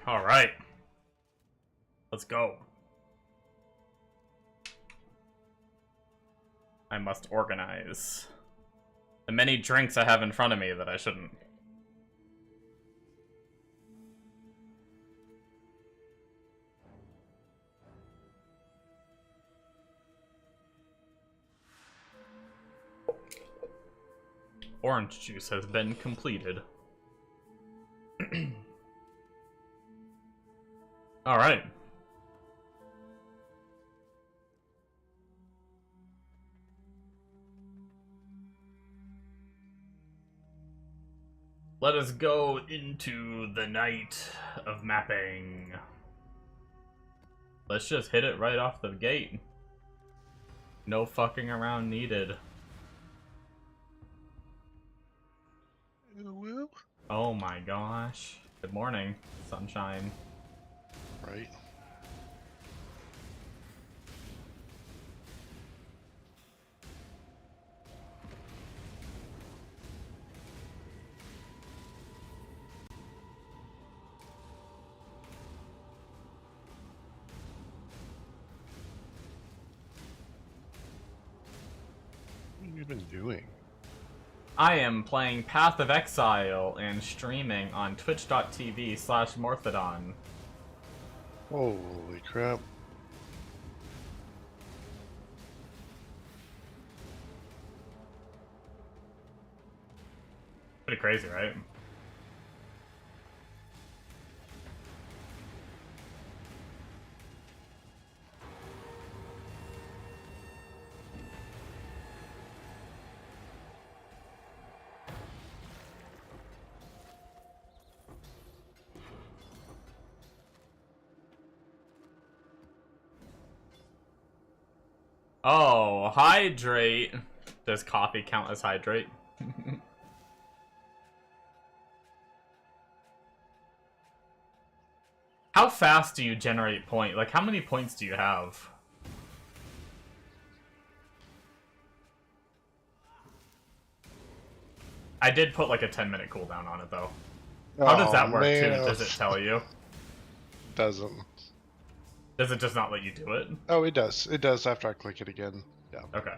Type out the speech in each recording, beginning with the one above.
Alright. Let's go. I must organize. The many drinks I have in front of me that I shouldn't. Orange juice has been completed. Alright. Let us go into the night of mapping. Let's just hit it right off the gate. No fucking around needed. Well. Oh my gosh. Good morning, sunshine. Right. What have you been doing? I am playing Path of Exile and streaming on twitch.tv/Morphodon. Holy crap. Pretty crazy, right? Oh, hydrate. Does coffee count as hydrate? How fast do you generate point? Like, how many points do you have? I did put like a 10-minute cooldown on it, though. How does that work, too? Does it tell you? Doesn't. Does it just not let you do it? Oh, it does. It does after I click it again. Yeah. Okay.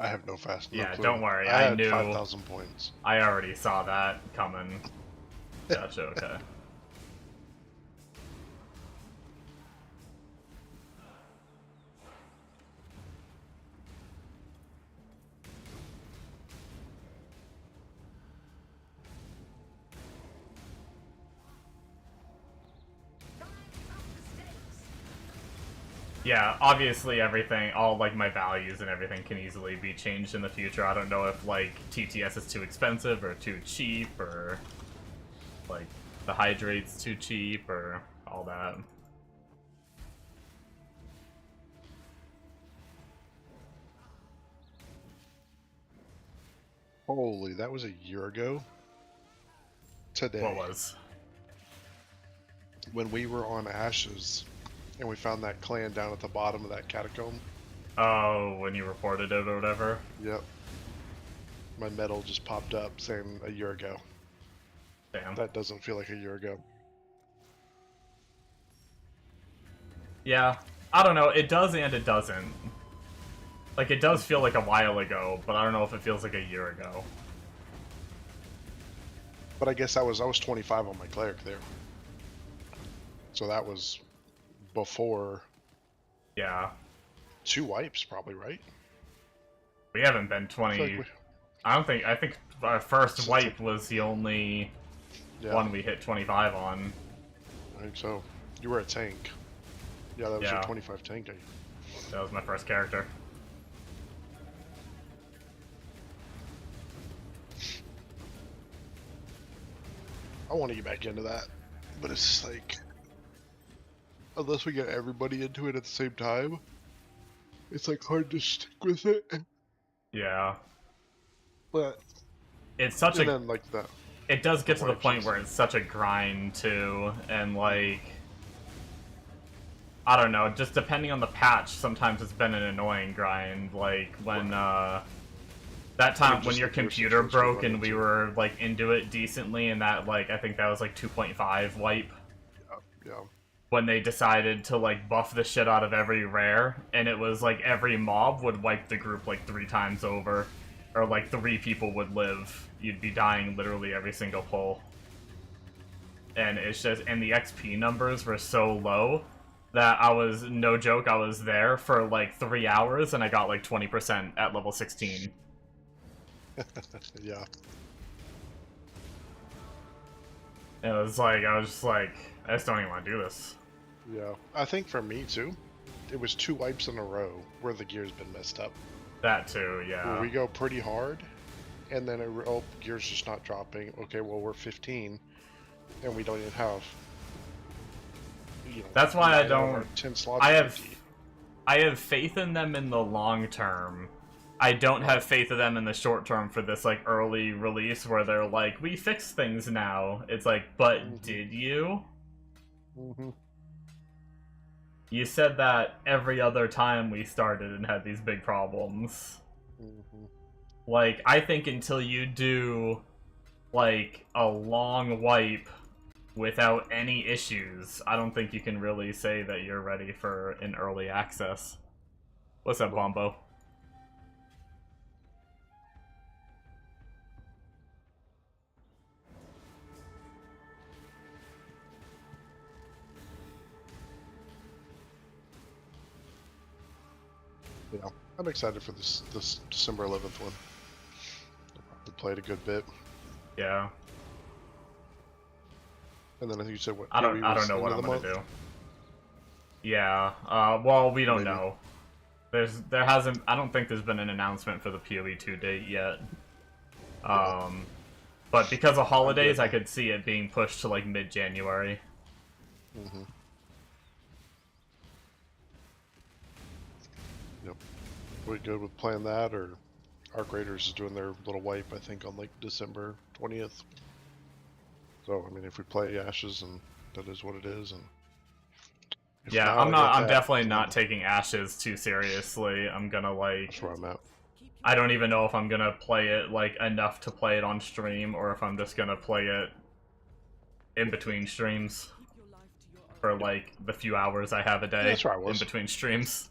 I have no fast. Yeah, clue. don't worry. I I had knew. 5,000 points. I already saw that coming. Gotcha, okay. Yeah, obviously everything, all like my values and everything can easily be changed in the future. I don't know if like TTS is too expensive or too cheap or like the hydrate's too cheap or all that. Holy, that was a year ago? Today. What was? When we were on Ashes, and we found that clan down at the bottom of that catacomb. Oh, when you reported it or whatever? Yep. My medal just popped up saying a year ago. Damn. That doesn't feel like a year ago. Yeah, I don't know, it does and it doesn't. Like, it does feel like a while ago, but I don't know if it feels like a year ago. But I guess I was 25 on my cleric there. So that was before. Yeah. 2 wipes, probably, right? We haven't been 20... I think our first wipe was the only one we hit 25 on. I think so. You were a tank. Yeah, that was your 25 tank. That was my first character. I want to get back into that, but it's just like, unless we get everybody into it at the same time, it's like hard to stick with it. Yeah. But it's such a then like that. It does get to the point where it's such a grind too, and like I don't know, just depending on the patch, sometimes it's been an annoying grind. Like when That I time mean, when just your the gear computer situations we broke run and we into. were like into it decently, and that like I think that was like 2.5 wipe. Yeah. When they decided to like buff the shit out of every rare, and it was like every mob would wipe the group like 3 times over, or like 3 people would live. You'd be dying literally every single pull, and it's just and the XP numbers were so low that I was no joke. I was there for like 3 hours and I got like 20% at level 16. Yeah. And it was like I was just like I just don't even want to do this. Yeah. I think for me too, it was 2 wipes in a row where the gear's been messed up. That too, Where yeah. we go pretty hard, and then oh, gear's just not dropping. Okay, well we're 15, and we don't even have. You know, That's why I 9 out of our don't. 10 slots I are have. empty. I have faith in them in the long term. I don't have faith in them in the short term for this like early release where they're like, we fix things now. It's like, but did you? You said that every other time we started and had these big problems. Like, I think until you do like a long wipe without any issues, I don't think you can really say that you're ready for an early access. What's up, Bombo? Yeah, I'm excited for this December 11th one. We played a good bit, Yeah. and then I think you said what? I don't was know end what of I'm the gonna month? do. Yeah. Well, we don't Maybe. know. There hasn't. I don't think there's been an announcement for the PoE2 date yet. But because of holidays, I could see it being pushed to like mid-January. Yep. We good with playing that, or Arc Raiders is doing their little wipe, I think, on like December 20th. So I mean, if we play Ashes, and that is what it is, and if Yeah, not, I'm I not. got I'm that, definitely and not taking Ashes too seriously. I'm gonna like. that's where I'm at. I don't even know if I'm gonna play it like enough to play it on stream, or if I'm just gonna play it in between streams for like the few hours I have a day That's where I in was. between streams.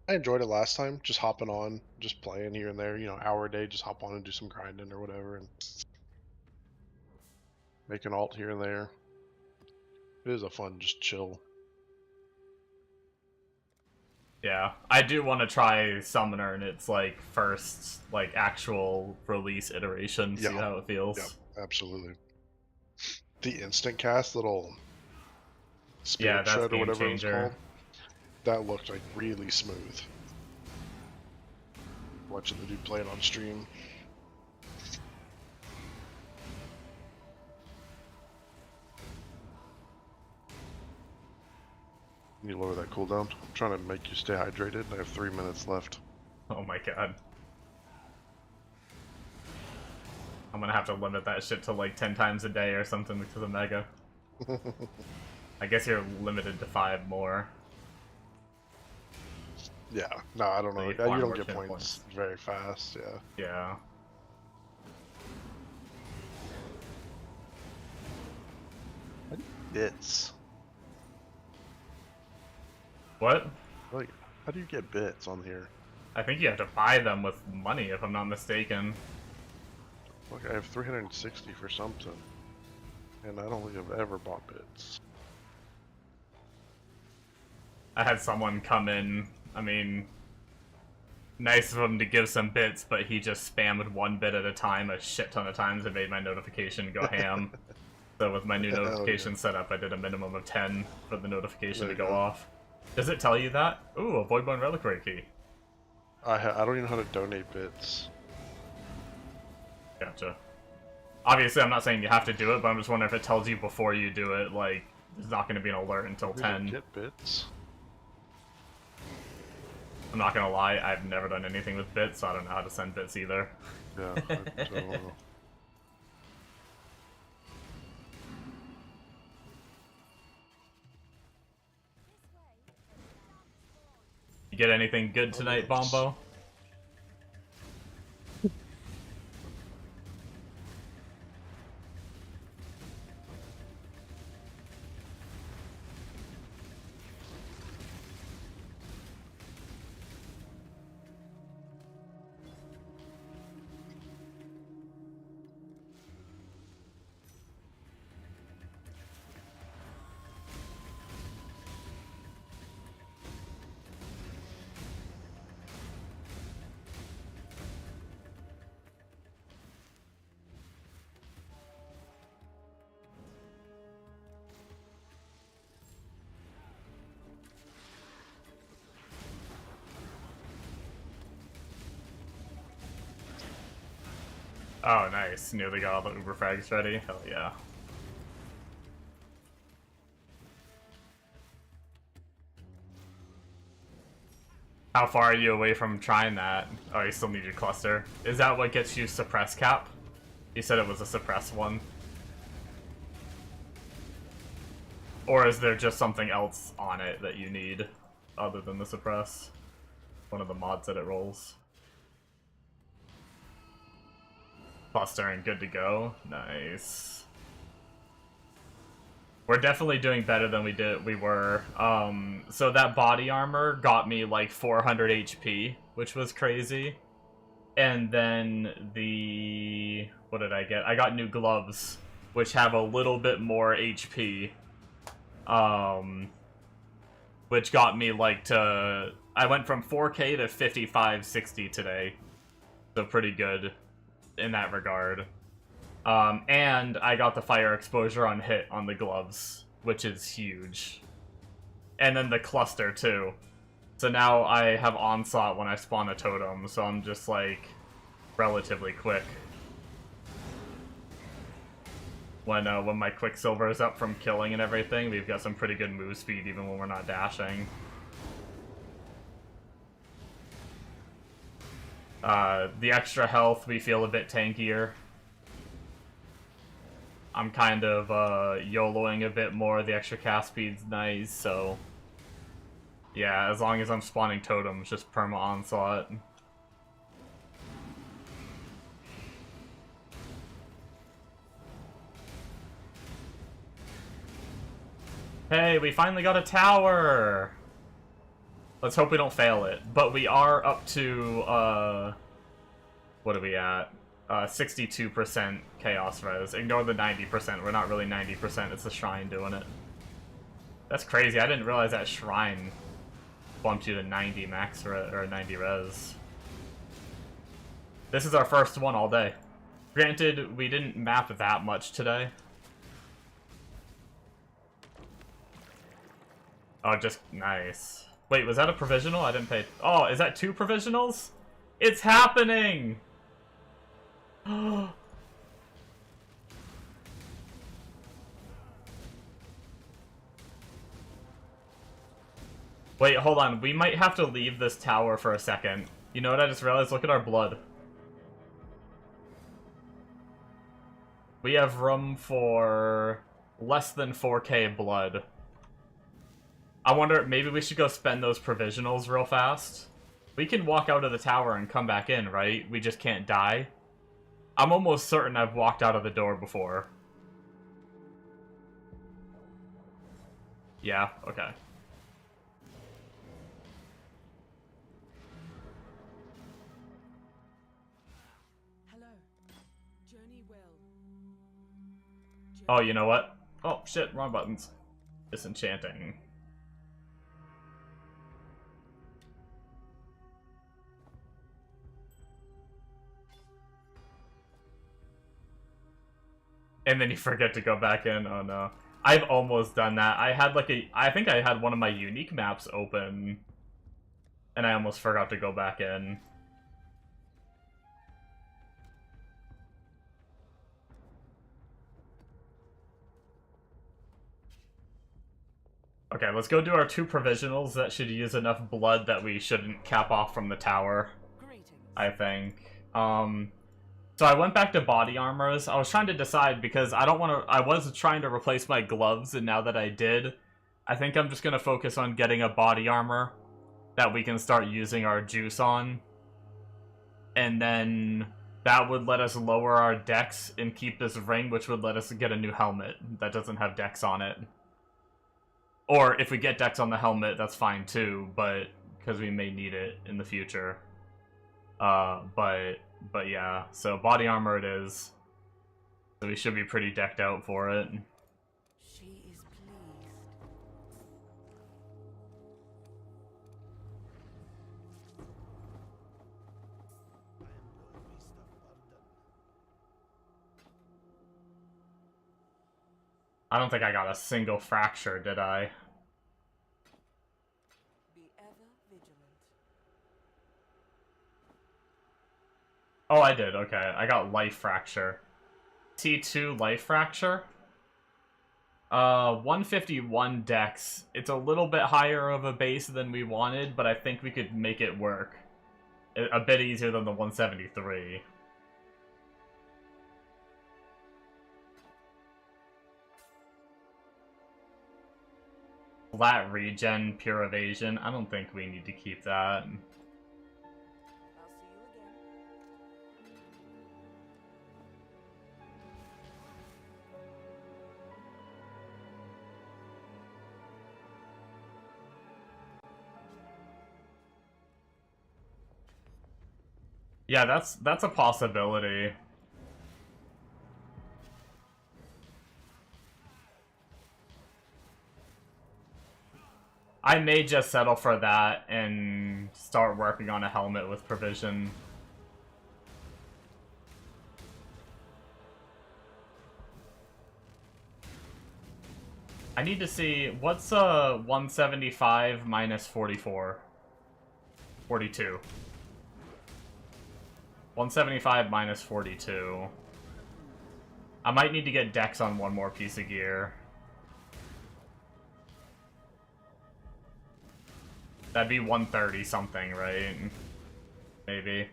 I enjoyed it last time, just hopping on, just playing here and there, you know, hour a day, just hop on and do some grinding or whatever, and make an alt here and there. It is a fun, just chill. Yeah, I do want to try Summoner in its like first like actual release iteration, see how it feels. Yeah, absolutely. The instant cast little spirit Yeah, that's shred or game whatever changer. it was called, that looked like really smooth. Watching the dude play it on stream. You lower that cooldown. I'm trying to make you stay hydrated. I have 3 minutes left. Oh my god. I'm gonna have to limit that shit to like 10 times a day or something because of Mega. I guess you're limited to 5 more. Yeah, no, I don't know. So you You farm don't more get tin points very fast, yeah. Yeah. Bits. What? Like, how do you get bits on here? I think you have to buy them with money if I'm not mistaken. Look, I have 360 for something. And I don't think I've ever bought bits. I had someone come in, I mean, nice of him to give some bits, but he just spammed 1 bit at a time a shit ton of times and made my notification go ham. So with my new notification setup, I did a minimum of 10 for the notification to go off. Does it tell you that? Ooh, a Voidbone Reliquary key. I don't even know how to donate bits. Gotcha. Obviously, I'm not saying you have to do it, but I'm just wondering if it tells you before you do it, like, there's not going to be an alert until We 10. don't get bits. I'm not going to lie, I've never done anything with bits, so I don't know how to send bits either. Yeah, I don't know. You get anything good tonight, Bombo? Oh, nice. Nearly got all the Uber frags ready. Hell yeah. How far are you away from trying that? Oh, you still need your cluster. Is that what gets you suppress cap? You said it was a suppress one. Or is there just something else on it that you need other than the suppress? One of the mods that it rolls. Clustering, good to go. Nice. We're definitely doing better than we were. So that body armor got me like 400 HP, which was crazy. And then what did I get? I got new gloves, which have a little bit more HP. Which got me like I went from 4K to 5560 today. So pretty good in that regard. And I got the fire exposure on hit on the gloves, which is huge. And then the cluster too. So now I have onslaught when I spawn a totem, so I'm just like relatively quick. When my Quicksilver is up from killing and everything, we've got some pretty good move speed even when we're not dashing. The extra health, we feel a bit tankier. I'm kind of YOLOing a bit more. The extra cast speed's nice, so yeah, as long as I'm spawning totems, just perma onslaught. Hey, we finally got a tower! Let's hope we don't fail it. But we are up to, what are we at? 62% chaos res. Ignore the 90%. We're not really 90%. It's the shrine doing it. That's crazy. I didn't realize that shrine bumped you to 90 max or 90 res. This is our first one all day. Granted, we didn't map that much today. Oh, just nice. Wait, was that a provisional? I didn't pay. Oh, is that 2 provisionals? It's happening! Wait, hold on. We might have to leave this tower for a second. You know what I just realized? Look at our blood. We have room for less than 4K blood. I wonder, maybe we should go spend those provisionals real fast. We can walk out of the tower and come back in, right? We just can't die. I'm almost certain I've walked out of the door before. Yeah, okay. Hello. Journey well. Oh, you know what? Oh, shit, wrong buttons. Disenchanting. And then you forget to go back in. Oh no. I've almost done that. I had like I think I had one of my unique maps open. And I almost forgot to go back in. Okay, let's go do our 2 provisionals. That should use enough blood that we shouldn't cap off from the tower. Greetings. I think. So I went back to body armors. I was trying to decide because I don't want to. I was trying to replace my gloves, and now that I did, I think I'm just gonna focus on getting a body armor that we can start using our juice on, and then that would let us lower our dex and keep this ring, which would let us get a new helmet that doesn't have dex on it. Or if we get dex on the helmet, that's fine too, but because we may need it in the future. But yeah, so body armor it is. So we should be pretty decked out for it. She is pleased. I don't think I got a single fracture, did I? Be ever vigilant. Oh, I did. Okay, I got Life Fracture. T2 Life Fracture. 151 dex. It's a little bit higher of a base than we wanted, but I think we could make it work. A bit easier than the 173. Flat regen, pure evasion. I don't think we need to keep that. I'll see you again. Yeah, that's a possibility. I may just settle for that and start working on a helmet with provision. I need to see, what's 175 minus 44? 42. 175 minus 42. I might need to get dex on one more piece of gear. That'd be 130 something, right? Maybe.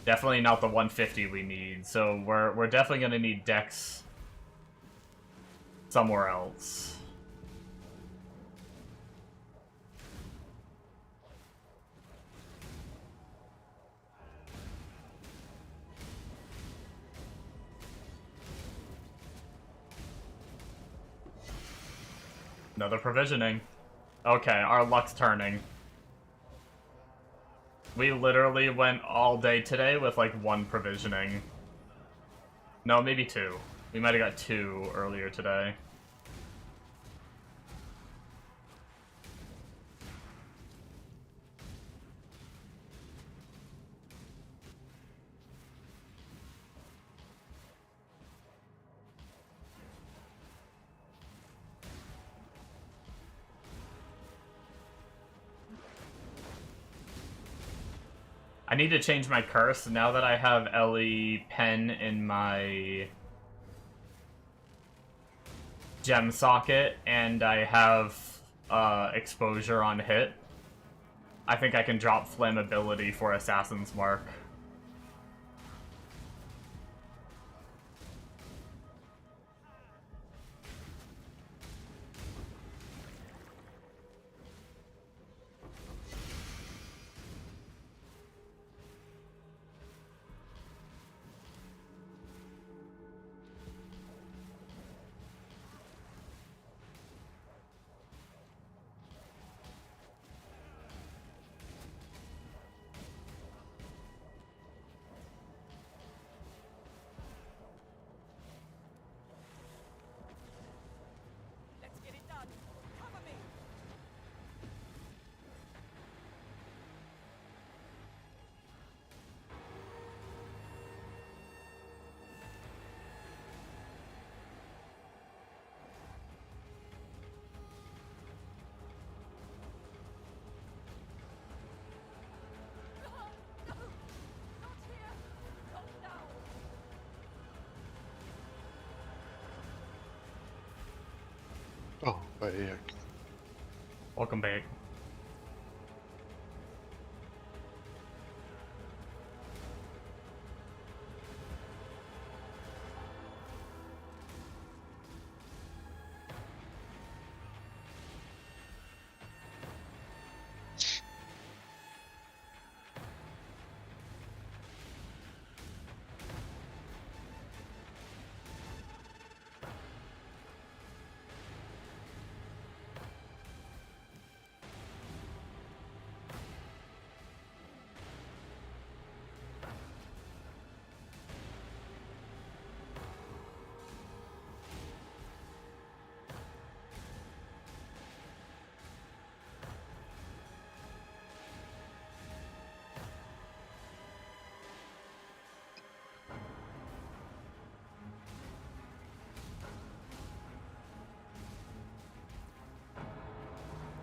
Definitely not the 150 we need, so we're definitely gonna need dex somewhere else. Another provisioning. Okay, our luck's turning. We literally went all day today with like one provisioning. No, maybe two. We might have got two earlier today. I need to change my curse now that I have Ellie Pen in my gem socket and I have exposure on hit. I think I can drop flammability for Assassin's Mark. Let's get it done. Cover me. No, no, not here. Not now. Oh, by heck. Welcome back.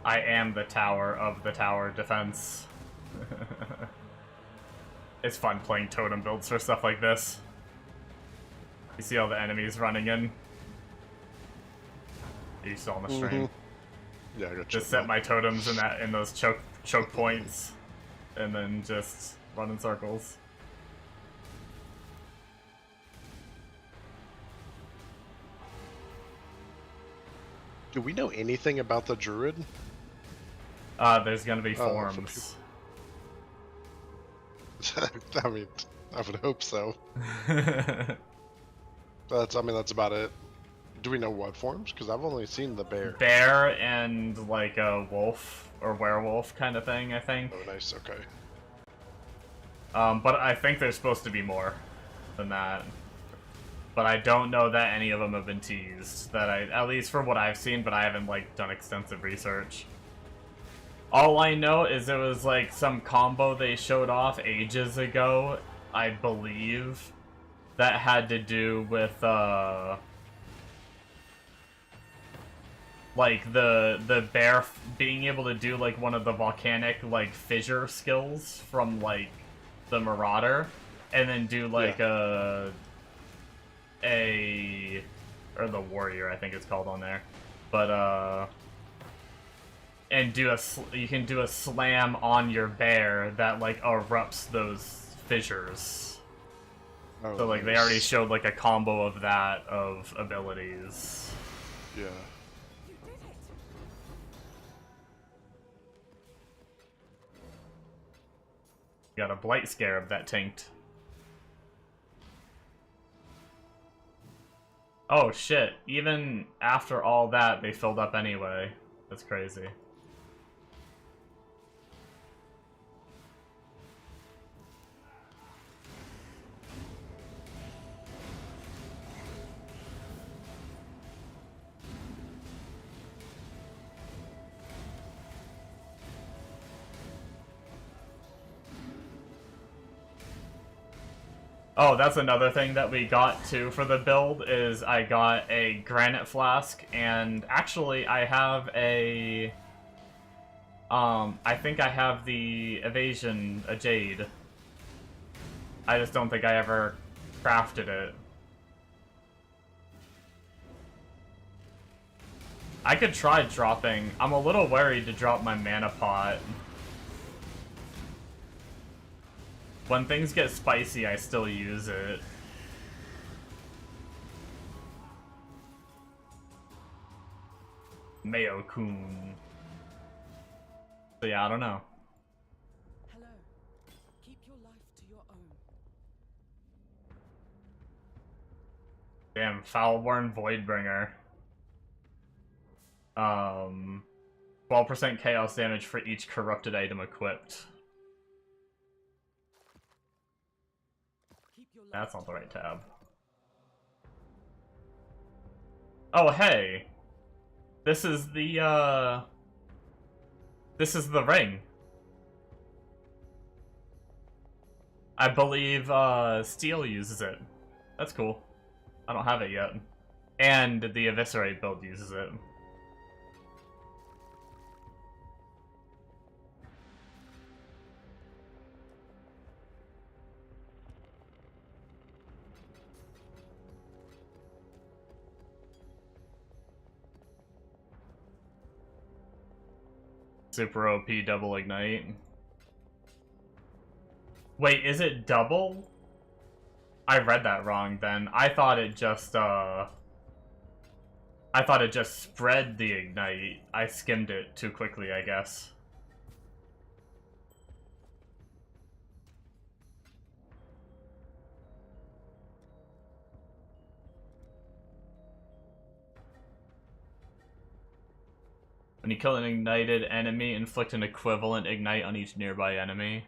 I am the tower of the tower defense. It's fun playing totem builds for stuff like this. You see all the enemies running in. You saw on the stream. Yeah, I got Just set my totems in those choke points, and then just run in circles. Do we know anything about the druid? There's gonna be for forms. I mean, I would hope so. That's about it. Do we know what forms? Because I've only seen the bear. Bear and like a wolf or werewolf kind of thing, I think. Oh, nice. Okay. But I think there's supposed to be more than that. But I don't know that any of them have been teased. At least for what I've seen, but I haven't like done extensive research. All I know is it was like some combo they showed off ages ago, I believe, that had to do with like the bear being able to do like one of the volcanic like fissure skills from like the Marauder, and then do like or the Warrior, I think it's called on there, but and you can do a slam on your bear that like erupts those fissures. Oh, So like they already showed like a combo of that of abilities. Yeah. You did it! Got a Blight Scarab that tanked. Oh shit, even after all that, they filled up anyway. That's crazy. Oh, that's another thing that we got too for the build, is I got a Granite Flask, and actually I have a... I think I have the Evasion, a Jade. I just don't think I ever crafted it. I could try dropping... I'm a little worried to drop my mana pot. When things get spicy, I still use it. Mayo-kun. So yeah, I don't know. Hello. Keep your life to your own. Damn, Foulborn Voidbringer. 12% chaos damage for each corrupted item equipped. Keep your life That's not to the your right own. tab. Oh, hey! This is the, This is the ring. I believe, Steel uses it. That's cool. I don't have it yet. And the Eviscerate build uses it. Super OP double ignite. Wait, is it double? I read that wrong then. I thought it just spread the ignite. I skimmed it too quickly, I guess. When you kill an ignited enemy, inflict an equivalent ignite on each nearby enemy.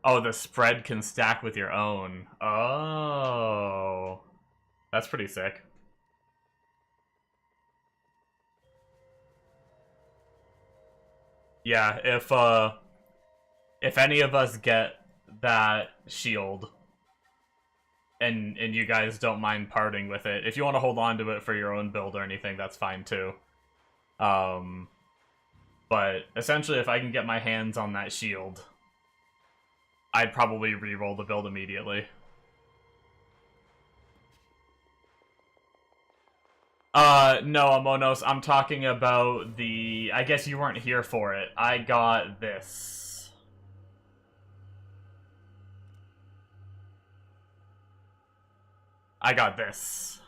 Oh, the spread can stack with your own. Oh. That's pretty sick. Yeah, if any of us get that shield and you guys don't mind parting with it, if you want to hold on to it for your own build or anything, that's fine too. But essentially, if I can get my hands on that shield, I'd probably re-roll the build immediately. No, Amonos, I'm talking about the... I guess you weren't here for it. I got this. I got this.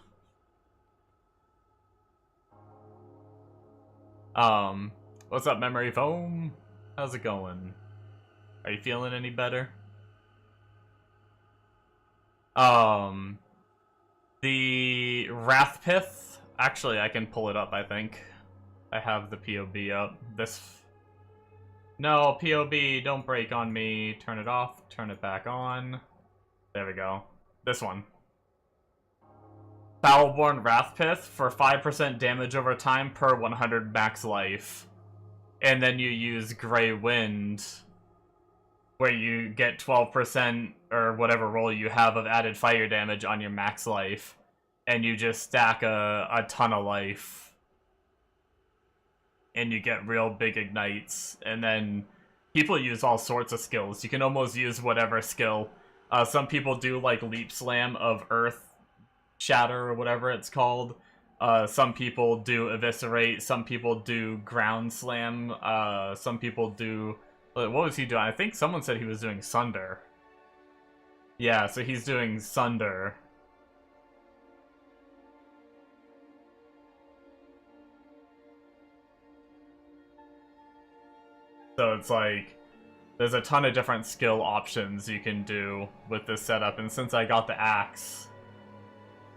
What's up, Memory Foam? How's it going? Are you feeling any better? The Wrathpith, actually I can pull it up, I think. I have the POB up. No, POB, don't break on me. Turn it off, turn it back on. There we go. This one. Foulborn Wrathpith for 5% damage over time per 100 max life. And then you use Grey Wind, where you get 12% or whatever roll you have of added fire damage on your max life. And you just stack a ton of life. And you get real big ignites. And then people use all sorts of skills. You can almost use whatever skill. Some people do like Leap Slam of Earth Shatter or whatever it's called. Some people do Eviscerate. Some people do Ground Slam. Some people do... What was he doing? I think someone said he was doing Sunder. Yeah, so he's doing Sunder. So it's like, there's a ton of different skill options you can do with this setup, and since I got the axe,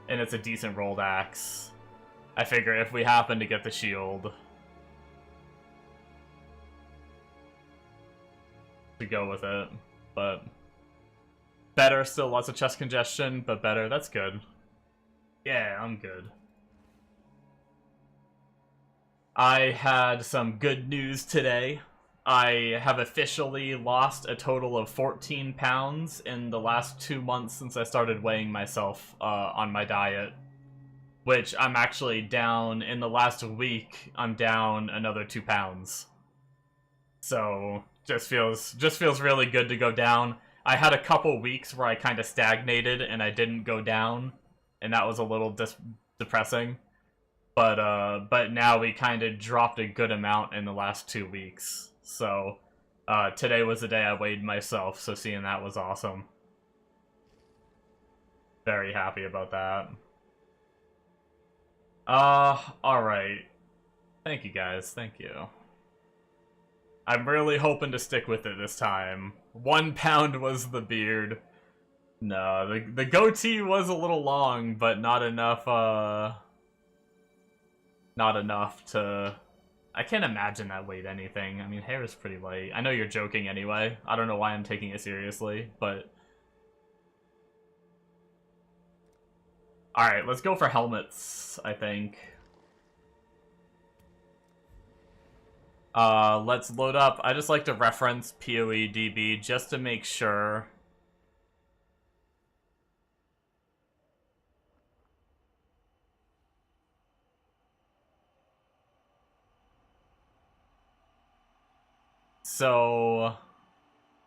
and it's a decent rolled axe, I figure if we happen to get the shield, to go with it. But better, still lots of chest congestion, but better, that's good. Yeah, I'm good. I had some good news today. I have officially lost a total of 14 pounds in the last 2 months since I started weighing myself on my diet. Which I'm actually down, in the last week, I'm down another 2 pounds. So, just feels really good to go down. I had a couple weeks where I kind of stagnated and I didn't go down, and that was a little depressing. But now we kind of dropped a good amount in the last 2 weeks. So, today was the day I weighed myself, so seeing that was awesome. Very happy about that. Alright. Thank you guys, thank you. I'm really hoping to stick with it this time. 1 pound was the beard. No, the goatee was a little long, but not enough, not enough to... I can't imagine that weighed anything. I mean, hair is pretty light. I know you're joking anyway. I don't know why I'm taking it seriously, but... Alright, let's go for helmets, I think. Let's load up. I just like to reference PoEDB just to make sure. So,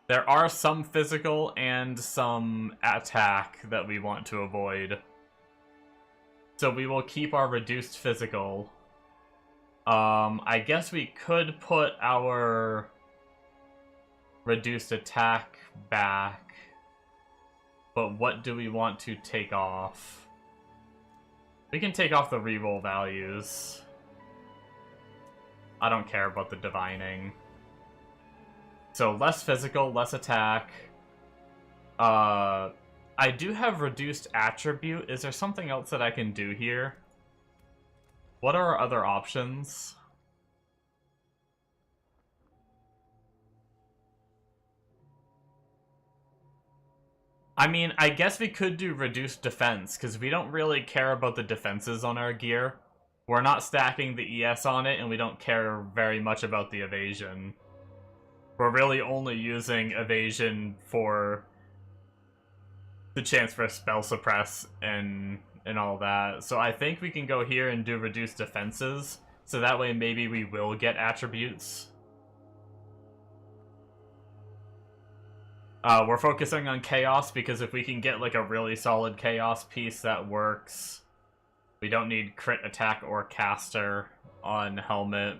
there are some physical and some attack that we want to avoid. So we will keep our reduced physical. I guess we could put our reduced attack back. But what do we want to take off? We can take off the reroll values. I don't care about the divining. So less physical, less attack. I do have reduced attribute. Is there something else that I can do here? What are our other options? I mean, I guess we could do reduced defense, because we don't really care about the defenses on our gear. We're not stacking the ES on it, and we don't care very much about the evasion. We're really only using evasion for the chance for spell suppress and all that. So I think we can go here and do reduced defenses, so that way maybe we will get attributes. We're focusing on chaos because if we can get like a really solid chaos piece that works, we don't need crit attack or caster on helmet,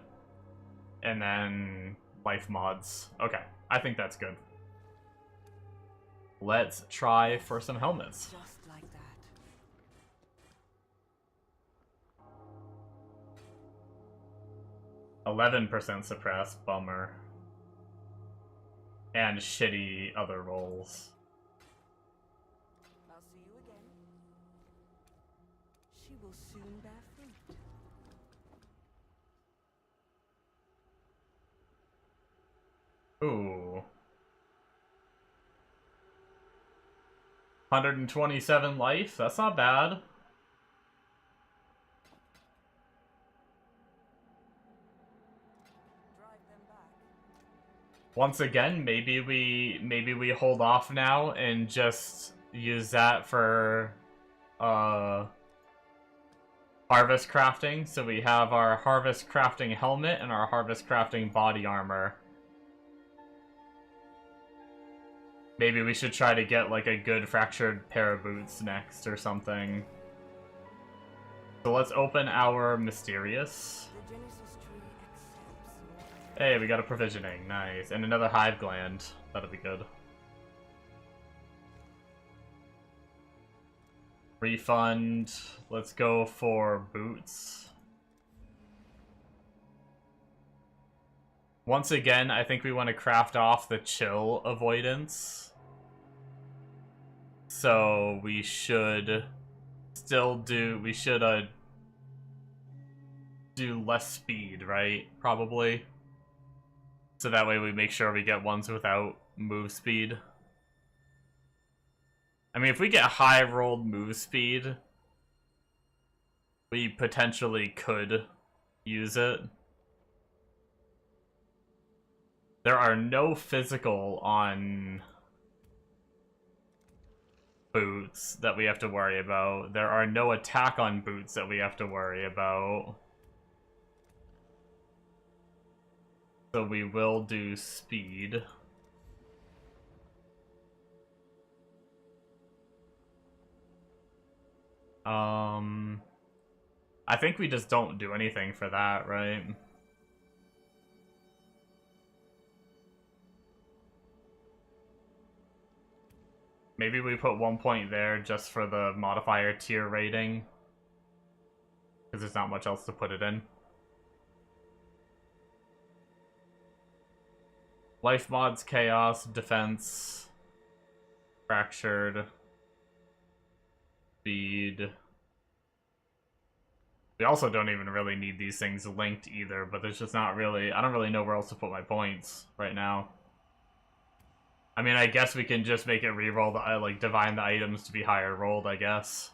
and then life mods. Okay, I think that's good. Let's try for some helmets. Just like that. 11% suppressed, bummer. And shitty other rolls. I'll see you again. She will soon bear fruit. Ooh. 127 life? That's not bad. Once again, maybe we hold off now and just use that for harvest crafting. So we have our harvest crafting helmet and our harvest crafting body armor. Maybe we should try to get like a good fractured pair of boots next or something. So let's open our mysterious. The Genesis tree accepts. Hey, we got a provisioning. Nice. And another hive gland. That'll be good. Refund. Let's go for boots. Once again, I think we want to craft off the chill avoidance. So we should still do... We should do less speed, right? Probably. So that way we make sure we get ones without move speed. I mean, if we get high rolled move speed, we potentially could use it. There are no physical on boots that we have to worry about. There are no attack on boots that we have to worry about. So we will do speed. I think we just don't do anything for that, right? Maybe we put 1 point there just for the modifier tier rating. Because there's not much else to put it in. Life mods, chaos, defense, fractured, speed. We also don't even really need these things linked either, but there's just not really... I don't really know where else to put my points right now. I mean, I guess we can just make it reroll the, like, divine the items to be higher rolled, I guess.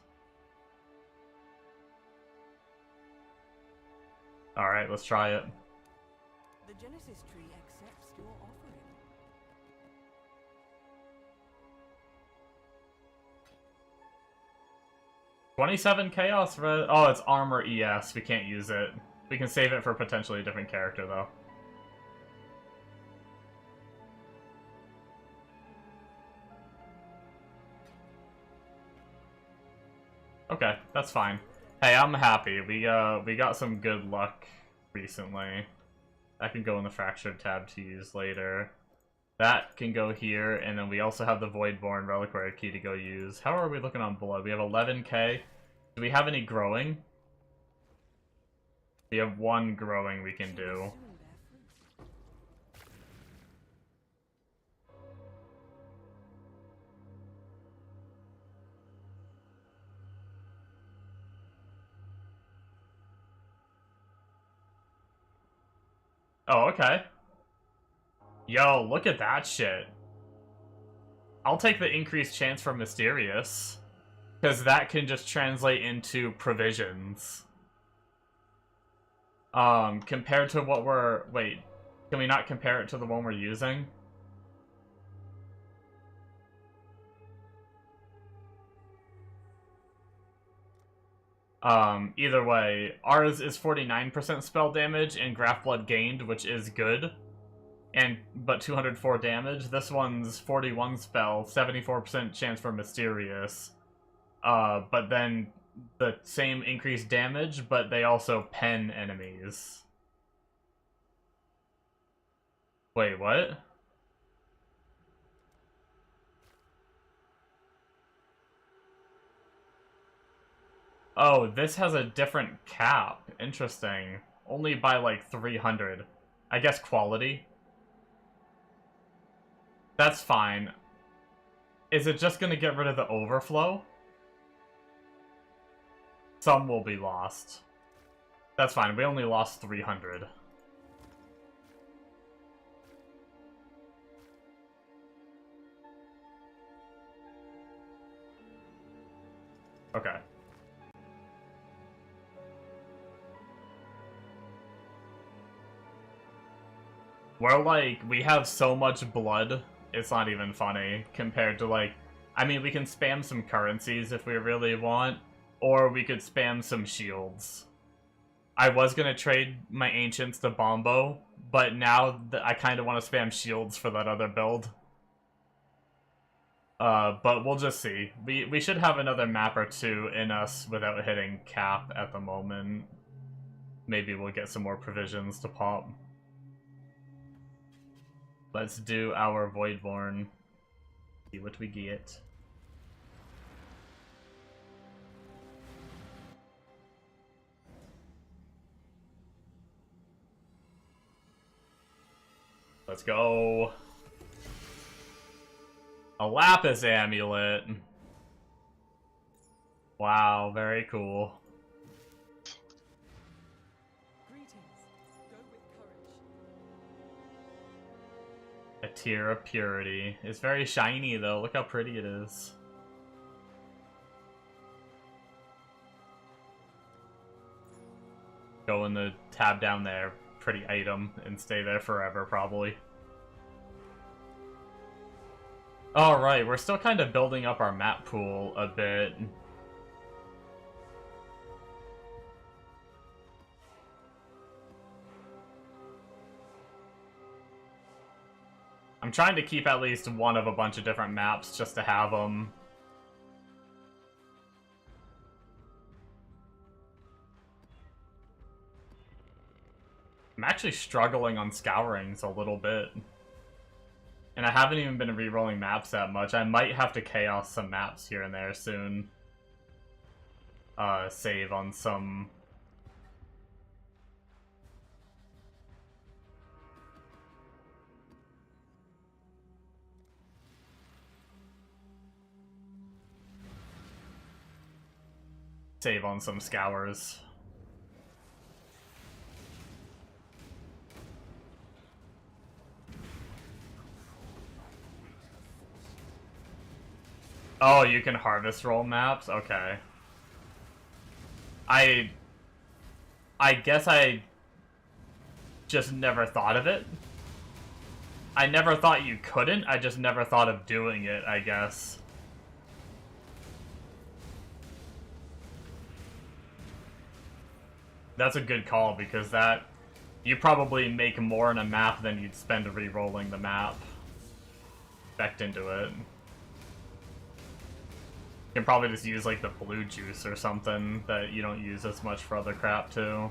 Alright, let's try it. The Genesis tree accepts your offering. 27 chaos red. Oh, it's armor ES. We can't use it. We can save it for potentially a different character, though. Okay, that's fine. Hey, I'm happy. We got some good luck recently. That can go in the Fractured tab to use later. That can go here, and then we also have the Voidborn Reliquary Key to go use. How are we looking on blood? We have 11k. Do we have any growing? We have 1 growing we can do. Oh, okay. Yo, look at that shit. I'll take the increased chance for Mysterious. Because that can just translate into provisions. Compared to what we're... Wait, can we not compare it to the one we're using? Either way, ours is 49% spell damage and Graph Blood gained, which is good. but 204 damage. This one's 41 spell, 74% chance for Mysterious. But then the same increased damage, but they also pen enemies. Wait, what? Oh, this has a different cap. Interesting. Only by like 300. I guess quality. That's fine. Is it just gonna get rid of the overflow? Some will be lost. That's fine, we only lost 300. Okay. We're like, we have so much blood, it's not even funny, compared to like, I mean, we can spam some currencies if we really want, or we could spam some shields. I was gonna trade my Ancients to Bombo, but now I kind of want to spam shields for that other build. But we'll just see. We should have another map or two in us without hitting cap at the moment. Maybe we'll get some more provisions to pop. Let's do our Voidborn. See what we get. Let's go. A Lapis Amulet. Wow, very cool. Greetings. Go with courage. A Tear of Purity. It's very shiny though, look how pretty it is. Go in the tab down there, pretty item, and stay there forever probably. Alright, we're still kind of building up our map pool a bit. I'm trying to keep at least one of a bunch of different maps just to have them. I'm actually struggling on scourings a little bit. And I haven't even been re-rolling maps that much. I might have to chaos some maps here and there soon. Save on some... Save on some scours. Oh, you can harvest roll maps? Okay. I guess I just never thought of it. I never thought you couldn't, I just never thought of doing it, I guess. That's a good call, because that... You probably make more in a map than you'd spend re-rolling the map. Backed into it. You can probably just use like the blue juice or something that you don't use as much for other crap too.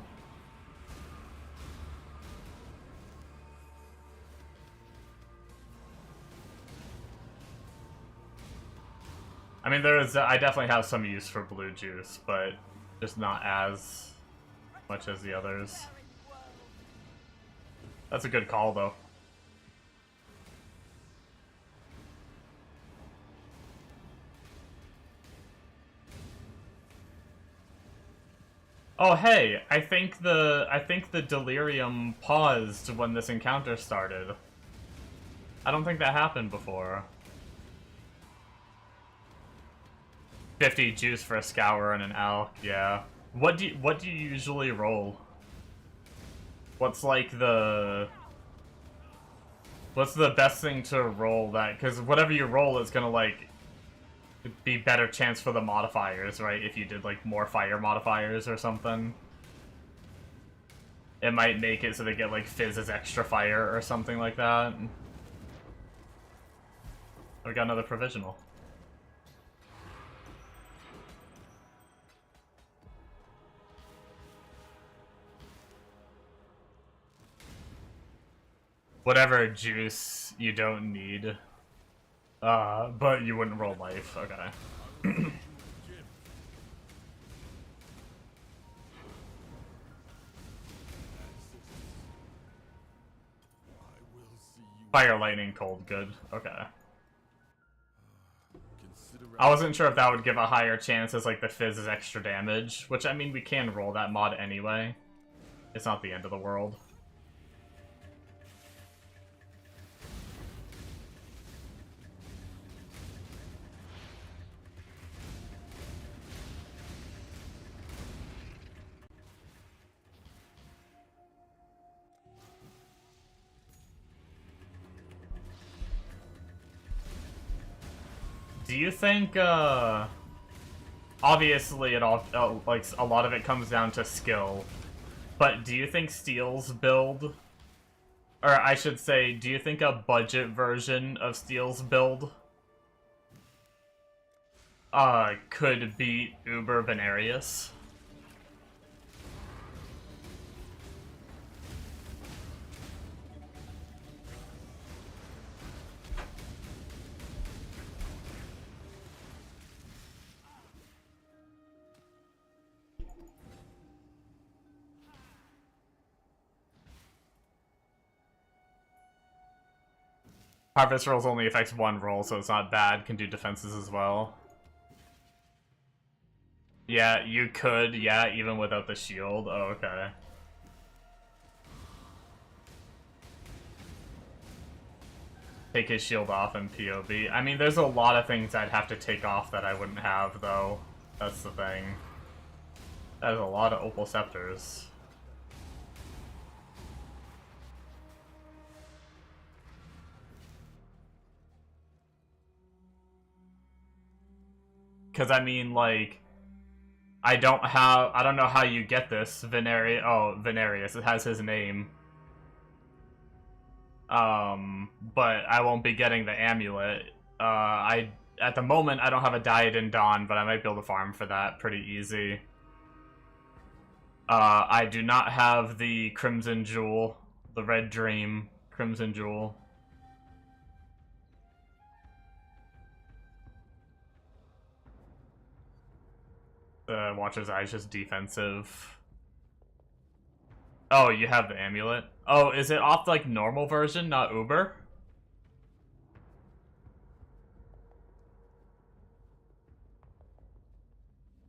I mean, I definitely have some use for blue juice, but just not as much as the others. That's a good call though. Oh hey, I think the delirium paused when this encounter started. I don't think that happened before. 50 juice for a scour and an elk, yeah. What do you usually roll? What's like what's the best thing to roll that? Because whatever you roll is gonna like be better chance for the modifiers, right? If you did like more fire modifiers or something. It might make it so they get like Fizz as extra fire or something like that. We got another provisional. Whatever juice you don't need. But you wouldn't roll life. Okay. Fire, lightning, cold, good. Okay. I wasn't sure if that would give a higher chance as like the Fizz is extra damage, which I mean we can roll that mod anyway. It's not the end of the world. Do you think, obviously it all, like, a lot of it comes down to skill, but do you think Steel's build, or I should say, do you think a budget version of Steel's build, could beat Uber Venarius? Harvest rolls only affects one roll, so it's not bad. Can do defenses as well. Yeah, you could, yeah, even without the shield. Oh, okay. Take his shield off in POB. I mean, there's a lot of things I'd have to take off that I wouldn't have, though. That's the thing. That is a lot of Opal Scepters. Because, I mean, like, I don't know how you get this. Venarius, it has his name. But I won't be getting the amulet. At the moment, I don't have a Diet in Dawn, but I might be able to farm for that pretty easy. I do not have the Crimson Jewel, the Red Dream Crimson Jewel. The Watcher's Eye is just defensive. Oh, you have the amulet? Oh, is it off like normal version, not Uber?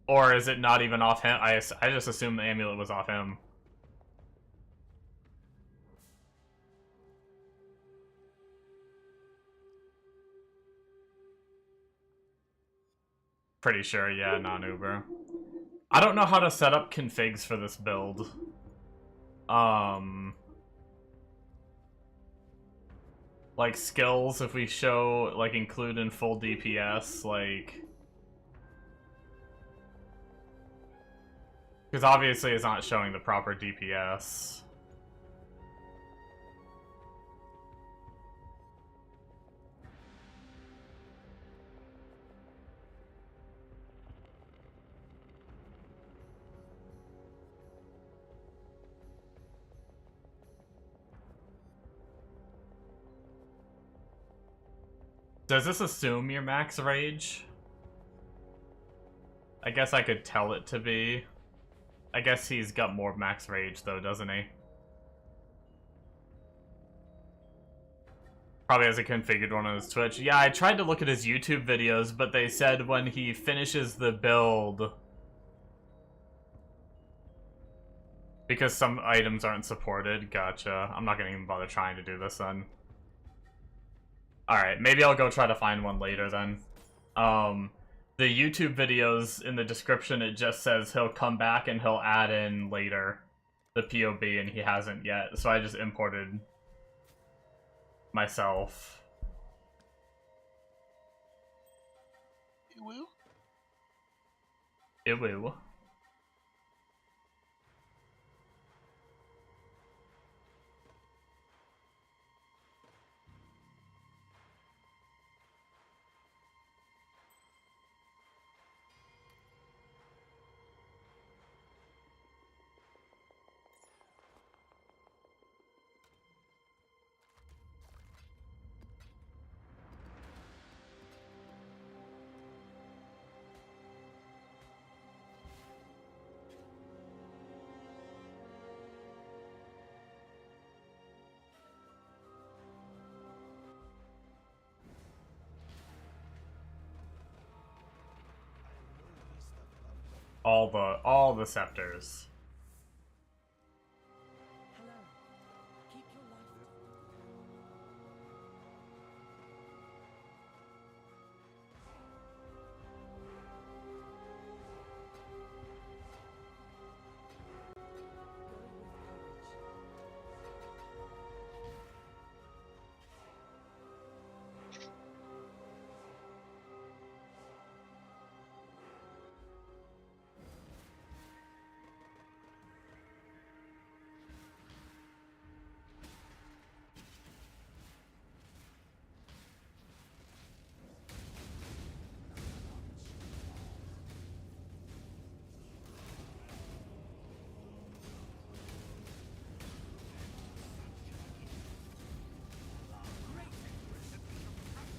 Or is it not even off him? I just assumed the amulet was off him. Pretty sure, yeah, non-Uber. I don't know how to set up configs for this build. Like skills, if we show, like, include in full DPS, like... Because obviously it's not showing the proper DPS. Does this assume your max rage? I guess I could tell it to be. I guess he's got more max rage though, doesn't he? Probably has a configured one on his Twitch. Yeah, I tried to look at his YouTube videos, but they said when he finishes the build... Because some items aren't supported. Gotcha. I'm not gonna even bother trying to do this then. Alright, maybe I'll go try to find one later then. The YouTube videos, in the description, it just says he'll come back and he'll add in later the POB, and he hasn't yet, so I just imported myself. Ew. Ew. All the scepters. Hello. Keep your life.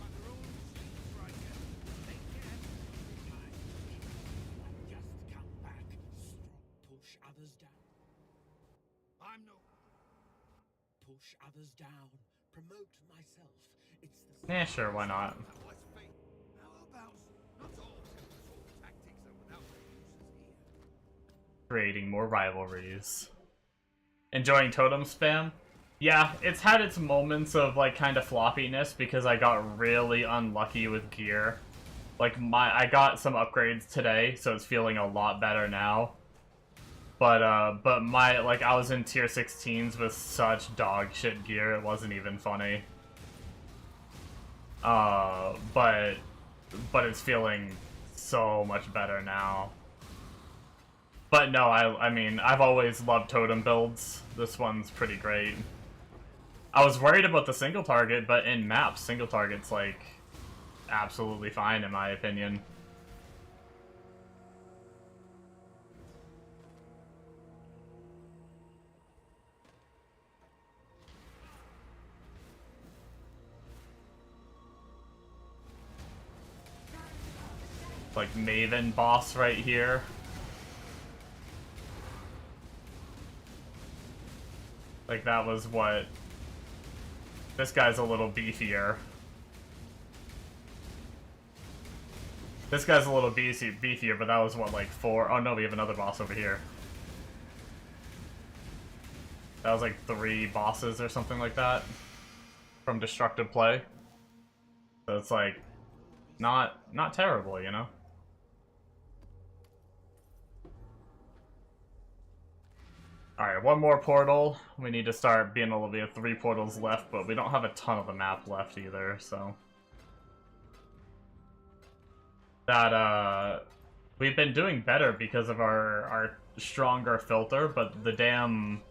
Go with courage. Just come back. Push others down. I'm no. Push others down. Promote myself. It's the Yeah, sure, why not? How about not all tactics are without their uses here. Creating more rivalries. Enjoying totem spam? Yeah, it's had its moments of like kind of floppiness because I got really unlucky with gear. Like I got some upgrades today, so it's feeling a lot better now. But I was in tier 16s with such dog shit gear, it wasn't even funny. But it's feeling so much better now. But no, I mean, I've always loved totem builds. This one's pretty great. I was worried about the single target, but in maps, single target's like absolutely fine in my opinion. Like Maven boss right here. Like that was what... This guy's a little beefier. This guy's a little beefier, but that was what, like 4... Oh no, we have another boss over here. That was like 3 bosses or something like that. From destructive play. So it's like... Not terrible, you know? Alright, one more portal. We need to start being able to... We have 3 portals left, but we don't have a ton of the map left either, so... That, we've been doing better because of our stronger filter, but the damn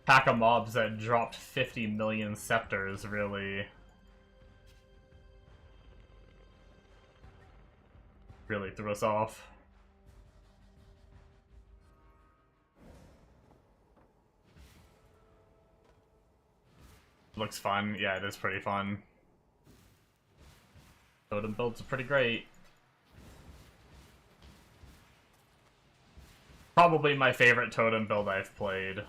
pack of mobs that dropped 50 million scepters really threw us off. Looks fun. Yeah, it is pretty fun. Totem builds are pretty great. Probably my favorite totem build I've played.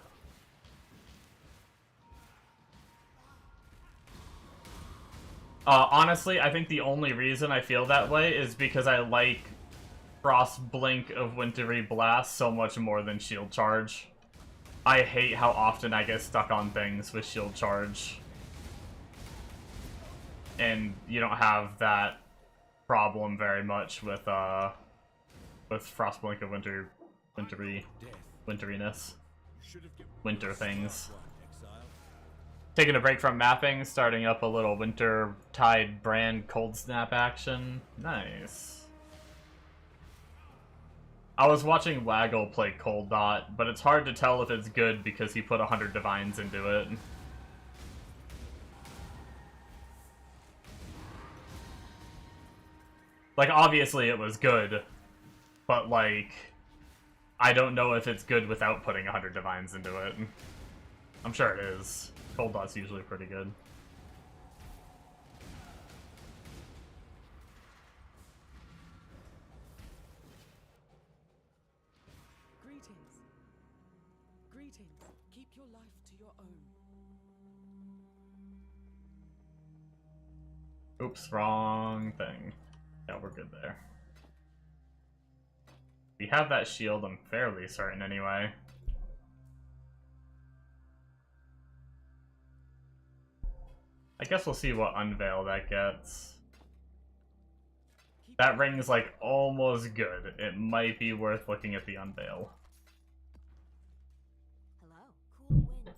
Honestly, I think the only reason I feel that way is because I like Frost Blink of Wintry Blast so much more than Shield Charge. I hate how often I get stuck on things with Shield Charge. And you don't have that problem very much with Frost Blink of Winteriness. Winter things. Taking a break from mapping, starting up a little Winter Tide brand Cold Snap action. Nice. I was watching Waggle play Cold Dot, but it's hard to tell if it's good because he put 100 Divines into it. Like, obviously it was good, but like, I don't know if it's good without putting 100 Divines into it. I'm sure it is. Cold Dot's usually pretty good. Greetings. Greetings. Keep your life to your own. Oops, wrong thing. Yeah, we're good there. We have that shield, I'm fairly certain anyway. I guess we'll see what unveil that gets. That ring's like almost good. It might be worth looking at the unveil. Hello, cool winds.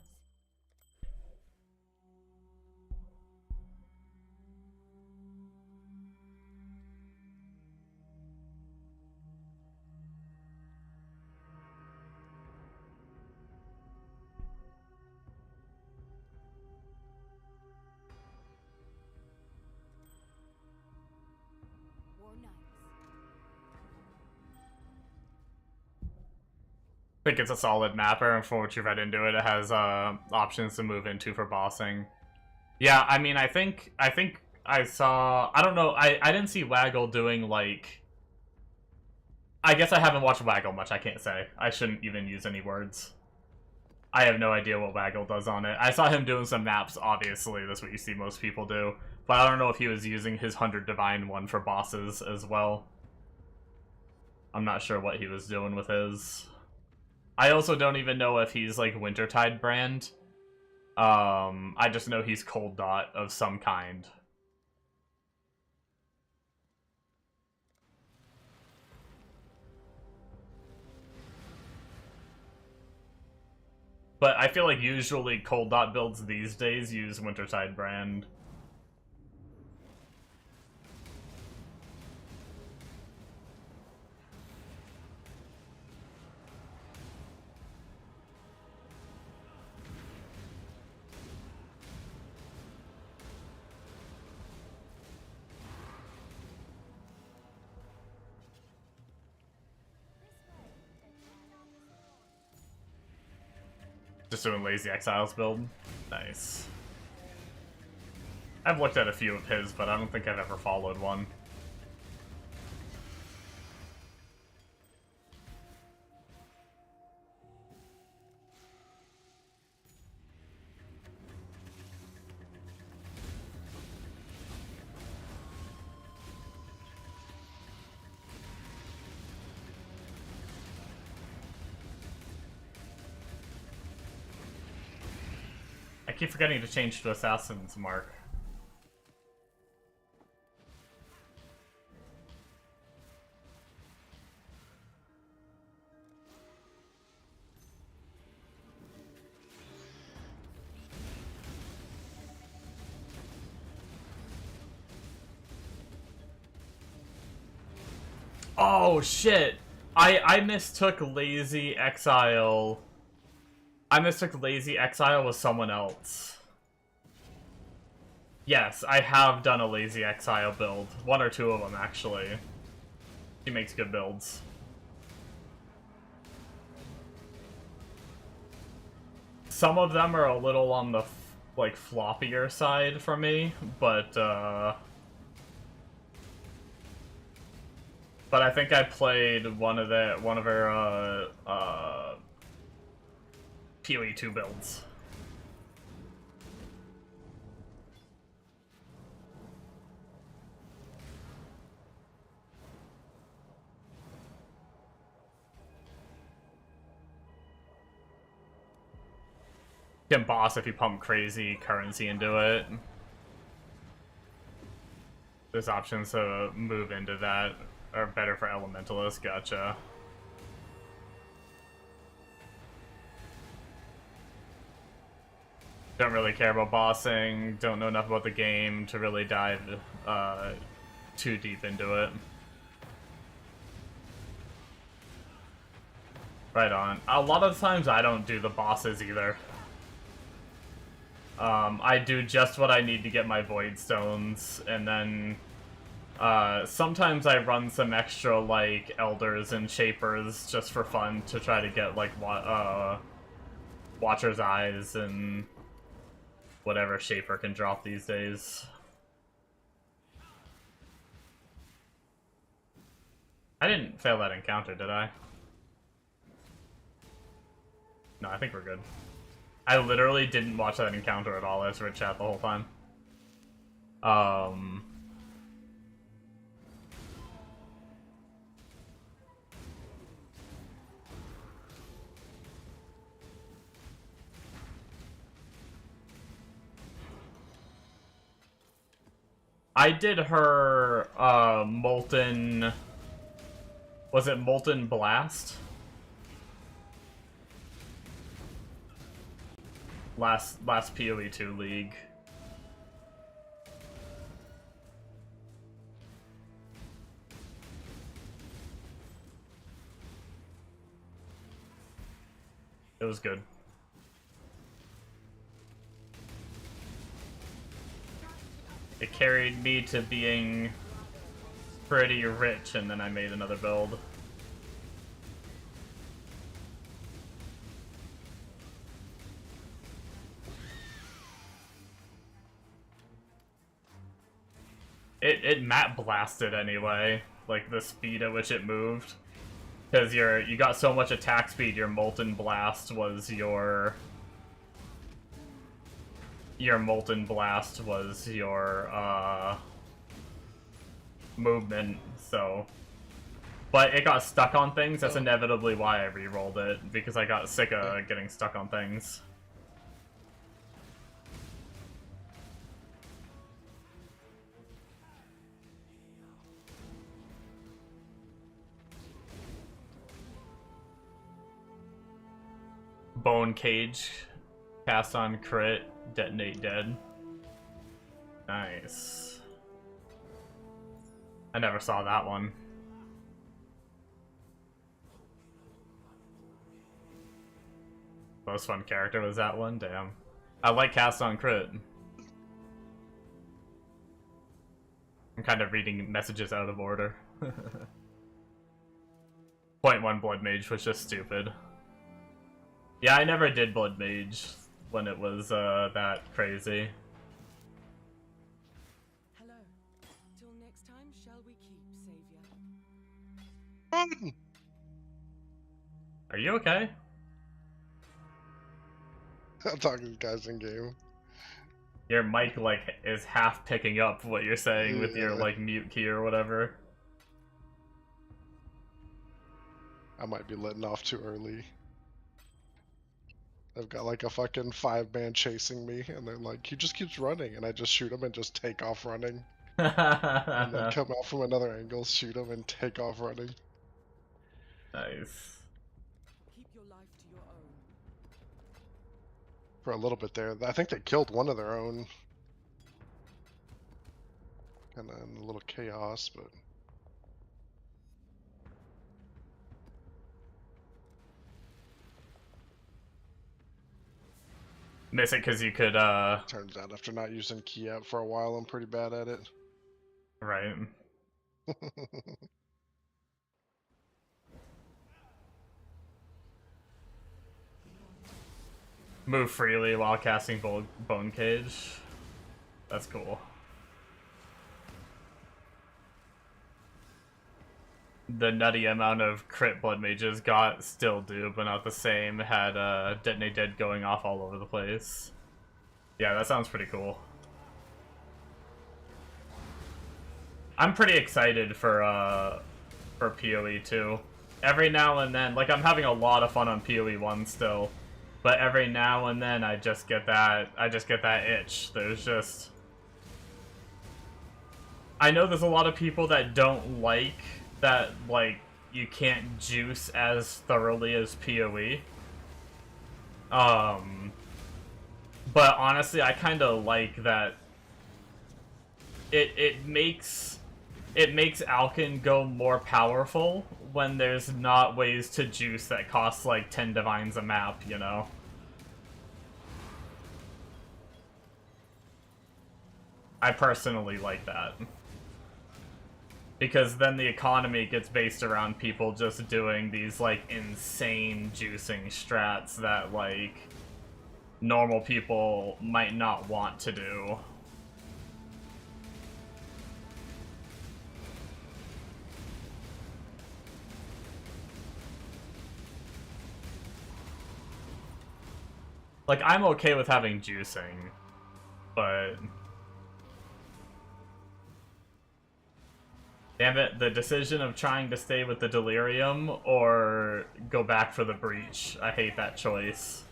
War nights. I think it's a solid mapper, and for what you read into it, it has options to move into for bossing. Yeah, I mean, I think I saw. I don't know. I didn't see Waggle doing like. I guess I haven't watched Waggle much. I can't say. I shouldn't even use any words. I have no idea what Waggle does on it. I saw him doing some maps. Obviously, that's what you see most people do. But I don't know if he was using his 100 Divine one for bosses as well. I'm not sure what he was doing with his. I also don't even know if he's like Wintertide brand. I just know he's Cold Dot of some kind. But I feel like usually Cold Dot builds these days use Wintertide brand. Just doing Lazy Exiles build. Nice. I've looked at a few of his, but I don't think I've ever followed one. I keep forgetting to change to Assassin's Mark. Oh shit! I mistook Lazy Exile. I mistook Lazy Exile with someone else. Yes, I have done a Lazy Exile build. One or two of them, actually. He makes good builds. Some of them are a little on the, like, floppier side for me, but I think I played one of her, PoE 2 builds. Can boss if you pump crazy currency into it. There's options to move into that are better for Elementalists, gotcha. Don't really care about bossing, don't know enough about the game to really dive too deep into it. Right on. A lot of times I don't do the bosses either. I do just what I need to get my Void Stones, and then sometimes I run some extra, like, Elders and Shapers just for fun to try to get, like, Watcher's Eyes and whatever Shaper can drop these days. I didn't fail that encounter, did I? No, I think we're good. I literally didn't watch that encounter at all. I was in chat the whole time. I did her Molten... Was it Molten Blast? Last PoE 2 league. It was good. It carried me to being pretty rich, and then I made another build. It map blasted anyway, like the speed at which it moved. Because you got so much attack speed, your Molten Blast was your Molten Blast was your movement, so. But it got stuck on things, that's inevitably why I re-rolled it, because I got sick of getting stuck on things. Bone Cage, cast on crit, detonate dead. Nice. I never saw that one. Most fun character was that one? Damn. I like cast on crit. I'm kind of reading messages out of order. Point 1 Blood Mage was just stupid. Yeah, I never did Blood Mage when it was that crazy. Hello. Till next time, shall we keep, Savior? Are you okay? I'm talking to guys in game. Your mic, like, is half picking up what you're saying with your, like, mute key or whatever. I might be letting off too early. I've got like a fucking 5-man chasing me, and they're like, he just keeps running, and I just shoot him and just take off running. And then come out from another angle, shoot him, and take off running. Nice. Keep your life to your own. For a little bit there. I think they killed one of their own. And then a little chaos, but... Miss it because you could, Turns out after not using key app for a while, I'm pretty bad at it. Right. Move freely while casting Bone Cage. That's cool. The nutty amount of crit Blood Mages got still do, but not the same. Had Detonate Dead going off all over the place. Yeah, that sounds pretty cool. I'm pretty excited for PoE 2. Every now and then, like, I'm having a lot of fun on PoE 1 still, but every now and then I just get that itch. There's just... I know there's a lot of people that don't like that, like, you can't juice as thoroughly as PoE. But honestly, I kind of like that it makes Alkin go more powerful when there's not ways to juice that costs like 10 divines a map, you know? I personally like that. Because then the economy gets based around people just doing these, like, insane juicing strats that, like, normal people might not want to do. Like, I'm okay with having juicing, but... Damn it, the decision of trying to stay with the Delirium or go back for the Breach. I hate that choice.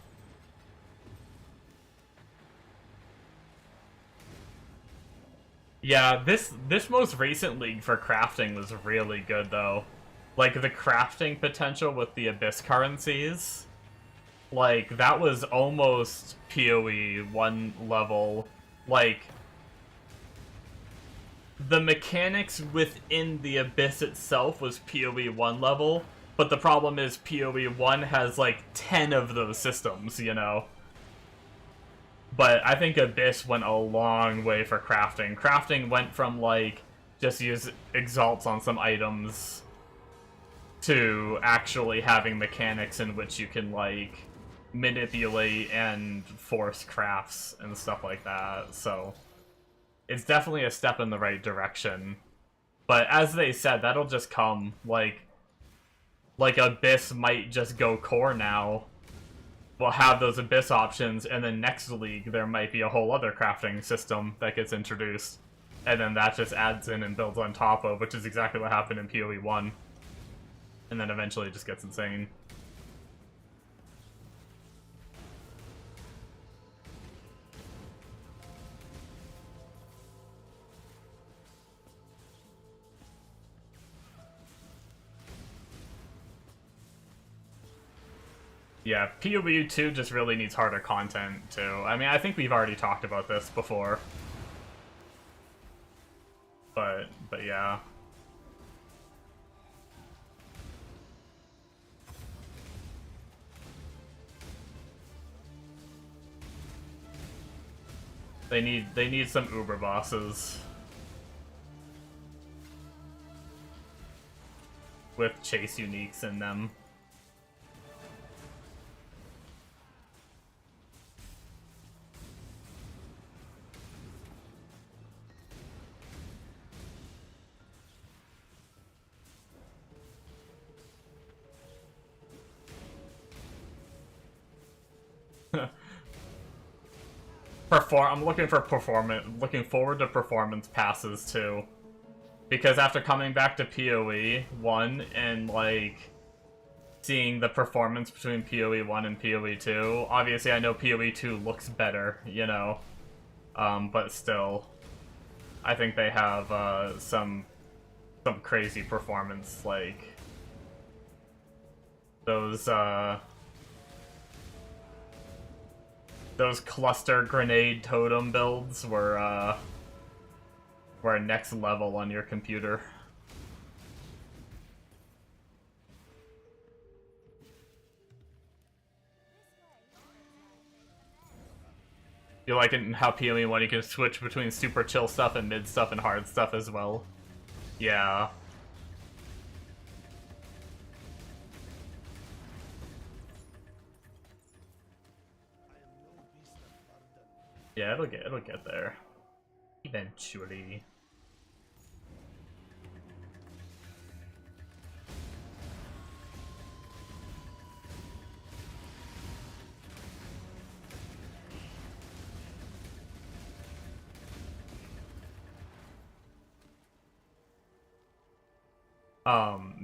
Yeah, this most recent league for crafting was really good though. Like the crafting potential with the Abyss currencies, like that was almost PoE 1 level. Like the mechanics within the Abyss itself was PoE 1 level, but the problem is PoE 1 has like 10 of those systems, you know? But I think Abyss went a long way for crafting. Crafting went from like just use exalts on some items to actually having mechanics in which you can like manipulate and force crafts and stuff like that. So it's definitely a step in the right direction. But as they said, that'll just come. Like Abyss might just go core now. We'll have those Abyss options, and then next league there might be a whole other crafting system that gets introduced. And then that just adds in and builds on top of, which is exactly what happened in PoE 1. And then eventually it just gets insane. Yeah, PoE 2 just really needs harder content, too. I mean, I think we've already talked about this before. But yeah. They need some Uber bosses. With chase uniques in them. I'm looking forward to performance passes too. Because after coming back to PoE 1 and like seeing the performance between PoE 1 and PoE 2, obviously I know PoE 2 looks better, you know. But still, I think they have some crazy performance, like those cluster grenade totem builds were next level on your computer. You like it in how PoE 1 you can switch between super chill stuff and mid stuff and hard stuff as well? Yeah. Yeah, it'll get there. Eventually.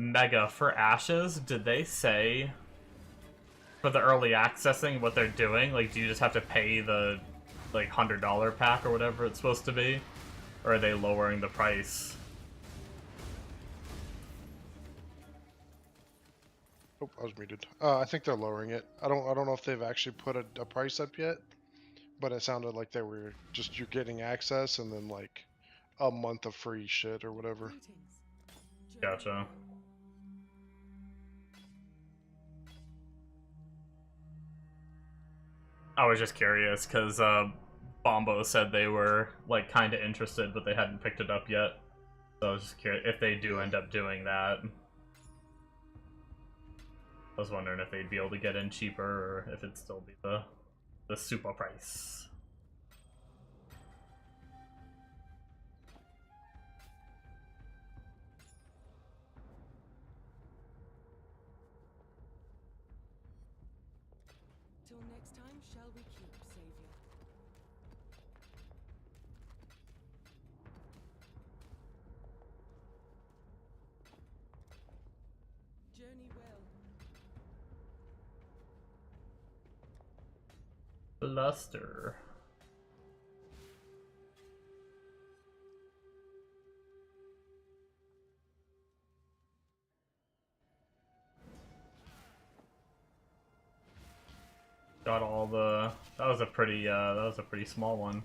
Mega, for Ashes, did they say for the early accessing what they're doing? Like, do you just have to pay the like $100 pack or whatever it's supposed to be, or are they lowering the price? Oh, I was muted. I think they're lowering it. I don't know if they've actually put a price up yet, but it sounded like they were just, you're getting access and then like a month of free shit or whatever. Gotcha. I was just curious because Bombo said they were like kind of interested, but they hadn't picked it up yet. So I was just curious if they do end up doing that. I was wondering if they'd be able to get in cheaper, or if it'd still be the super price. Till next time, shall we keep, Savior? Journey well. Bluster. that was a pretty small one.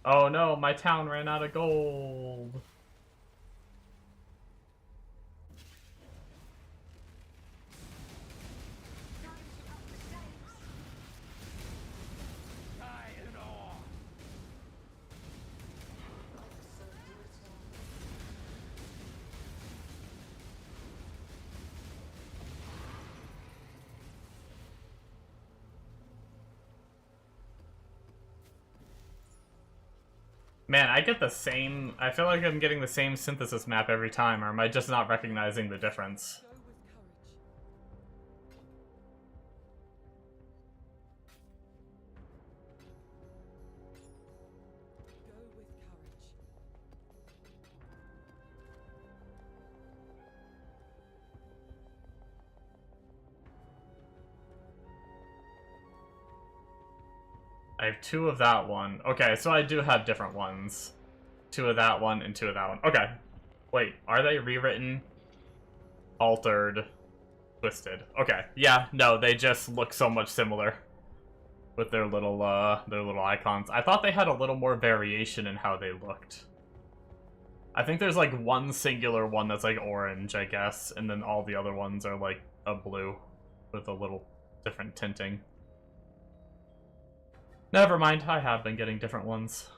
Oh no, my town ran out of gold. Man, I get the same... I feel like I'm getting the same synthesis map every time, or am I just not recognizing the difference? Go with courage. Go with courage. I have 2 of that one. Okay, so I do have different ones. 2 of that one and 2 of that one. Okay. Wait, are they rewritten? Altered. Twisted. Okay. Yeah, no, they just look so much similar. With their little icons. I thought they had a little more variation in how they looked. I think there's like one singular one that's like orange, I guess, and then all the other ones are like a blue with a little different tinting. Never mind, I have been getting different ones.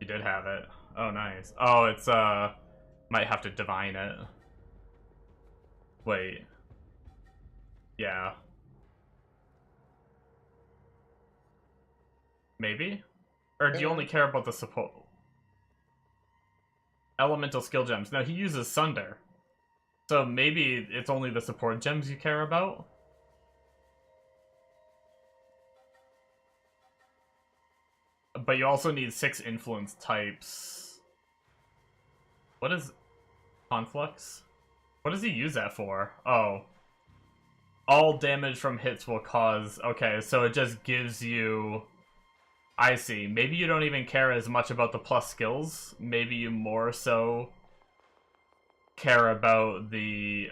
You did have it. Oh, nice. Oh, it's, might have to divine it. Wait. Yeah. Maybe? Or do you only care about the support? Elemental skill gems. No, he uses Sunder. So maybe it's only the support gems you care about? But you also need 6 influence types. What is Conflux? What does he use that for? Oh. All damage from hits will cause... Okay, so it just gives you... I see. Maybe you don't even care as much about the plus skills. Maybe you more so care about the,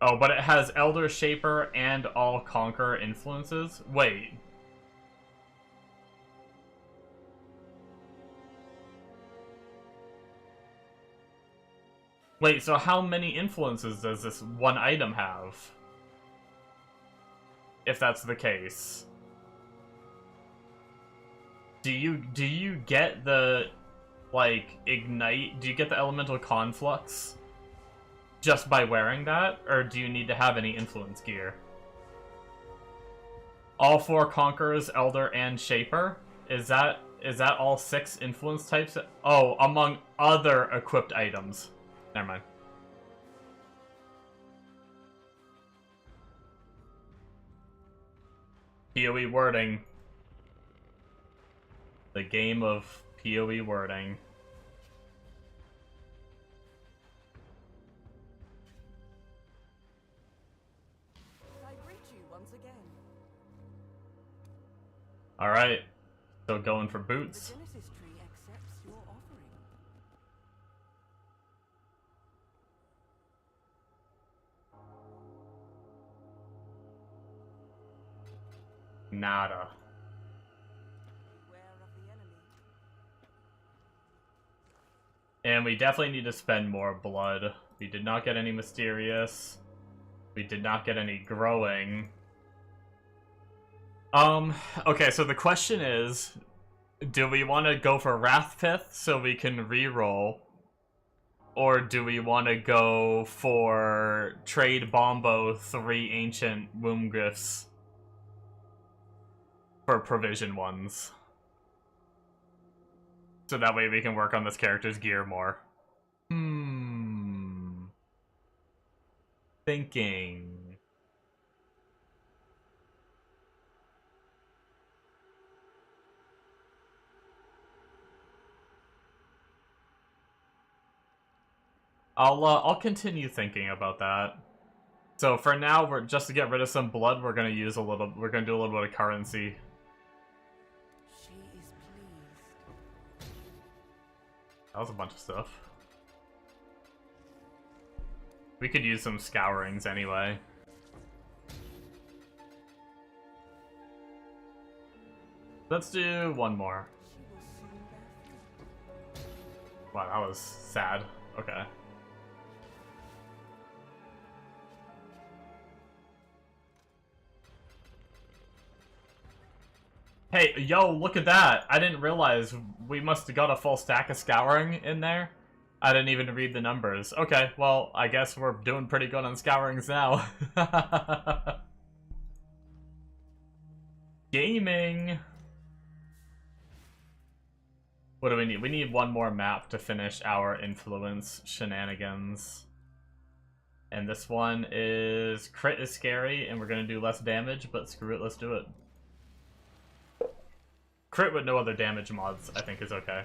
Oh, but it has Elder Shaper and all Conqueror influences? Wait. Wait, so how many influences does this one item have? If that's the case. Do you get the, like, Ignite? Do you get the Elemental Conflux just by wearing that? Or do you need to have any influence gear? All 4 Conquerors, Elder, and Shaper? Is that all 6 influence types? Oh, among other equipped items. Never mind. PoE wording. The game of PoE wording. I greet you once again. Alright. So going for The boots. Genesis tree accepts your offering. Nada. Beware of the enemy. And we definitely need to spend more blood. We did not get any mysterious. We did not get any growing. Okay, so the question is, do we want to go for Wrathpith so we can reroll? Or do we want to go for trade Bombo 3 ancient womb glyphs for provision ones? So that way we can work on this character's gear more. Thinking. I'll continue thinking about that. So for now, we're just to get rid of some blood, we're gonna do a little bit of currency. She is pleased. That was a bunch of stuff. We could use some scourings anyway. Let's do one more. Wow, that was sad. Okay. Hey, yo, look at that! I didn't realize we must have got a full stack of scouring in there. I didn't even read the numbers. Okay, well, I guess we're doing pretty good on scourings now. Gaming! What do we need? We need one more map to finish our influence shenanigans. And this one is... Crit is scary, and we're gonna do less damage, but screw it, let's do it. Crit with no other damage mods, I think, is okay.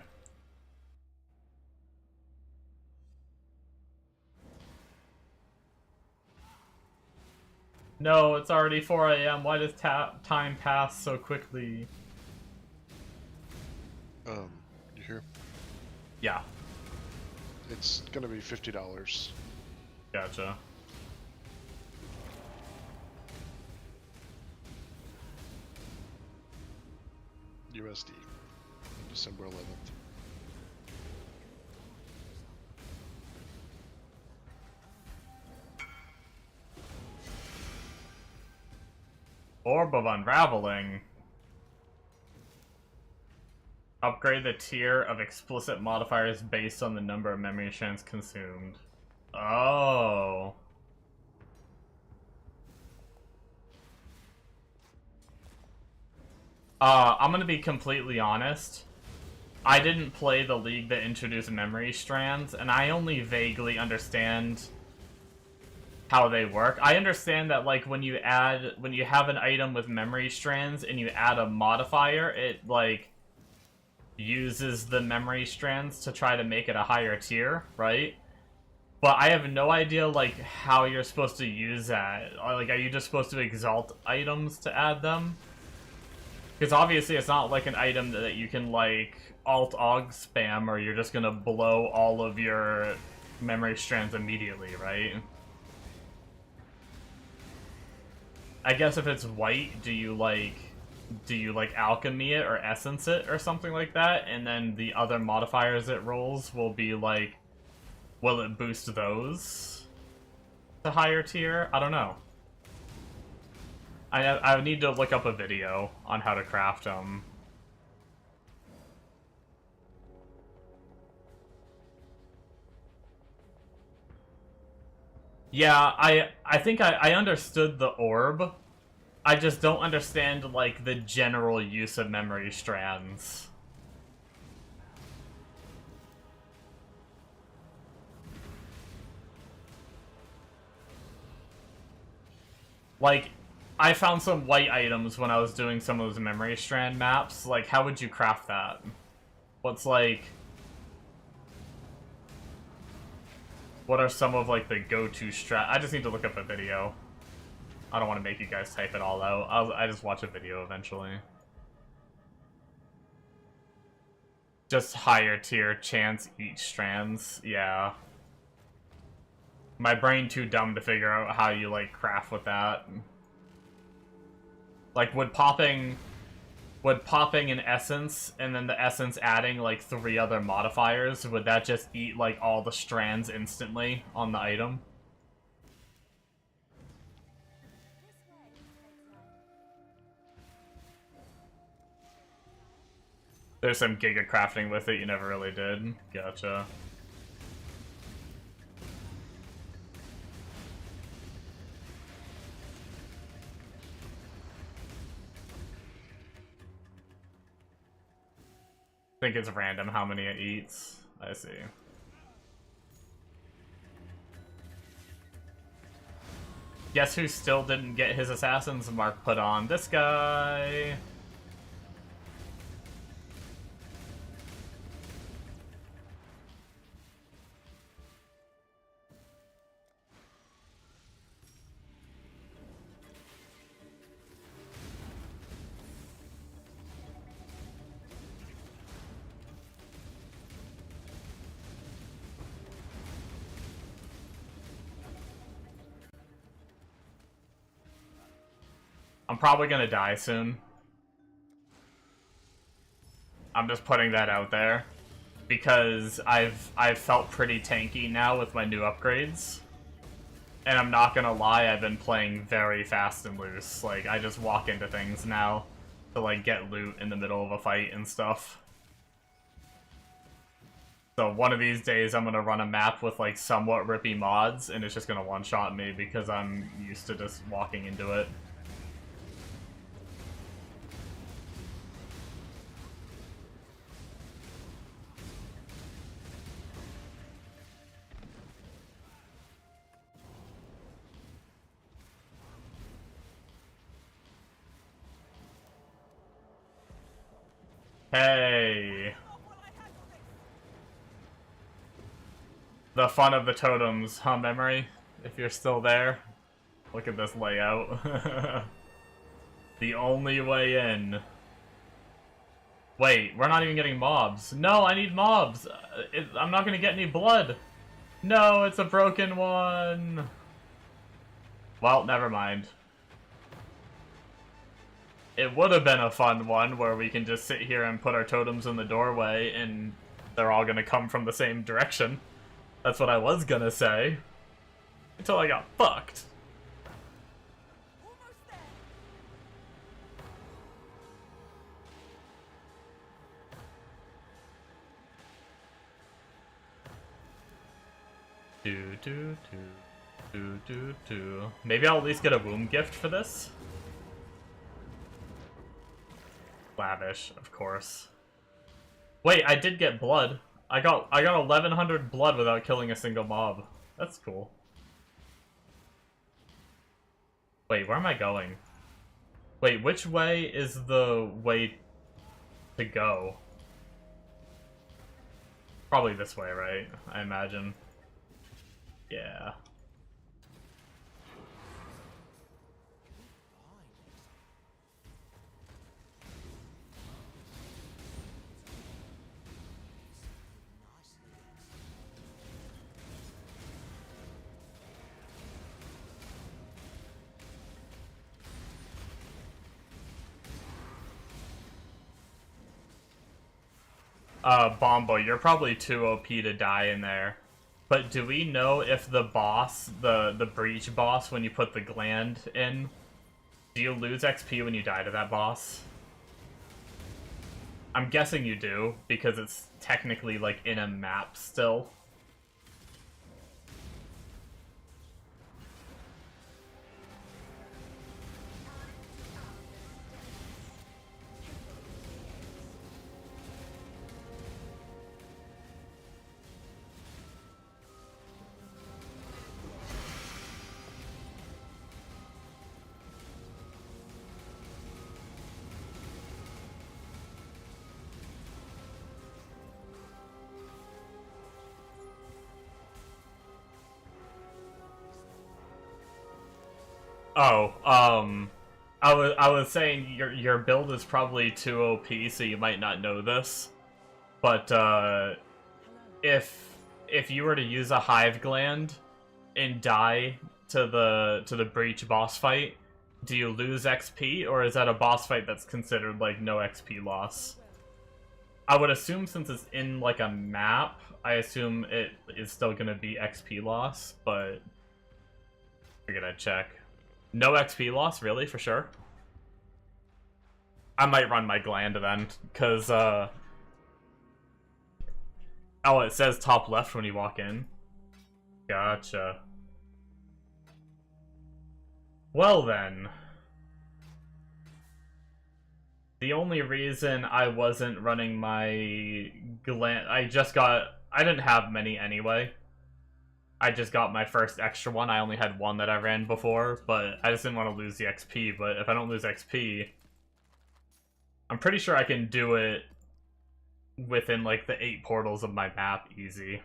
No, it's already 4 AM. Why does time pass so quickly? You hear? Yeah, It's gonna be $50. gotcha. USD. December 11th. Orb of Unraveling. Upgrade the tier of explicit modifiers based on the number of memory strands consumed. Oh. I'm gonna be completely honest. I didn't play the league that introduced memory strands, and I only vaguely understand how they work. I understand that, like, when you have an item with memory strands and you add a modifier, it, like, uses the memory strands to try to make it a higher tier, right? But I have no idea, like, how you're supposed to use that. Like, are you just supposed to exalt items to add them? Because obviously it's not like an item that you can, like, alt-og spam, or you're just gonna blow all of your memory strands immediately, right? I guess if it's white, do you alchemy it or essence it or something like that, and then the other modifiers it rolls will be like, will it boost those to higher tier? I don't know. I need to look up a video on how to craft them. Yeah, I think I understood the orb. I just don't understand, like, the general use of memory strands. Like, I found some white items when I was doing some of those memory strand maps. Like, how would you craft that? What's, like... What are some of, like, the go-to strat? I just need to look up a video. I don't want to make you guys type it all out. I just watch a video eventually. Just higher tier chance each strands. Yeah. My brain too dumb to figure out how you, like, craft with that. Like, would popping an essence and then the essence adding, like, 3 other modifiers, would that just eat, like, all the strands instantly on the item? There's some giga crafting with it you never really did. Gotcha. I think it's random how many it eats. I see. Guess who still didn't get his assassin's mark put on? This guy! I'm probably gonna die soon. I'm just putting that out there. Because I've felt pretty tanky now with my new upgrades. And I'm not gonna lie, I've been playing very fast and loose. Like, I just walk into things now to, like, get loot in the middle of a fight and stuff. So one of these days I'm gonna run a map with, like, somewhat rippy mods, and it's just gonna one-shot me because I'm used to just walking into it. Hey! The fun of the totems, huh, Memory? If you're still there. Look at this layout. The only way in. Wait, we're not even getting mobs. No, I need mobs! I'm not gonna get any blood! No, it's a broken one! Well, never mind. It would have been a fun one where we can just sit here and put our totems in the doorway and they're all gonna come from the same direction. That's what I was gonna say. Until I got fucked. Almost there. Do. Maybe I'll at least get a womb gift for this? Lavish, of course. Wait, I did get blood. I got 1100 blood without killing a single mob. That's cool. Wait, where am I going? Wait, which way is the way to go? Probably this way, right? I imagine. Yeah. Bombo, you're probably too OP to die in there. But do we know if the boss, the breach boss, when you put the gland in, do you lose XP when you die to that boss? I'm guessing you do, because it's technically, like, in a map still. Oh, I was saying your build is probably too OP, so you might not know this. But if you were to use a hive gland and die to the breach boss fight, do you lose XP, or is that a boss fight that's considered like no XP loss? I would assume since it's in like a map, I assume it is still gonna be XP loss, but we're gonna check. No XP loss, really, for sure? I might run my gland then, because, oh, it says top left when you walk in. Gotcha. Well then. The only reason I wasn't running my gland... I didn't have many anyway. I just got my first extra one. I only had one that I ran before, but I just didn't want to lose the XP. But if I don't lose XP, I'm pretty sure I can do it within, like, the 8 portals of my map easy.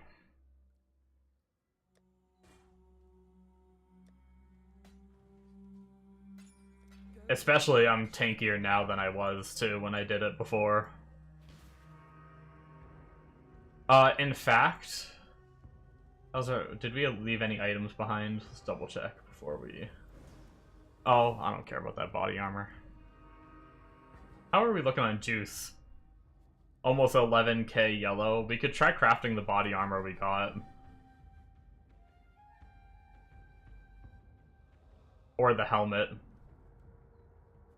Especially, I'm tankier now than I was, too, when I did it before. In fact... did we leave any items behind? Let's double check before we... Oh, I don't care about that body armor. How are we looking on juice? Almost 11k yellow. We could try crafting the body armor we got. Or the helmet.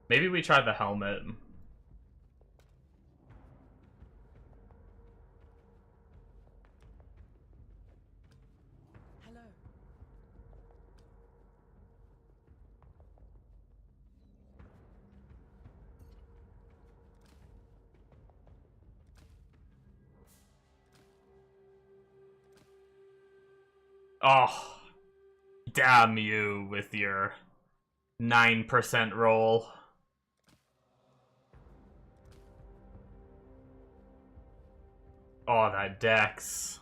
Maybe we try the helmet. Hello. Oh, damn you with your 9% roll. Oh, that dex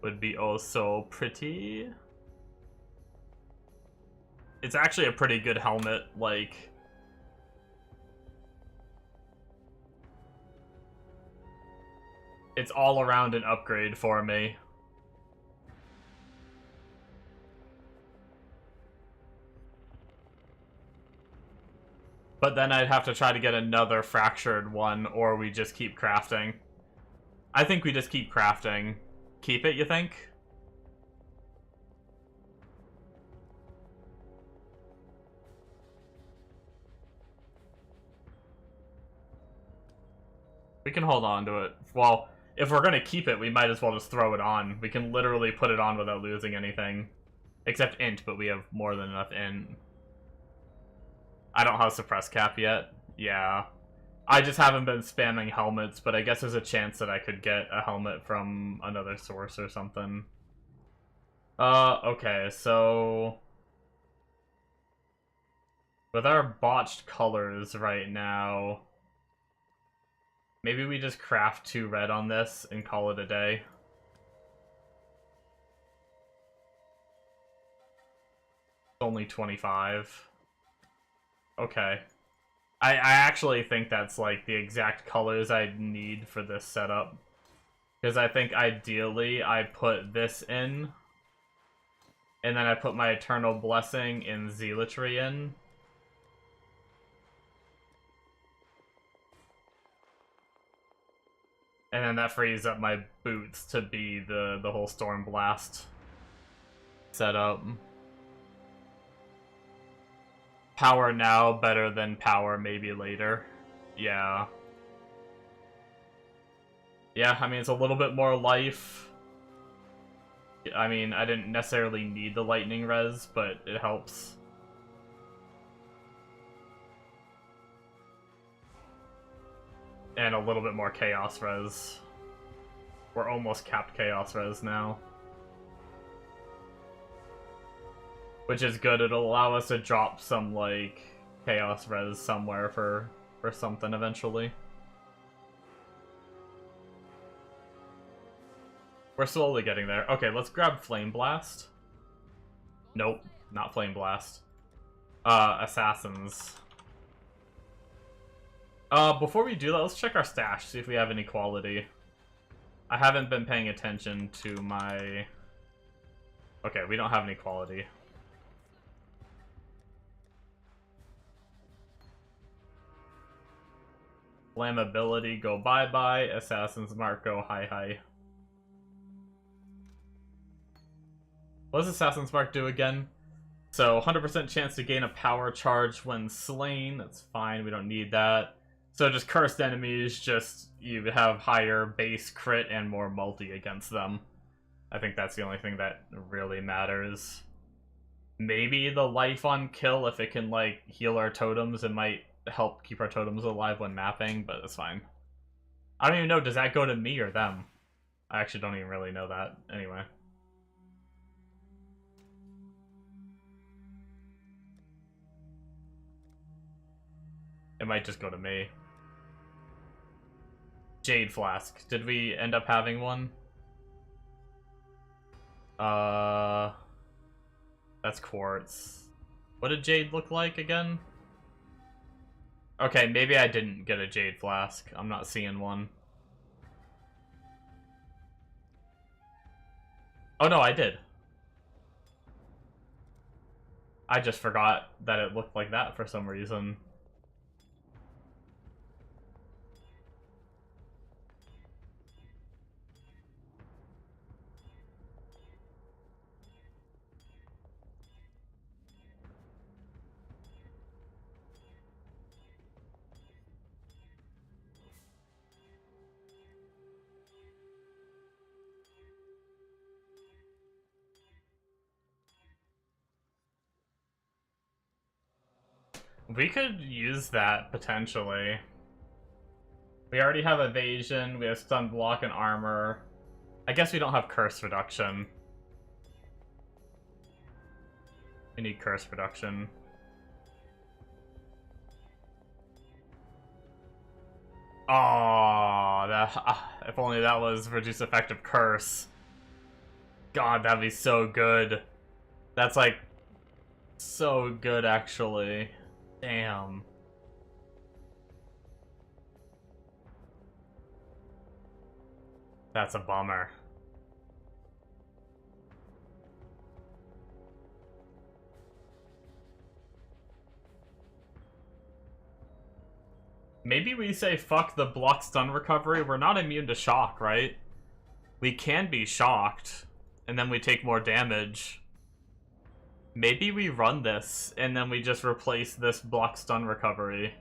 would be oh so pretty. It's actually a pretty good helmet, like... It's all around an upgrade for me. But then I'd have to try to get another fractured one, or we just keep crafting. I think we just keep crafting. Keep it, you think? We can hold on to it. Well, if we're gonna keep it, we might as well just throw it on. We can literally put it on without losing anything. Except int, but we have more than enough int. I don't have suppress cap yet. Yeah. I just haven't been spamming helmets, but I guess there's a chance that I could get a helmet from another source or something. Okay, so... with our botched colors right now... maybe we just craft 2 red on this and call it a day. It's only 25. Okay. I actually think that's like the exact colors I'd need for this setup. Because I think ideally I put this in. And then I put my Eternal Blessing and Zealotry in. And then that frees up my boots to be the whole Stormblast setup. Power now, better than power maybe later. Yeah. Yeah, I mean, it's a little bit more life. I mean, I didn't necessarily need the lightning res, but it helps. And a little bit more chaos res. We're almost capped chaos res now. Which is good, it'll allow us to drop some, like, chaos res somewhere for something eventually. We're slowly getting there. Okay, let's grab Flameblast. Nope, not Flameblast. Assassins. Before we do that, let's check our stash, see if we have any quality. I haven't been paying attention to my... Okay, we don't have any quality. Flammability, go bye-bye. Assassin's Mark, go hi-hi. What does Assassin's Mark do again? So, 100% chance to gain a power charge when slain. That's fine, we don't need that. So just cursed enemies, just you have higher base crit and more multi against them. I think that's the only thing that really matters. Maybe the life on kill, if it can like heal our totems, it might help keep our totems alive when mapping, but it's fine. I don't even know, does that go to me or them? I actually don't even really know that. Anyway. It might just go to me. Jade Flask. Did we end up having one? That's quartz. What did Jade look like again? Okay, maybe I didn't get a Jade Flask. I'm not seeing one. Oh no, I did. I just forgot that it looked like that for some reason. We could use that, potentially. We already have evasion, we have stun block and armor. I guess we don't have curse reduction. We need curse reduction. Oh, if only that was reduce effective curse. God, that'd be so good. That's like so good, actually. Damn. That's a bummer. Maybe we say fuck the block stun recovery. We're not immune to shock, right? We can be shocked, and then we take more damage. Maybe we run this, and then we just replace this block stun recovery.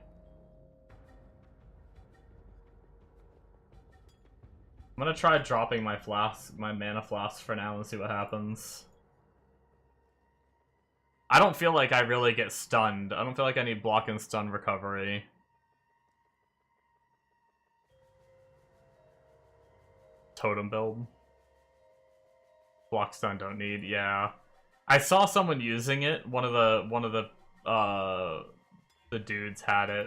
I'm gonna try dropping my flask, my mana flask for now and see what happens. I don't feel like I really get stunned. I don't feel like I need block and stun recovery. Totem build. Block stun don't need, yeah. I saw someone using it. One of the dudes had it.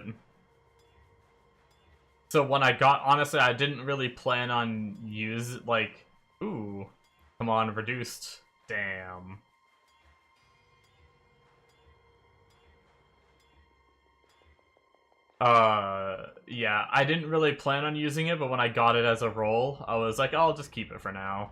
So when I got, honestly, I didn't really plan on ooh, come on, reduced. Damn. Yeah, I didn't really plan on using it, but when I got it as a roll, I was like, oh, I'll just keep it for now.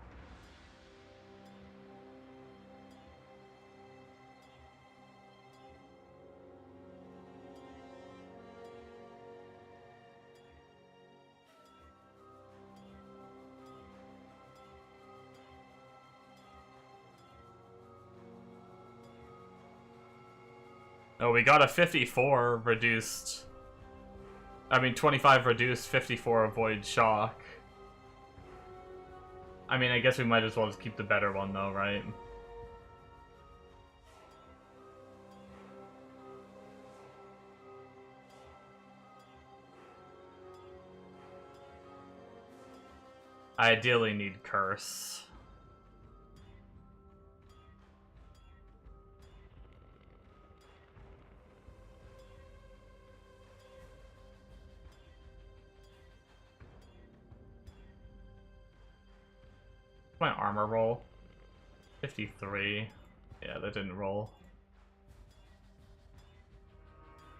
Oh, we got a 54 reduced. I mean, 25 reduced, 54 avoid shock. I mean, I guess we might as well just keep the better one, though, right? I ideally need curse. My armor roll. 53. Yeah, that didn't roll.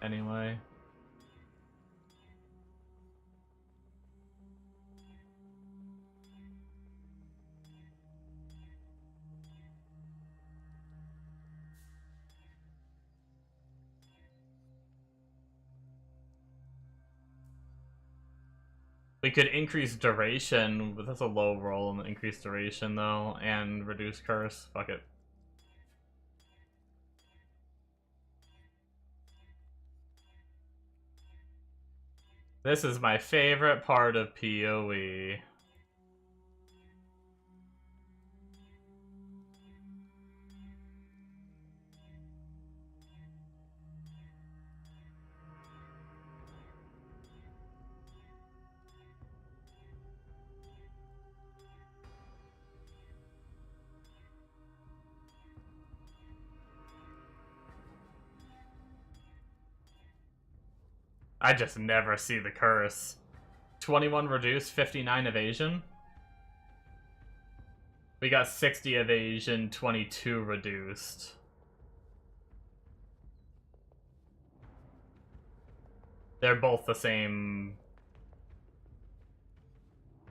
Anyway. We could increase duration, but that's a low roll and increase duration though, and reduce curse. Fuck it. This is my favorite part of PoE. I just never see the curse. 21 reduced, 59 evasion. We got 60 evasion, 22 reduced. They're both the same.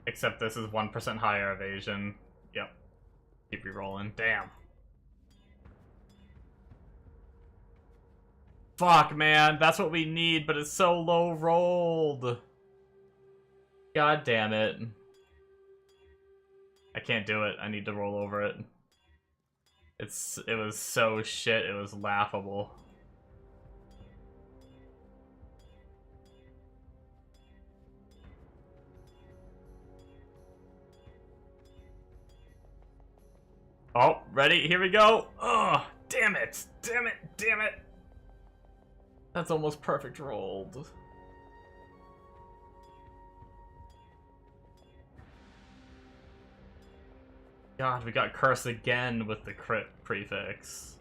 Except this is 1% higher evasion. Yep. Keep re-rolling. Damn. Fuck, man, that's what we need, but it's so low rolled. God damn it. I can't do it. I need to roll over it. It was so shit, it was laughable. Oh, ready? Here we go. Oh, damn it. Damn it. Damn it. That's almost perfect rolled. God, we got cursed again with the crit prefix.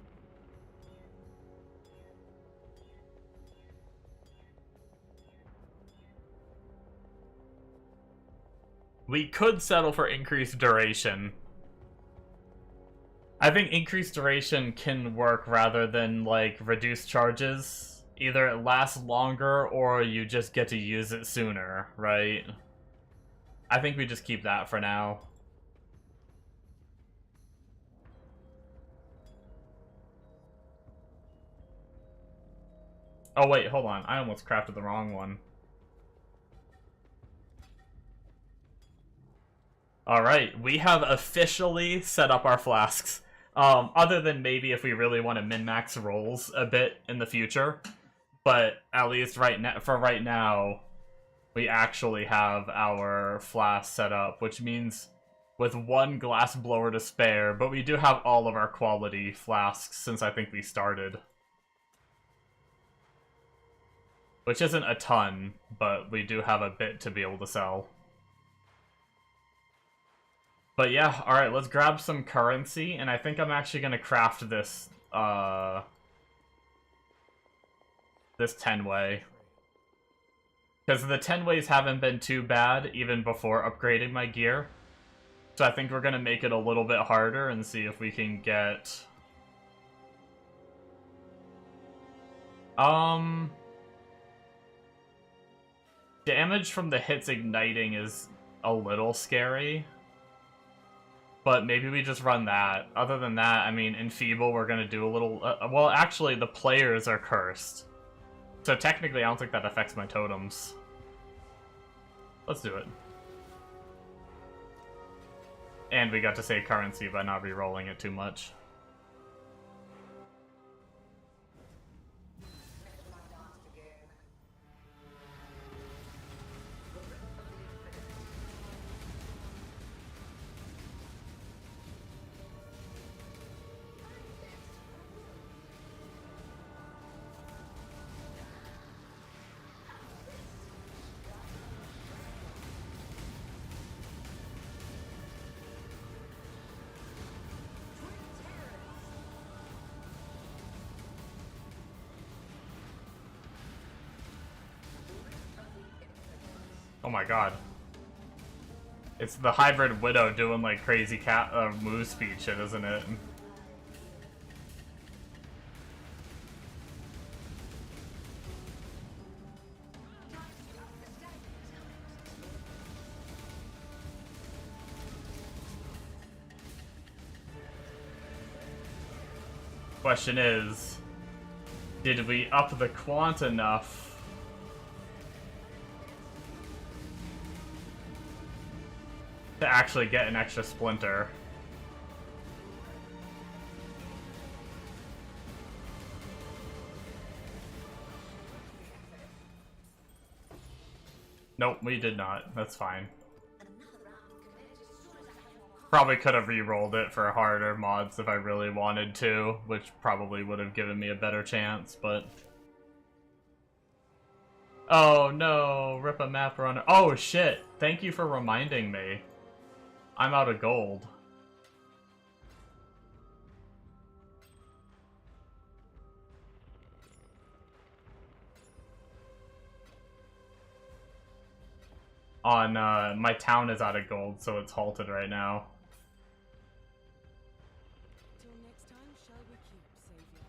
We could settle for increased duration. I think increased duration can work rather than, like, reduced charges. Either it lasts longer or you just get to use it sooner, right? I think we just keep that for now. Oh wait, hold on. I almost crafted the wrong one. Alright, we have officially set up our flasks. Other than maybe if we really want to min-max rolls a bit in the future. But at least for right now, we actually have our flask set up, which means with one glass blower to spare, but we do have all of our quality flasks since I think we started. Which isn't a ton, but we do have a bit to be able to sell. But yeah, alright, let's grab some currency, and I think I'm actually gonna craft this, this 10-way. Because the 10-ways haven't been too bad, even before upgrading my gear. So I think we're gonna make it a little bit harder and see if we can get... Damage from the hits igniting is a little scary. But maybe we just run that. Other than that, I mean, Enfeeble, we're gonna do a little... well, actually, the players are cursed. So technically, I don't think that affects my totems. Let's do it. And we got to save currency by not re-rolling it too much. Oh my god. It's the hybrid widow doing like crazy cat move speed shit, isn't it? Question is, did we up the quant enough to actually get an extra splinter? Nope, we did not. That's fine. Probably could have re-rolled it for harder mods if I really wanted to, which probably would have given me a better chance, but... Oh no, rip a map runner. Oh shit, thank you for reminding me. I'm out of gold. On, my town is out of gold, so it's halted right now. Till next time, shall we keep, Savior?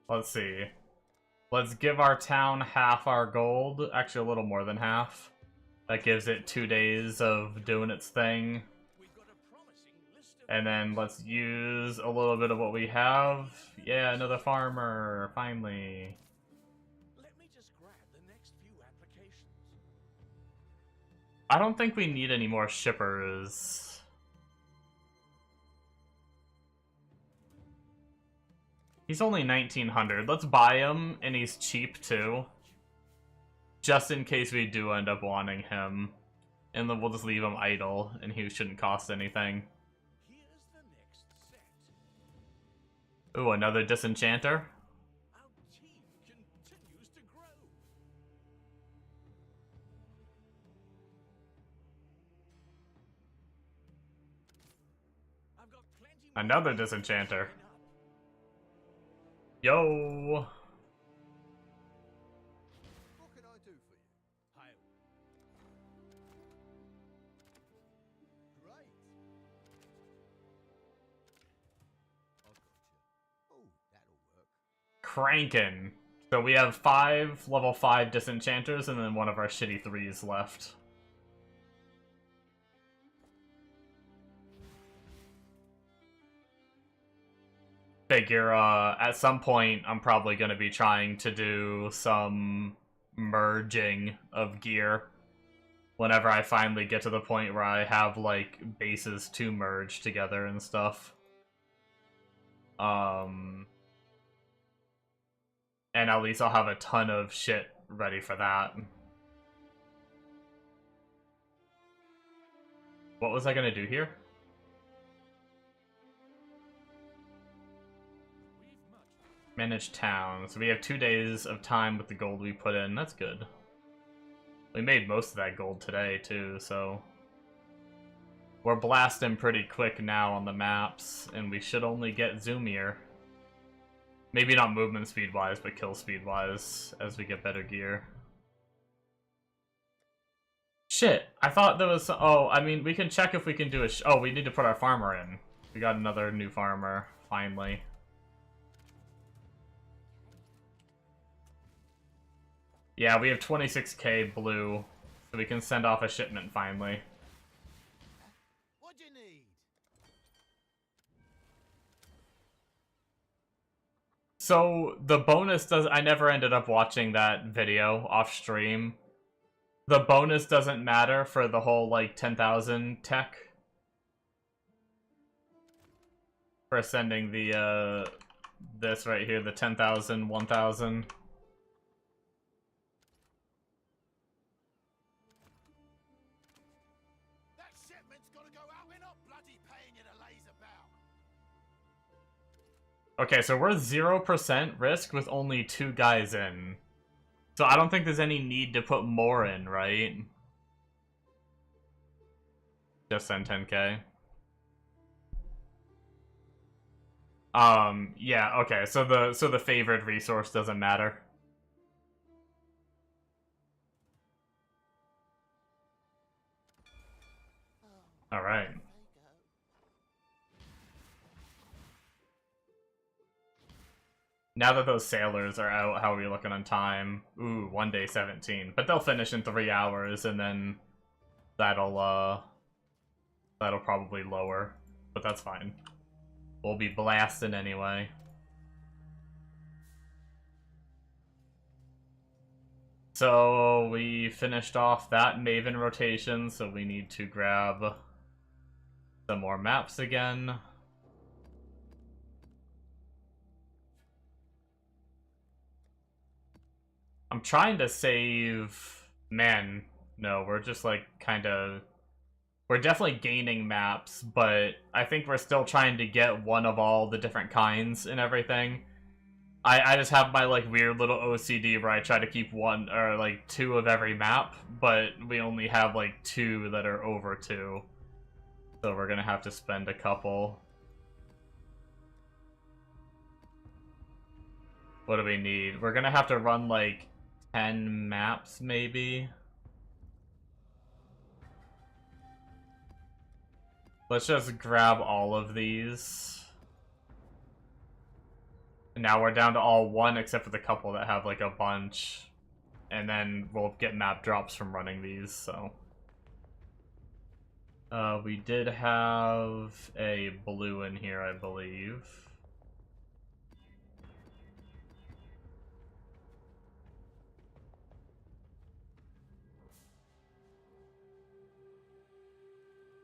Let's see. Let's give our town half our gold. Actually, a little more than half. That gives it 2 days of doing its thing. We've got a promising list of And then let's use a little bit of what we have. Yeah, another farmer, finally. Let me just grab the next few applications. I don't think we need any more shippers. He's only 1900. Let's buy him, and he's cheap too. Just in case we do end up wanting him. And then we'll just leave him idle, and he shouldn't cost anything. Here's the next set. Ooh, another disenchanter? Our team continues to grow. I've got plenty more Another things disenchanter. lined up. Yo! What can I do for you? Hail. Great. I got you. Oh, that'll work. Crankin'. So we have 5 level 5 disenchanters and then one of our shitty 3s left. Figure, at some point I'm probably gonna be trying to do some merging of gear. Whenever I finally get to the point where I have, like, bases to merge together and stuff. And at least I'll have a ton of shit ready for that. What was I gonna do here? Manage towns. We have 2 days of time with the gold we put in. That's good. We made most of that gold today, too, so... We're blasting pretty quick now on the maps, and we should only get zoomier. Maybe not movement speed-wise, but kill speed-wise, as we get better gear. Shit! I thought there was... Oh, I mean, we can check if we can do a... Oh, we need to put our farmer in. We got another new farmer, finally. Yeah, we have 26k blue, so we can send off a shipment finally. What do you need? So, the bonus does... I never ended up watching that video off stream. The bonus doesn't matter for the whole, like, 10,000 tech. For sending the, this right here, the 10,000, 1,000. Okay, so we're 0% risk with only 2 guys in. So I don't think there's any need to put more in, right? Just send 10k. Yeah, okay, so the favored resource doesn't matter. Alright. Now that those sailors are out, how are we looking on time? Ooh, 1 day 17. But they'll finish in 3 hours, and then that'll probably lower. But that's fine. We'll be blasting anyway. So, we finished off that Maven rotation, so we need to grab some more maps again. I'm trying to save... Man, no, we're just like kind of... We're definitely gaining maps, but I think we're still trying to get one of all the different kinds and everything. I just have my like weird little OCD where I try to keep 1 or like 2 of every map, but we only have like 2 that are over 2. So we're gonna have to spend a couple. What do we need? We're gonna have to run like 10 maps, maybe? Let's just grab all of these. now we're down to all one, except for the couple that have like a bunch. And then we'll get map drops from running these, so. We did have a blue in here, I believe.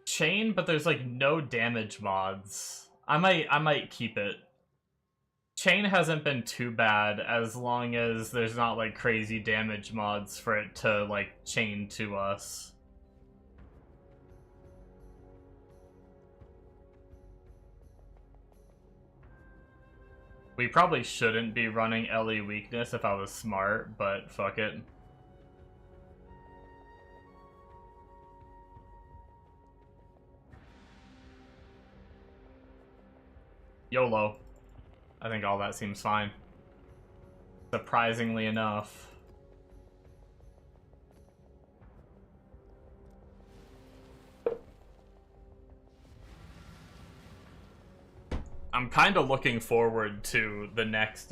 Chain, but there's like no damage mods. I might keep it. Chain hasn't been too bad as long as there's not like crazy damage mods for it to like chain to us. We probably shouldn't be running LE weakness if I was smart, but fuck it. YOLO. I think all that seems fine. Surprisingly enough. I'm kind of looking forward to the next,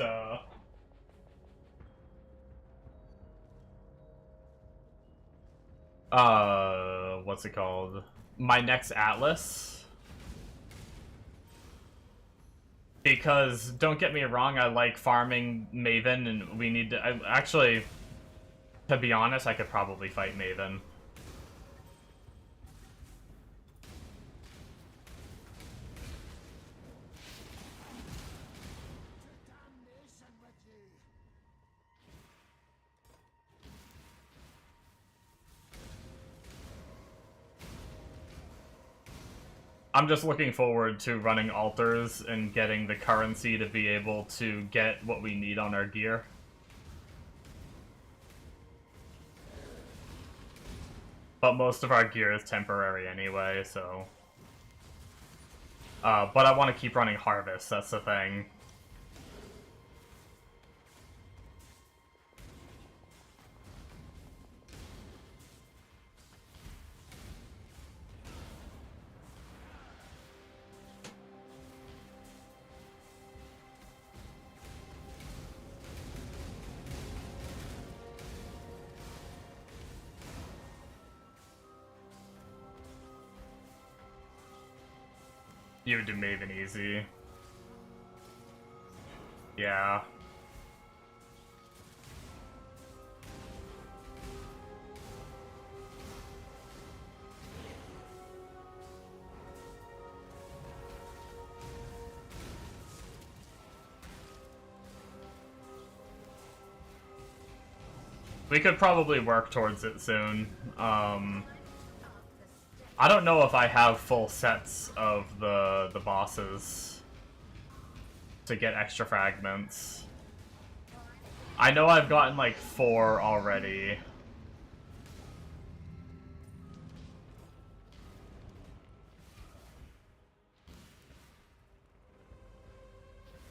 what's it called? My next Atlas. Because, don't get me wrong, I like farming Maven, and we need to... actually, to be honest, I could probably fight Maven. I'm just looking forward to running altars and getting the currency to be able to get what we need on our gear. But most of our gear is temporary anyway, so... but I want to keep running Harvest, that's the thing. You would do Maven easy. Yeah. We could probably work towards it soon. I don't know if I have full sets of the bosses to get extra fragments. I know I've gotten like 4 already.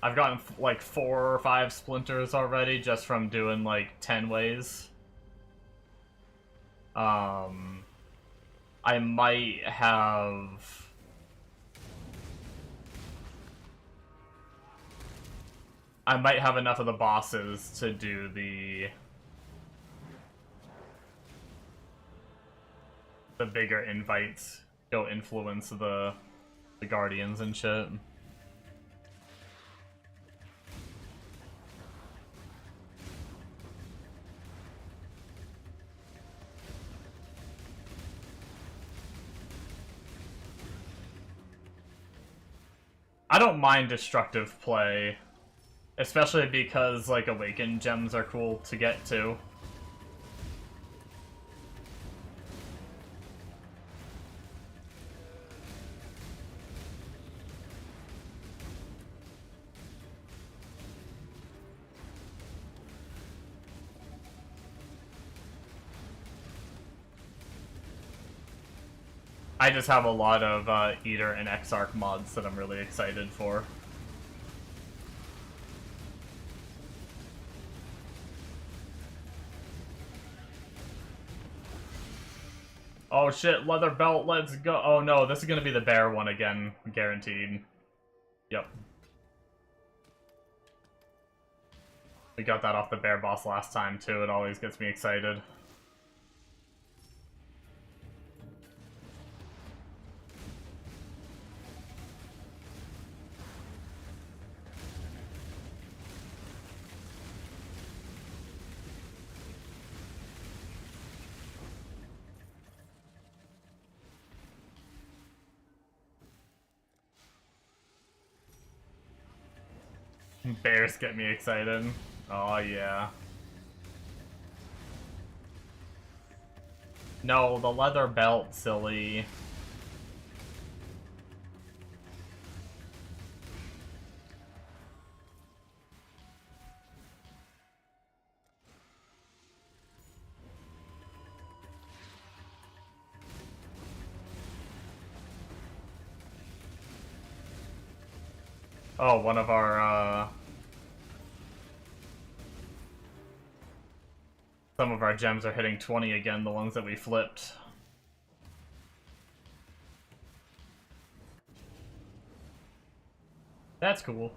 I've gotten like 4 or 5 splinters already just from doing like 10 ways. I might have... enough of the bosses to do the bigger invites, go influence the guardians and shit. I don't mind destructive play, especially because, like, Awakened gems are cool to get to. I just have a lot of Eater and Exarch mods that I'm really excited for. Oh shit, leather belt, let's go. Oh no, this is gonna be the bear one again, guaranteed. Yep. We got that off the bear boss last time too, it always gets me excited. Bears get me excited. Oh yeah. No, the leather belt, silly. Oh, one of our, some of our gems are hitting 20 again, the ones that we flipped. That's cool.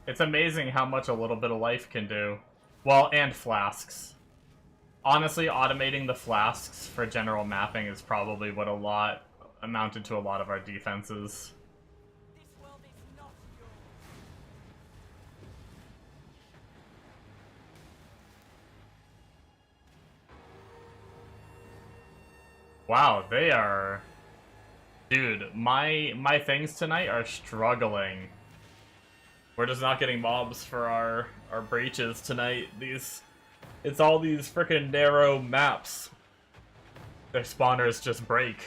It's amazing how much a little bit of life can do. Well, and flasks. Honestly, automating the flasks for general mapping is probably what amounted to a lot of our defenses. This world is not yours. Wow, they are... Dude, my things tonight are struggling. We're just not getting mobs for our breaches tonight. It's all these frickin' narrow maps. Their spawners just break.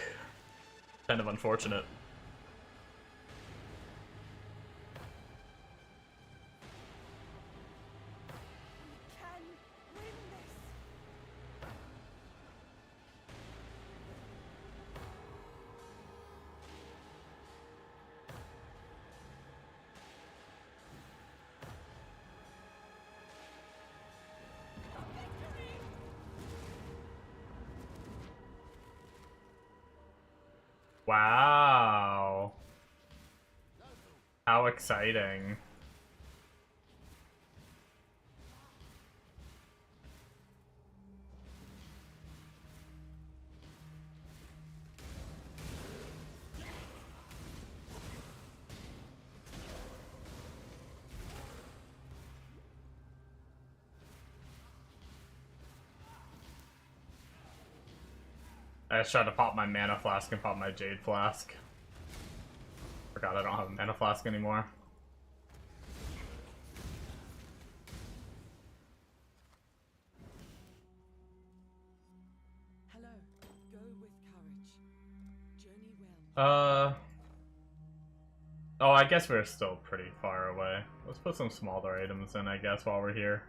Kind of unfortunate. We can win this. Victory! Wow. How exciting. I just tried to pop my mana flask and pop my jade flask. Forgot I don't have a mana flask anymore. Hello. Go with courage. Journey well. Oh, I guess we're still pretty far away. Let's put some smaller items in, I guess, while we're here.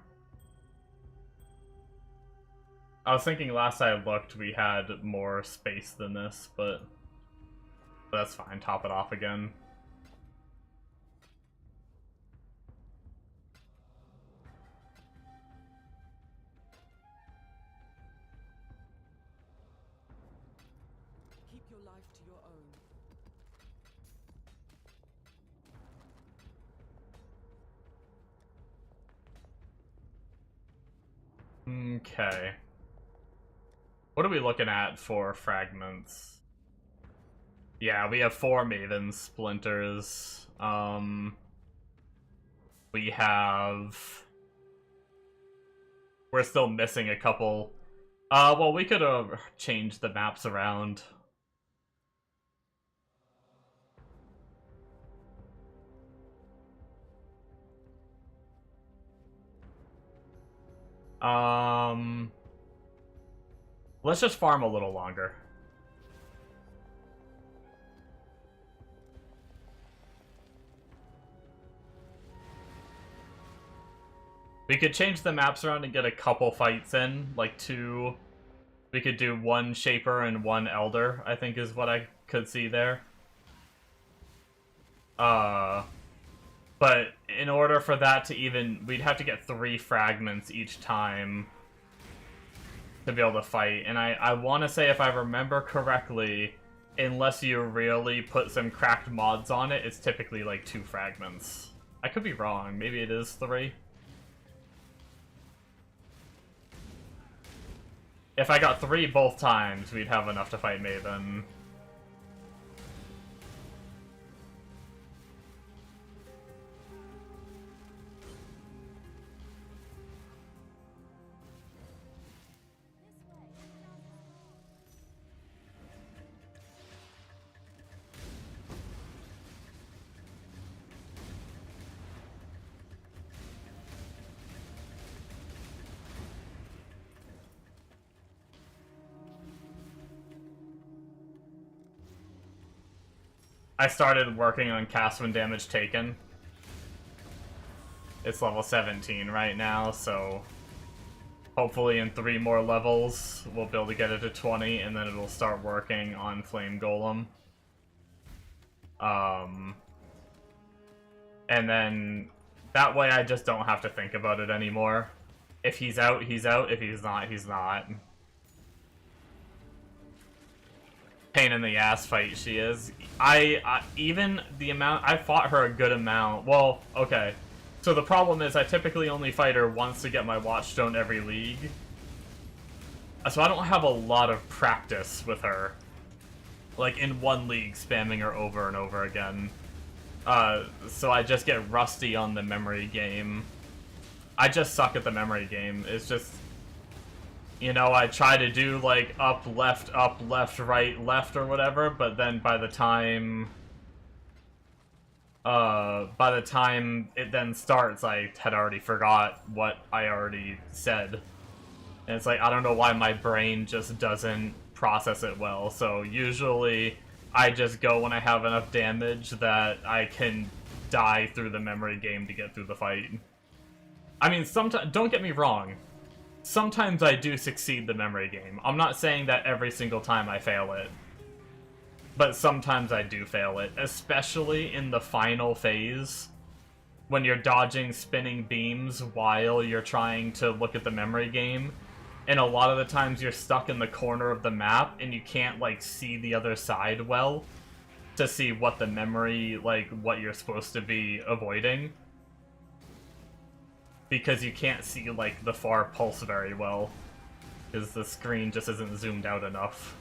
I was thinking last I looked we had more space than this, but that's fine. Top it off again. Keep your life to your own. Okay. What are we looking at for fragments? Yeah, we have 4 Maven Splinters. We have... We're still missing a couple. Well, we could have changed the maps around. Let's just farm a little longer. We could change the maps around and get a couple fights in, like 2. We could do 1 Shaper and 1 Elder, I think is what I could see there. But in order for that to even... We'd have to get 3 fragments each time to be able to fight. And I want to say, if I remember correctly, unless you really put some cracked mods on it, it's typically like 2 fragments. I could be wrong. Maybe it is 3. If I got 3 both times, we'd have enough to fight Maven. I started working on cast when damage taken. It's level 17 right now, so hopefully in 3 more levels we'll be able to get it to 20, and then it'll start working on Flame Golem. And then that way I just don't have to think about it anymore. If he's out, he's out. If he's not, he's not. Pain in the ass fight she is. Even the amount I fought her a good amount. Well, okay. So the problem is I typically only fight her once to get my Watchstone every league. So I don't have a lot of practice with her. Like in one league spamming her over and over again. So I just get rusty on the memory game. I just suck at the memory game. It's just, you know, I try to do like up, left, right, left, or whatever, but then by the time it then starts, I had already forgot what I already said. And it's like, I don't know why my brain just doesn't process it well. So usually I just go when I have enough damage that I can die through the memory game to get through the fight. I mean, sometimes, don't get me wrong, sometimes I do succeed the memory game. I'm not saying that every single time I fail it. But sometimes I do fail it, especially in the final phase, when you're dodging spinning beams while you're trying to look at the memory game, and a lot of the times you're stuck in the corner of the map, and you can't, like, see the other side well to see what the memory, like, what you're supposed to be avoiding. Because you can't see, like, the far pulse very well, because the screen just isn't zoomed out enough.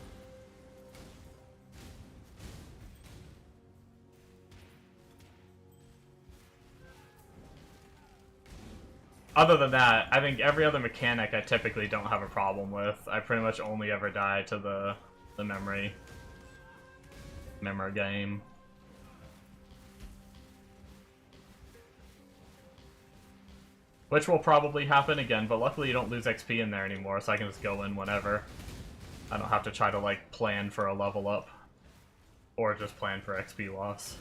Other than that, I think every other mechanic I typically don't have a problem with. I pretty much only ever die to the memory game. Which will probably happen again, but luckily you don't lose XP in there anymore, so I can just go in whenever. I don't have to try to, like, plan for a level up. Or just plan for XP loss.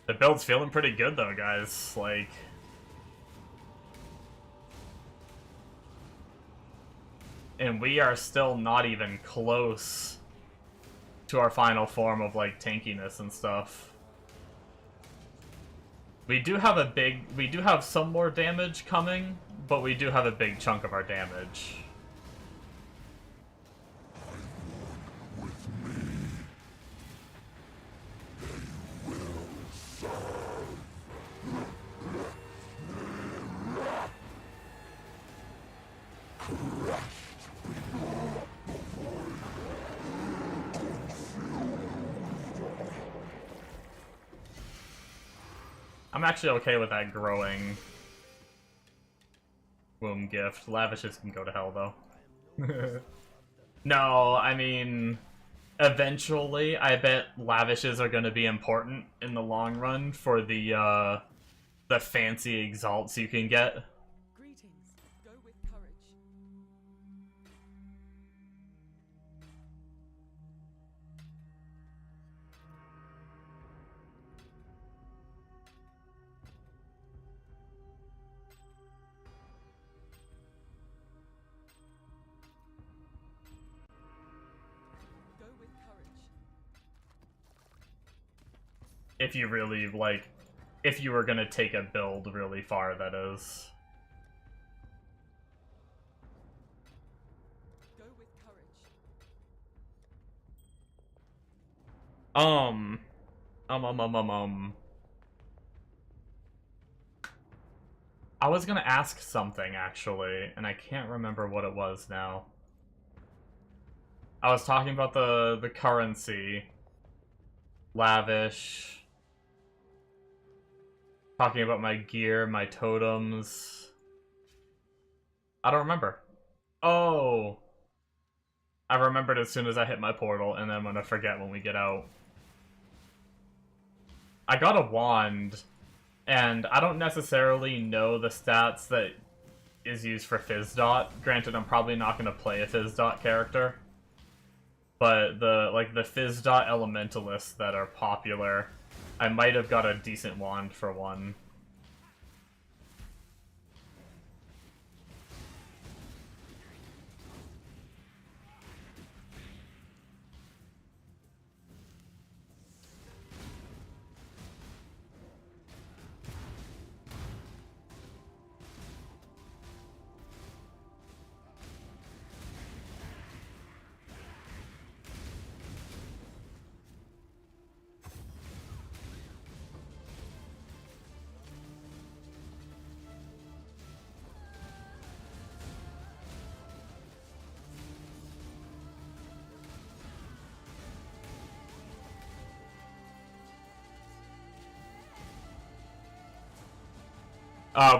The build's feeling pretty good though, guys. Like, and we are still not even close to our final form of, like, tankiness and stuff. We do have some more damage coming, but we do have a big chunk of our damage. I'm actually okay with that growing womb gift. Lavishes can go to hell, though. No, I mean, eventually, I bet lavishes are going to be important in the long run for the fancy exalts you can get. Greetings. Go with courage. Go with courage. If you really, like, if you were gonna take a build really far, that is. Go with courage. Um, um, um, um, um, um. I was gonna ask something, actually, and I can't remember what it was now. I was talking about the currency. Lavish. Talking about my gear, my totems. I don't remember. Oh! I remembered as soon as I hit my portal, and then I'm gonna forget when we get out. I got a wand, and I don't necessarily know the stats that is used for Fizzdot. Granted, I'm probably not gonna play a Fizzdot character. But the Fizzdot elementalists that are popular, I might have got a decent wand for one.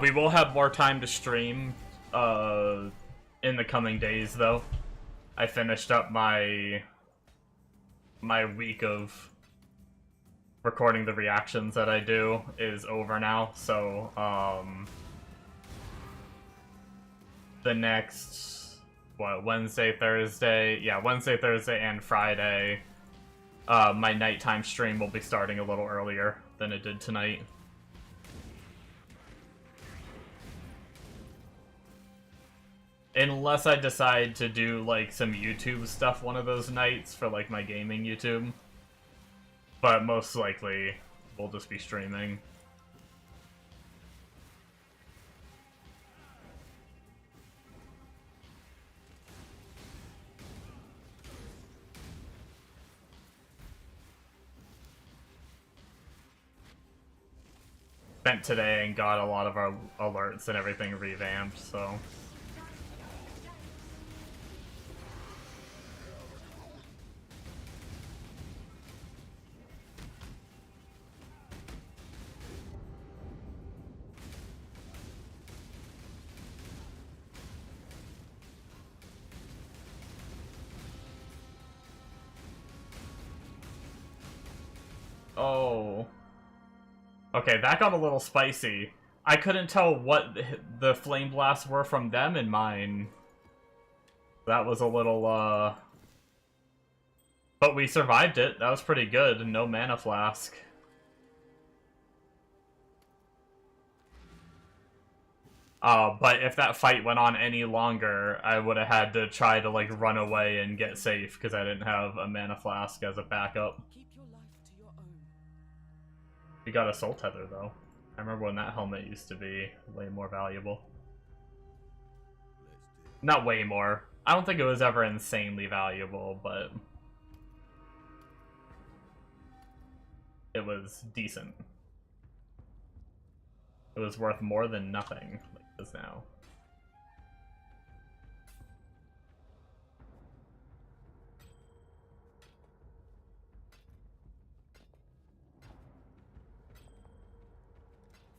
We will have more time to stream in the coming days, though. I finished up my week of recording the reactions that I do is over now, so the next Wednesday, Thursday, and Friday, my nighttime stream will be starting a little earlier than it did tonight. Unless I decide to do, like, some YouTube stuff one of those nights for, like, my gaming YouTube. But most likely, we'll just be streaming. Spent today and got a lot of our alerts and everything revamped, so... Oh. Okay, that got a little spicy. I couldn't tell what the Flameblasts were from them and mine. That was a little, But we survived it. That was pretty good. No mana flask. But if that fight went on any longer, I would have had to try to, like, run away and get safe, because I didn't have a mana flask as a backup. Keep your life to your own. We got a soul tether, though. I remember when that helmet used to be way more valuable. Not way more. I don't think it was ever insanely valuable, but... it was decent. It was worth more than nothing, like it is now.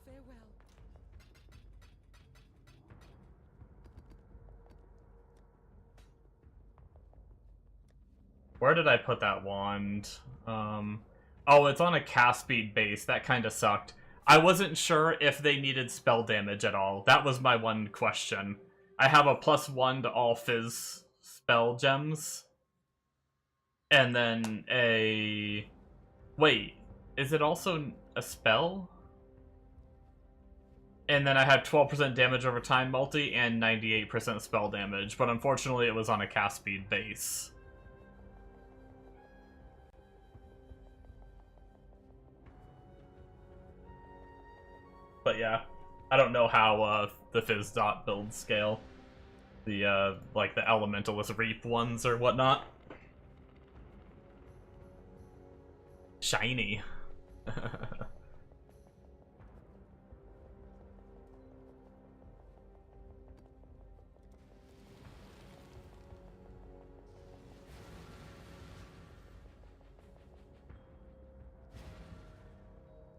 Farewell. Where did I put that wand? Oh, it's on a cast speed base. That kind of sucked. I wasn't sure if they needed spell damage at all. That was my one question. I have a +1 to all Fizz spell gems. And then a... Wait, is it also a spell? And then I had 12% damage over time multi and 98% spell damage, but unfortunately it was on a cast speed base. But yeah, I don't know how the Fizz dot builds scale. The like the Elementalist Reap ones or whatnot. Shiny.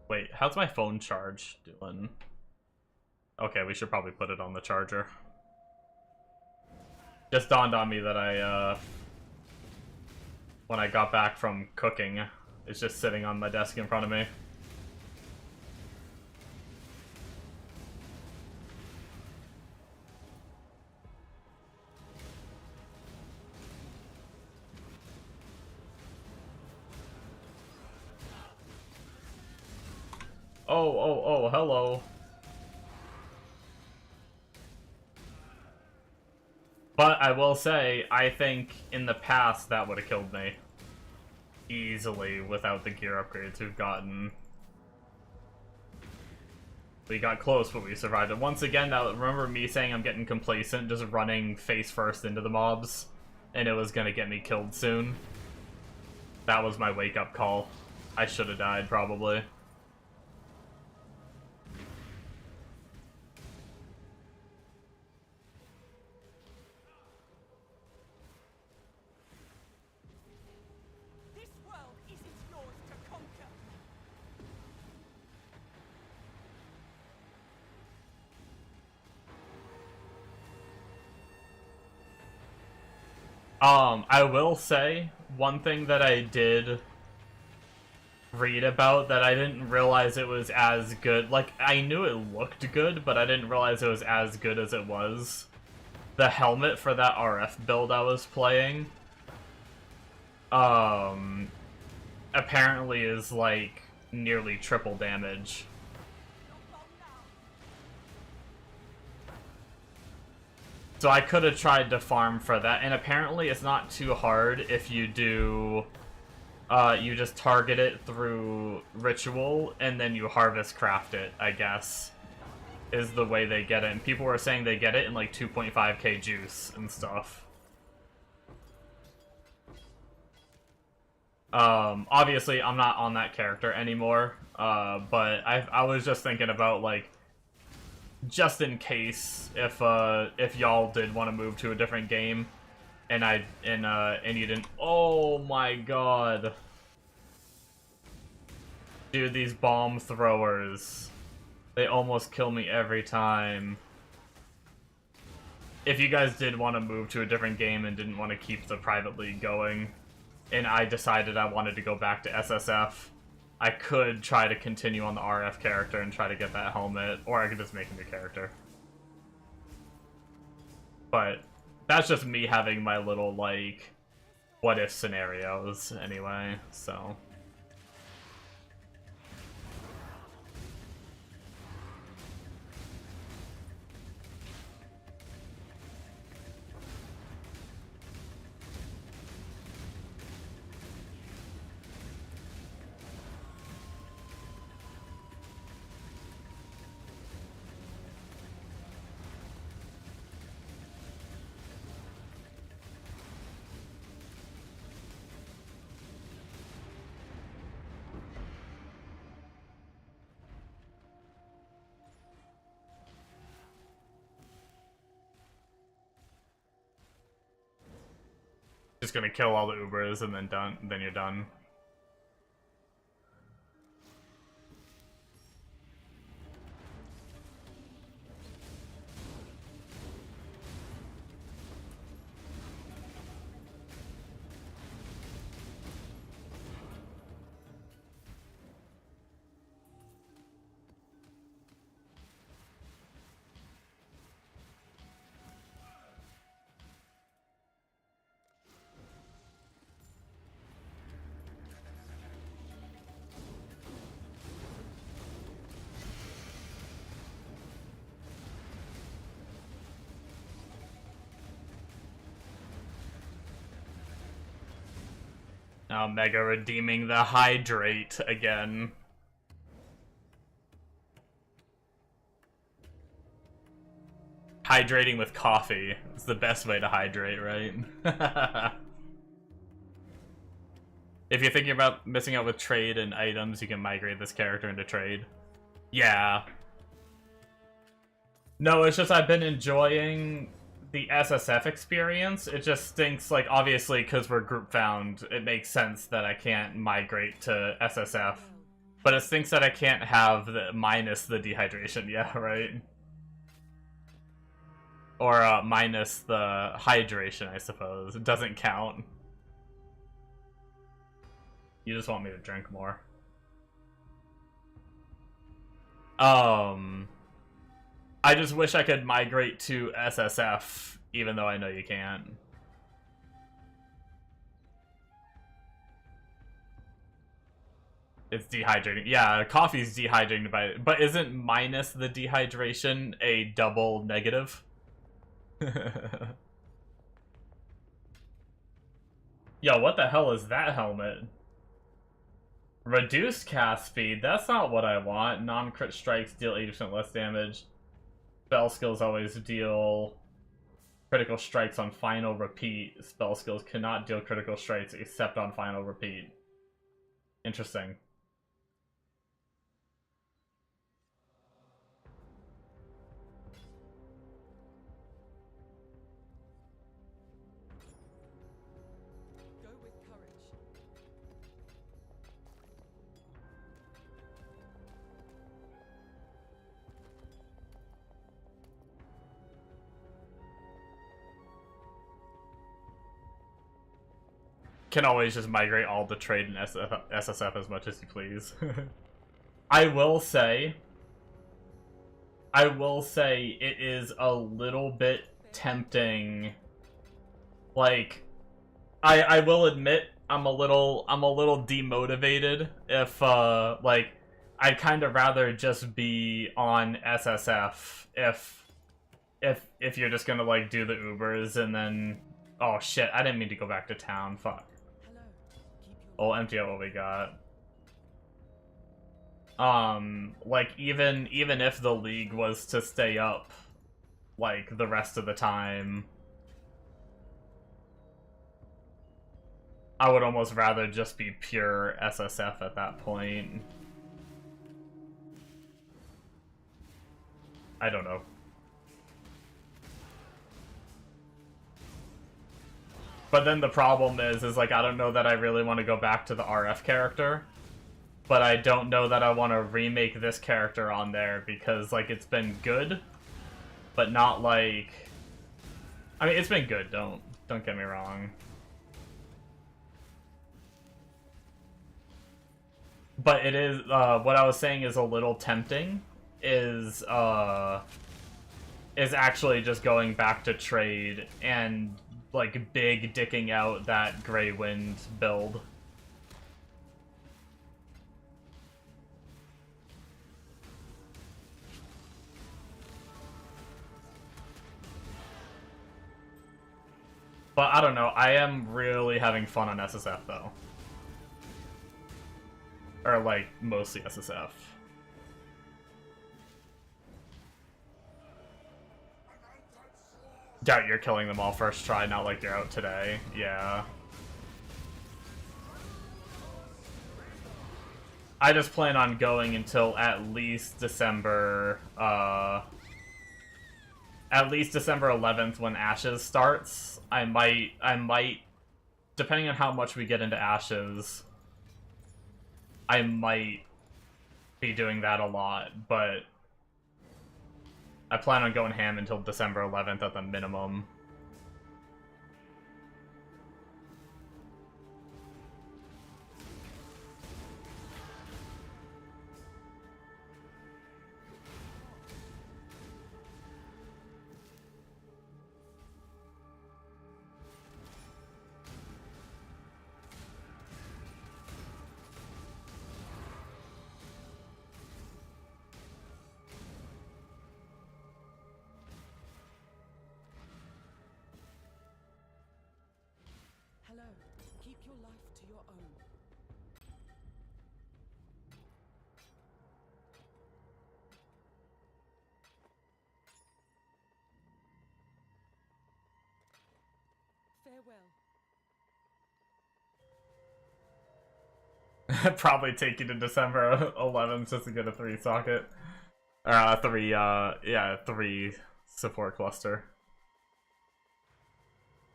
Wait, how's my phone charge doing? Okay, we should probably put it on the charger. Just dawned on me that when I got back from cooking, it's just sitting on my desk in front of me. Oh, hello. But I will say, I think in the past that would have killed me. Easily without the gear upgrades we've gotten. We got close, but we survived it. Once again, now remember me saying I'm getting complacent, just running face first into the mobs, and it was gonna get me killed soon? That was my wake-up call. I should have died, probably. This world isn't yours to conquer. I will say, one thing that I did read about that I didn't realize it was as good. Like, I knew it looked good, but I didn't realize it was as good as it was. The helmet for that RF build I was playing, apparently is, like, nearly triple damage. Not long now. So I could have tried to farm for that, and apparently it's not too hard if you do, you just target it through ritual, and then you harvest craft it, I guess, is the way they get it. And people were saying they get it in like 2.5k juice and stuff. Obviously I'm not on that character anymore, but I was just thinking about, like, just in case if y'all did want to move to a different game, and you didn't. Oh my god, dude, these bomb throwers, they almost kill me every time. If you guys did want to move to a different game and didn't want to keep the private league going, and I decided I wanted to go back to SSF, I could try to continue on the RF character and try to get that helmet, or I could just make a new character. But that's just me having my little, like, what-if scenarios, anyway, so... Just gonna kill all the Ubers and then you're done. Now Mega redeeming the Hydrate again. Hydrating with coffee is the best way to hydrate, right? If you're thinking about missing out with trade and items, you can migrate this character into trade. Yeah. No, it's just I've been enjoying the SSF experience. It just stinks, like, obviously, because we're group found, it makes sense that I can't migrate to SSF. But it stinks that I can't have the minus the dehydration, yeah, right? Or minus the hydration, I suppose. It doesn't count. You just want me to drink more. I just wish I could migrate to SSF, even though I know you can't. It's dehydrating. Yeah, coffee's dehydrating but isn't minus the dehydration a double negative? Yo, what the hell is that helmet? Reduced cast speed? That's not what I want. Non-crit strikes deal 80% less damage. Spell skills always deal critical strikes on final repeat. Spell skills cannot deal critical strikes except on final repeat. Interesting. Go with courage. Can always just migrate all the trade and SSF as much as you please. I will say it is a little bit tempting. Like, I will admit I'm a little demotivated if like I'd kind of rather just be on SSF if you're just gonna like do the Ubers and then oh shit, I didn't mean to go back to town. Fuck. Hello. Keep your We'll empty out what we got. Like even if the league was to stay up like the rest of the time, I would almost rather just be pure SSF at that point. I don't know. But then the problem is like I don't know that I really want to go back to the RF character. But I don't know that I want to remake this character on there because like it's been good, but not like I mean it's been good, don't get me wrong. But it is what I was saying is a little tempting is actually just going back to trade and like big dicking out that Grey Wind build. But I don't know, I am really having fun on SSF though. Or like mostly SSF. Doubt you're killing them all first try, not like you're out today. Yeah. I just plan on going until at least December, at least December 11th when Ashes starts. I might, depending on how much we get into Ashes, I might be doing that a lot, but I plan on going ham until December 11th at the minimum. hello. Keep your life to your own. Farewell. Probably take you to December 11th just to get a 3 socket. Or 3 support cluster.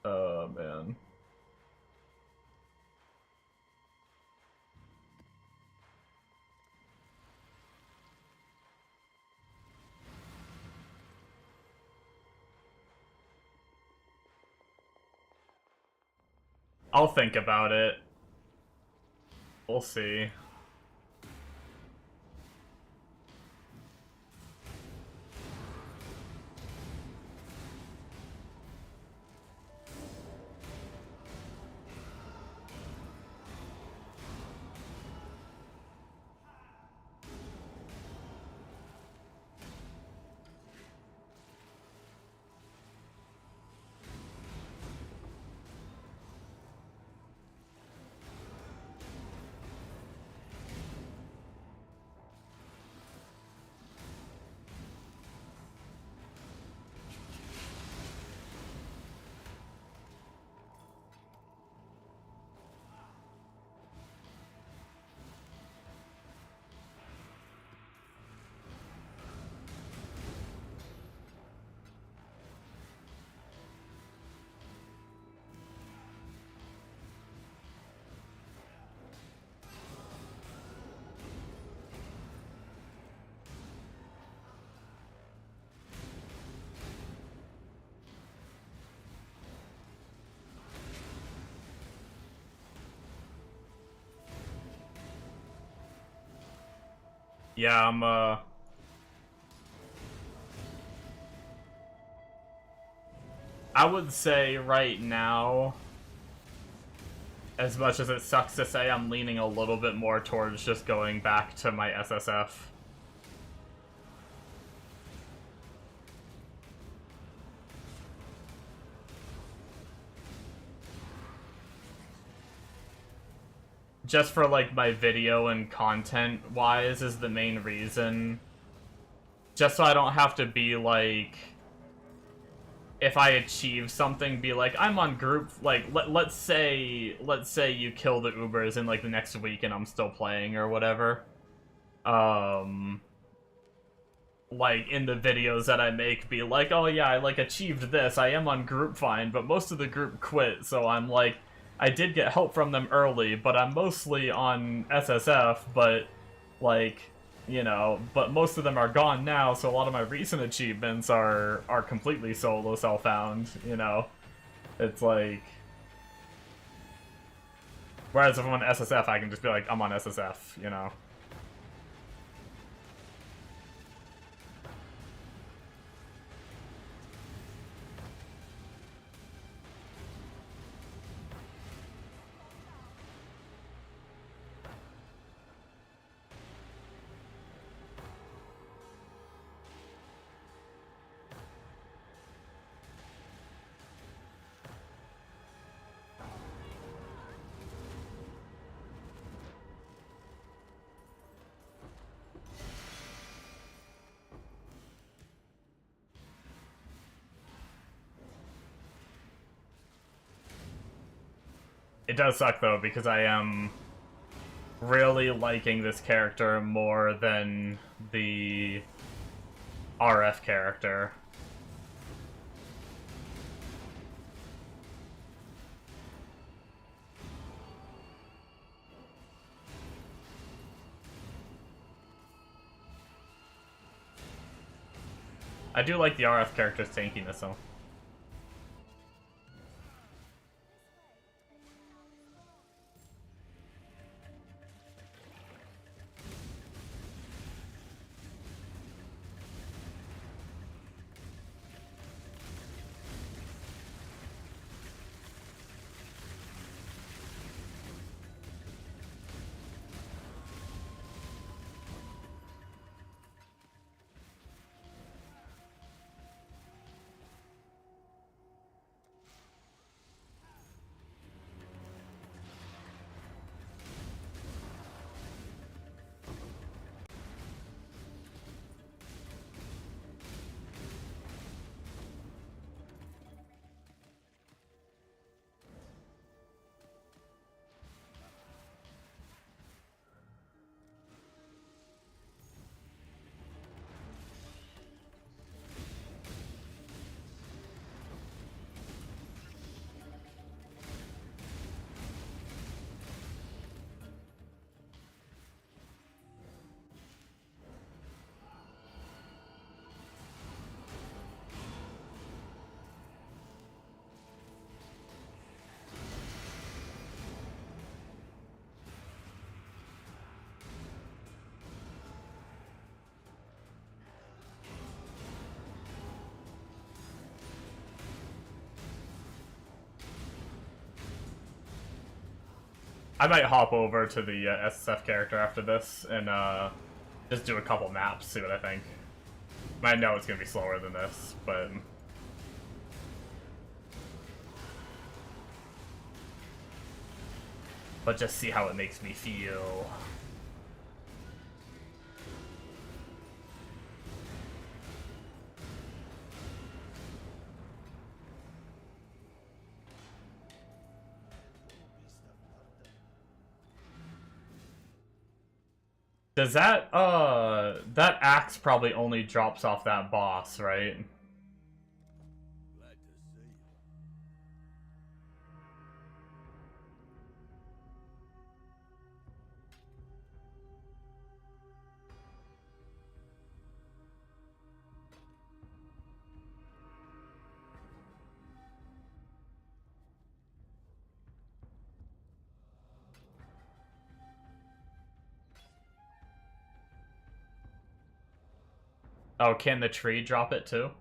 Oh man. I'll think about it. We'll see. Yeah, I would say right now, as much as it sucks to say, I'm leaning a little bit more towards just going back to my SSF. Just for, like, my video and content-wise is the main reason. Just so I don't have to be, like... If I achieve something, be like, I'm on group... Like, let's say you kill the Ubers in, like, the next week and I'm still playing or whatever. Like, in the videos that I make, be like, oh yeah, I, like, achieved this, I am on group fine, but most of the group quit, so I'm like... I did get help from them early, but I'm mostly on SSF, but, like, you know, but most of them are gone now, so a lot of my recent achievements are completely solo self-found, you know? It's like... Whereas if I'm on SSF, I can just be like, I'm on SSF, you know? It does suck, though, because I am really liking this character more than the RF character. I do like the RF character's tankiness, though. I might hop over to the SSF character after this and just do a couple maps, see what I think. I know it's gonna be slower than this, but just see how it makes me feel. Does that that axe probably only drops off that boss, right? Glad to see you. Oh, can the tree drop it too?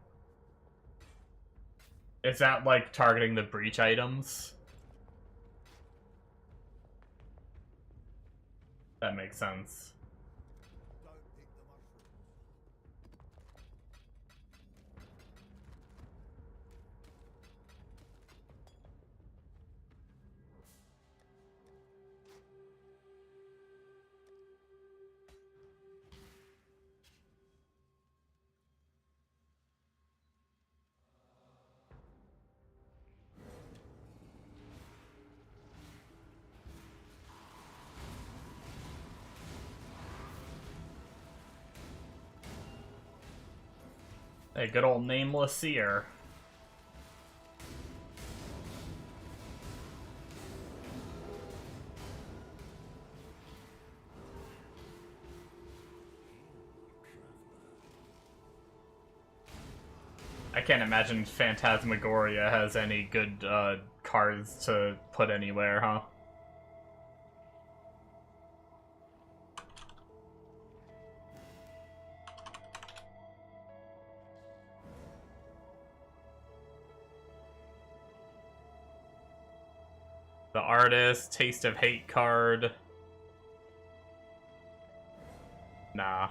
Is that like targeting the breach items? That makes sense. Don't pick the mushrooms. Hey, good old nameless seer. I can't imagine Phantasmagoria has any good cards to put anywhere, huh? The Artist, Taste of Hate card. Nah.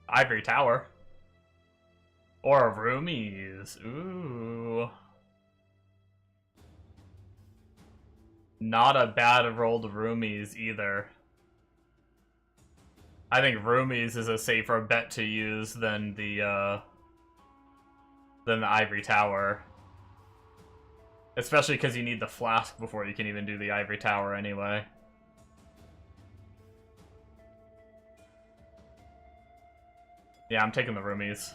Ivory Tower. Or Roomies. Ooh. Not a bad roll to Roomies either. I think Roomies is a safer bet to use than the Ivory Tower. Especially because you need the flask before you can even do the Ivory Tower anyway. Yeah, I'm taking the Roomies.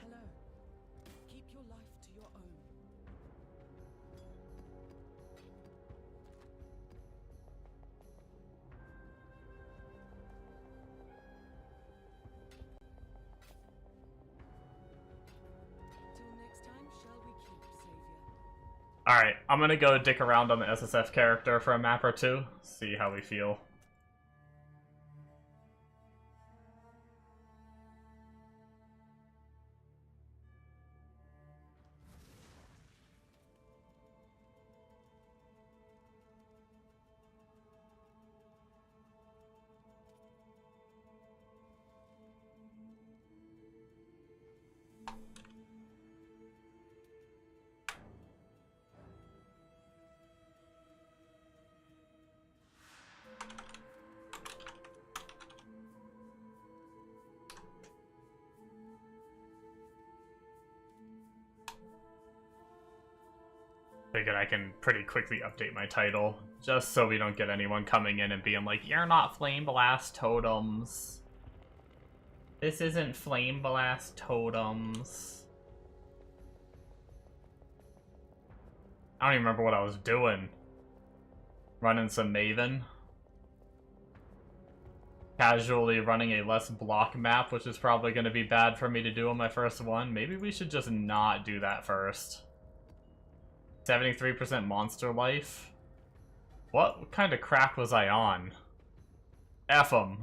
Hello. Keep your life to your own. Till next time, shall we keep, Savior? Alright, I'm gonna go dick around on the SSF character for a map or two, see how we feel. Figured I can pretty quickly update my title. Just so we don't get anyone coming in and being like, you're not Flameblast Totems. This isn't Flameblast Totems. I don't even remember what I was doing. Running some Maven. Casually running a less block map, which is probably going to be bad for me to do on my first one. Maybe we should just not do that first. 73% monster life? What kind of crack was I on? F 'em.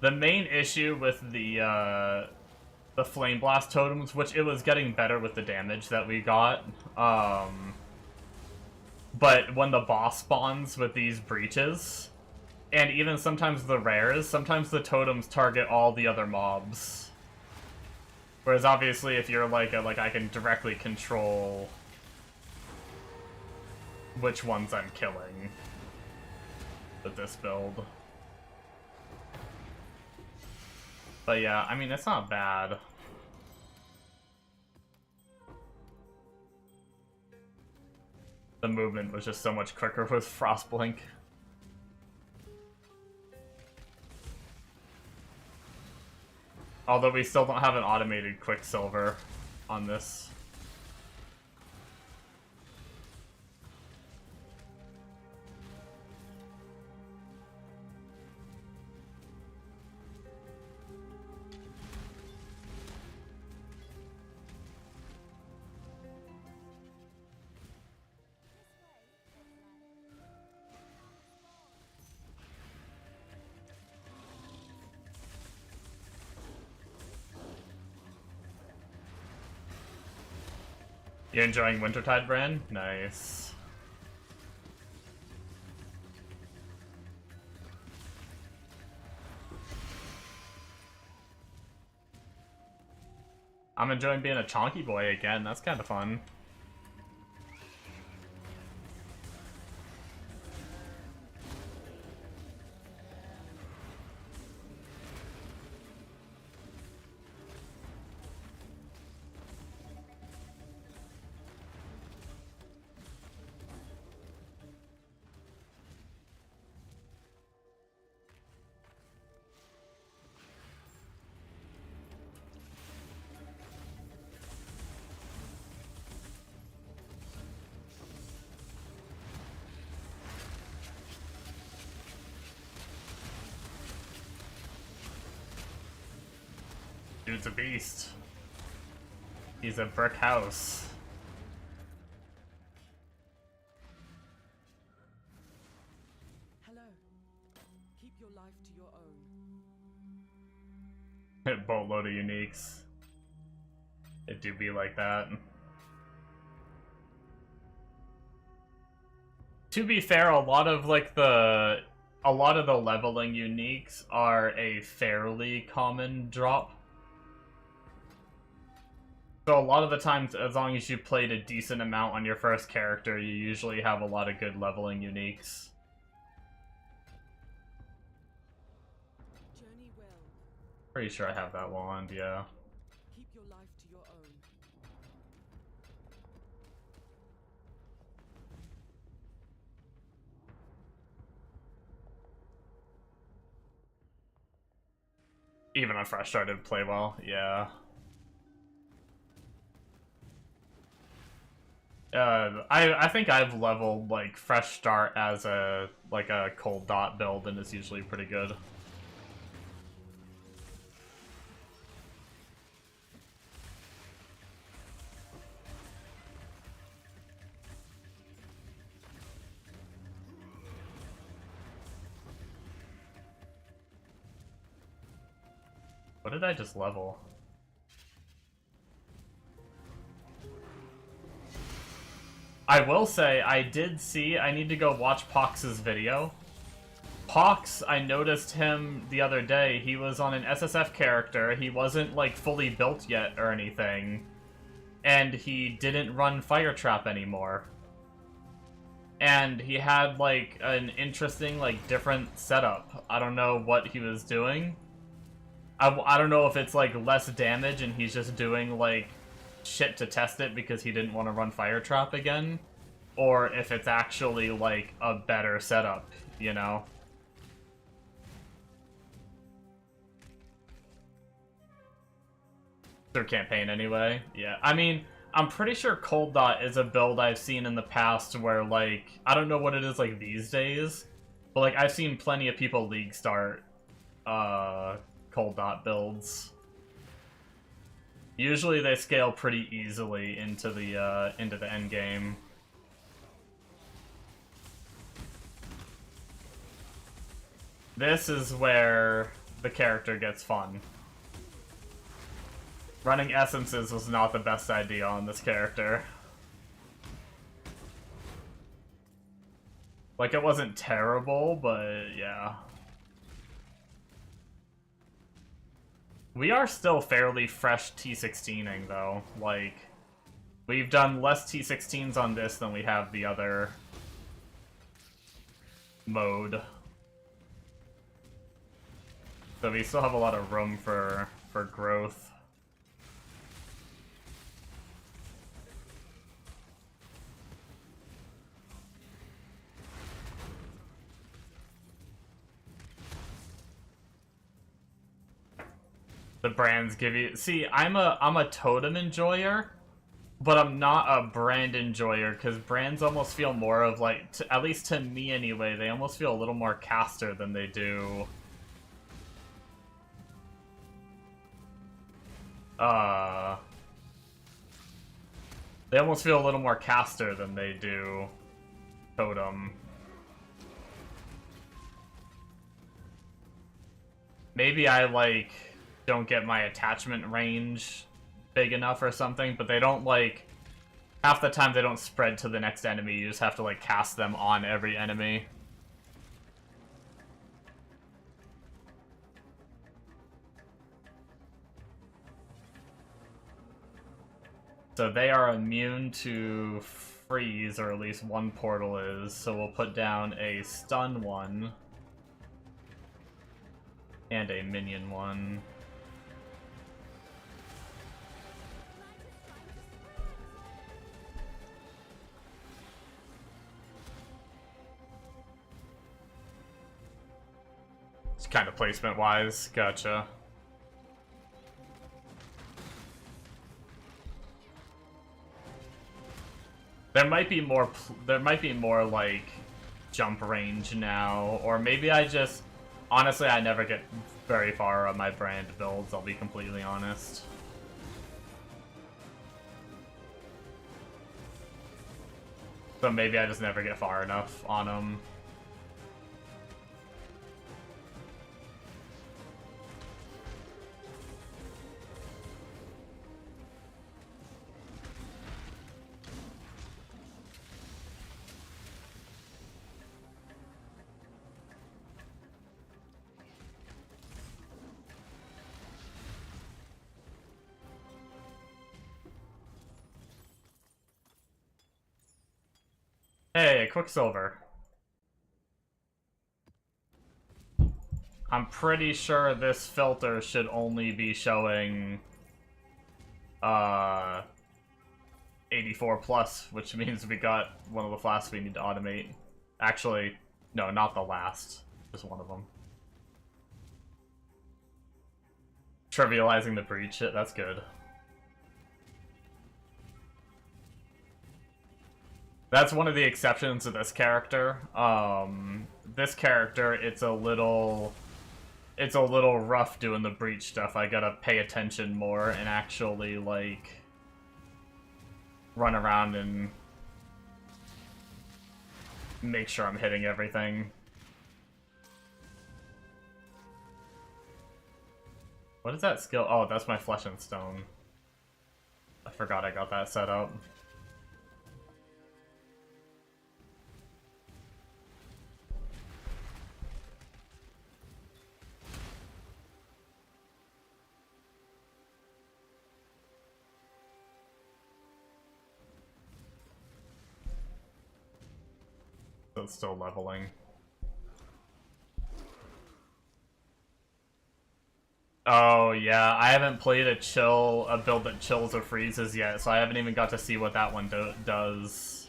The main issue with the Flameblast totems, which it was getting better with the damage that we got, but when the boss spawns with these breaches, and even sometimes the rares, sometimes the totems target all the other mobs. Whereas obviously if you're like I can directly control which ones I'm killing with this build. But yeah, I mean, it's not bad. The movement was just so much quicker with Frostblink. Although we still don't have an automated Quicksilver on this. You enjoying Wintertide, Bran? Nice. I'm enjoying being a chonky boy again. That's kind of fun. Dude's a beast. He's a brick house. Hello. Keep your life to your own. Boatload of uniques. It do be like that. To be fair, a lot of the leveling uniques are a fairly common drop. So a lot of the times, as long as you played a decent amount on your first character, you usually have a lot of good leveling uniques. Journey well. Pretty sure I have that wand, yeah. Keep your life to your own. Even on fresh started play well, yeah. I think I've leveled like fresh start as a cold dot build, and it's usually pretty good. What did I just level? I will say, I need to go watch Pox's video. Pox, I noticed him the other day, he was on an SSF character, he wasn't, like, fully built yet or anything, and he didn't run Fire Trap anymore. And he had, like, an interesting, like, different setup. I don't know what he was doing. I don't know if it's, like, less damage and he's just doing, like, shit to test it because he didn't want to run Fire Trap again, or if it's actually, like, a better setup, you know? Their campaign anyway. Yeah, I mean, I'm pretty sure Cold Dot is a build I've seen in the past where, like, I don't know what it is like these days, but, like, I've seen plenty of people League start Cold Dot builds. Usually they scale pretty easily into the end game. This is where the character gets fun. Running essences was not the best idea on this character. Like, it wasn't terrible, but yeah. We are still fairly fresh T16ing, though. Like, we've done less T16s on this than we have the other mode. So we still have a lot of room for growth. The brands give you... See, I'm a totem enjoyer, but I'm not a brand enjoyer, because brands almost feel more of, like, at least to me anyway, they almost feel a little more caster than they do... They almost feel a little more caster than they do totem. Maybe I, like, don't get my attachment range big enough or something, but they don't, like... Half the time they don't spread to the next enemy, you just have to, like, cast them on every enemy. So they are immune to freeze, or at least one portal is, so we'll put down a stun one. And a minion one. It's kind of placement-wise, gotcha. There might be more like jump range now, or maybe I just honestly I never get very far on my brand builds, I'll be completely honest. So maybe I just never get far enough on them. Hey, Quicksilver. I'm pretty sure this filter should only be showing 84 plus, which means we got one of the flasks we need to automate. Actually, no, not the last. Just one of them. Trivializing the breach, that's good. That's one of the exceptions to this character. This character, it's a little rough doing the breach stuff. I gotta pay attention more and actually, like, run around and make sure I'm hitting everything. What is that skill? Oh, that's my Flesh and Stone. I forgot I got that set up. it's still leveling. Oh yeah, I haven't played a build that chills or freezes yet, so I haven't even got to see what that one does.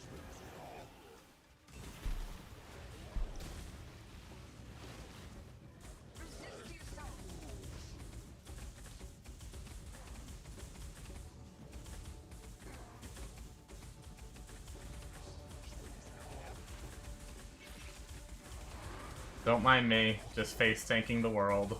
Don't mind me, just face tanking the world.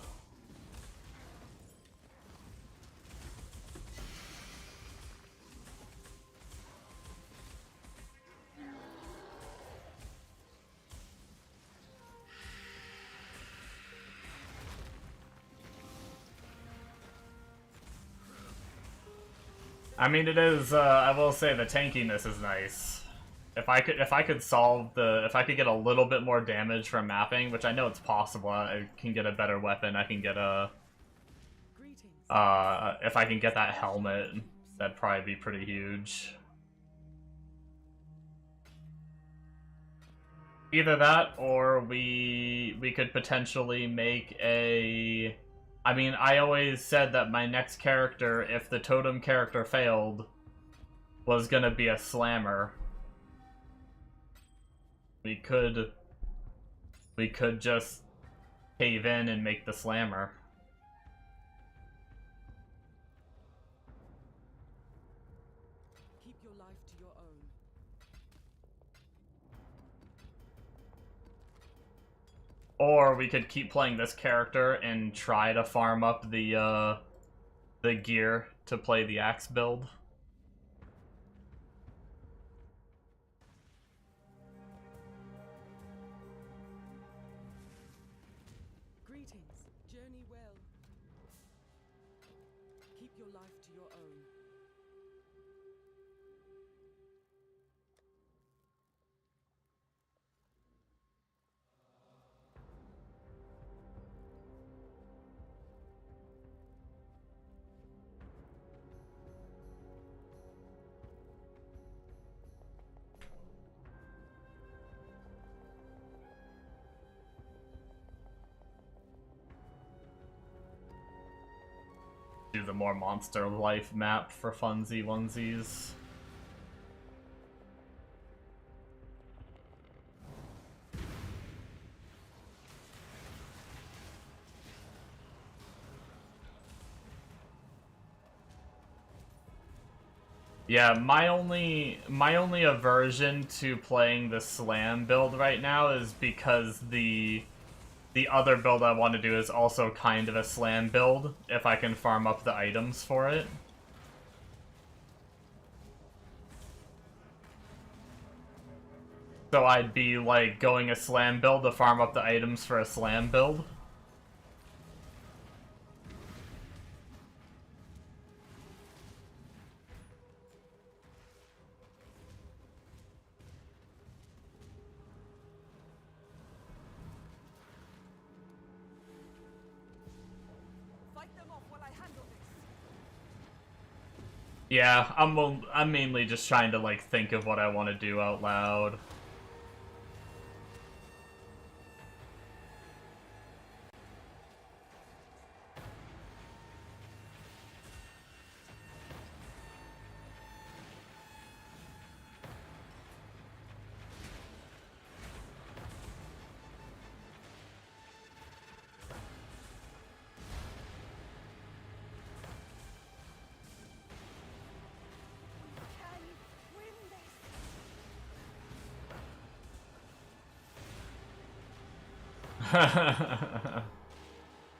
I mean, it is. I will say the tankiness is nice. If I could get a little bit more damage from mapping, which I know it's possible, I can get a better weapon. I can get a. If I can get that helmet, that'd probably be pretty huge. Either that, or we could potentially make a. I mean, I always said that my next character, if the totem character failed, was gonna be a slammer. We could just cave in and make the slammer. Keep your life to your own. Or we could keep playing this character and try to farm up the gear to play the axe build. Greetings. Journey well. Keep your life to your own. Do the more monster life map for funsy onesies. Yeah, my only aversion to playing the slam build right now is because the other build I want to do is also kind of a slam build, if I can farm up the items for it. So I'd be, like, going a slam build to farm up the items for a slam build. Yeah, I'm mainly just trying to, like, think of what I want to do out loud.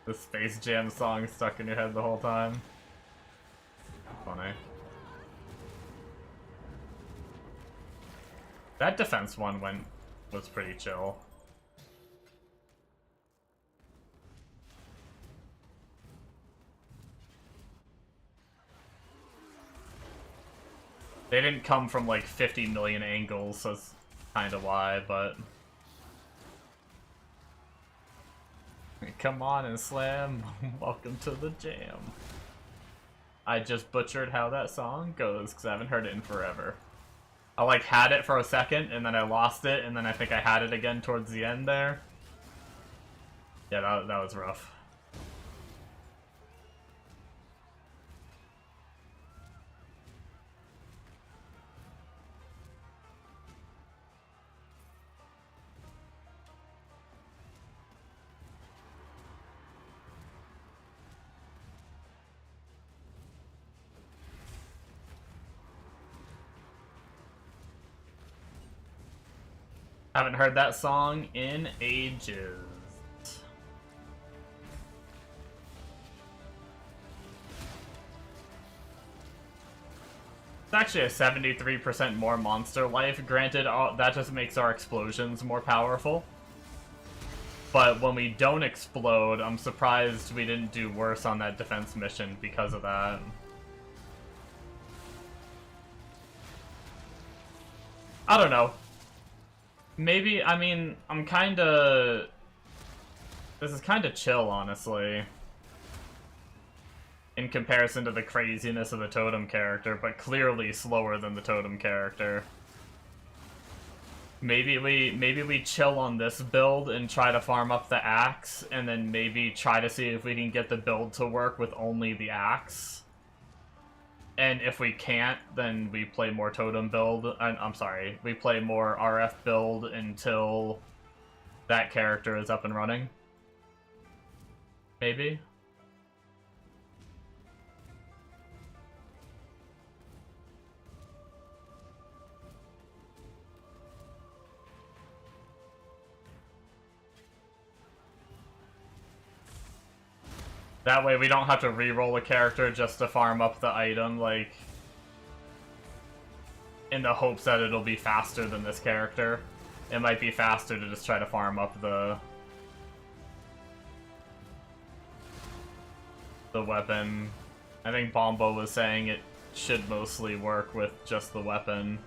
The Space Jam song stuck in your head the whole time. Funny. That defense one was pretty chill. They didn't come from like 50 million angles, so that's kind of why, but... Come on and slam. Welcome to the jam. I just butchered how that song goes, because I haven't heard it in forever. I like had it for a second, and then I lost it, and then I think I had it again towards the end there. Yeah, that was rough. Haven't heard that song in ages. It's actually a 73% more monster life. Granted, that just makes our explosions more powerful. But when we don't explode, I'm surprised we didn't do worse on that defense mission because of that. I don't know. Maybe, I mean, this is kinda chill, honestly. In comparison to the craziness of the Totem character, but clearly slower than the Totem character. Maybe we chill on this build and try to farm up the axe, and then maybe try to see if we can get the build to work with only the axe. And if we can't, then we play more Totem build. I'm sorry, we play more RF build until that character is up and running. Maybe? That way we don't have to re-roll a character just to farm up the item, like, in the hopes that it'll be faster than this character. It might be faster to just try to farm up the weapon. I think Bombo was saying it should mostly work with just the weapon.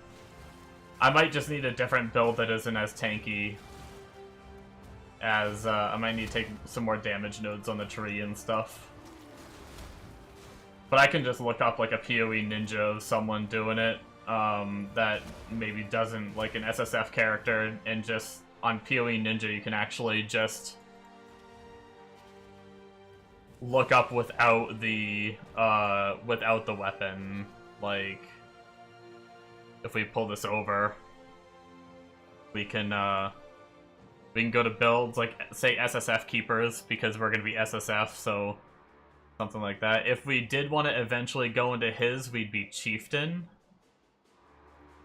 I might just need a different build that isn't as tanky, as I might need to take some more damage nodes on the tree and stuff. But I can just look up like a PoE ninja of someone doing it that maybe doesn't like an SSF character, and just on PoE ninja you can actually just look up without the weapon. Like, if we pull this over, we can go to builds, like, say, SSF Keepers, because we're going to be SSF, so something like that. If we did want to eventually go into his, we'd be Chieftain.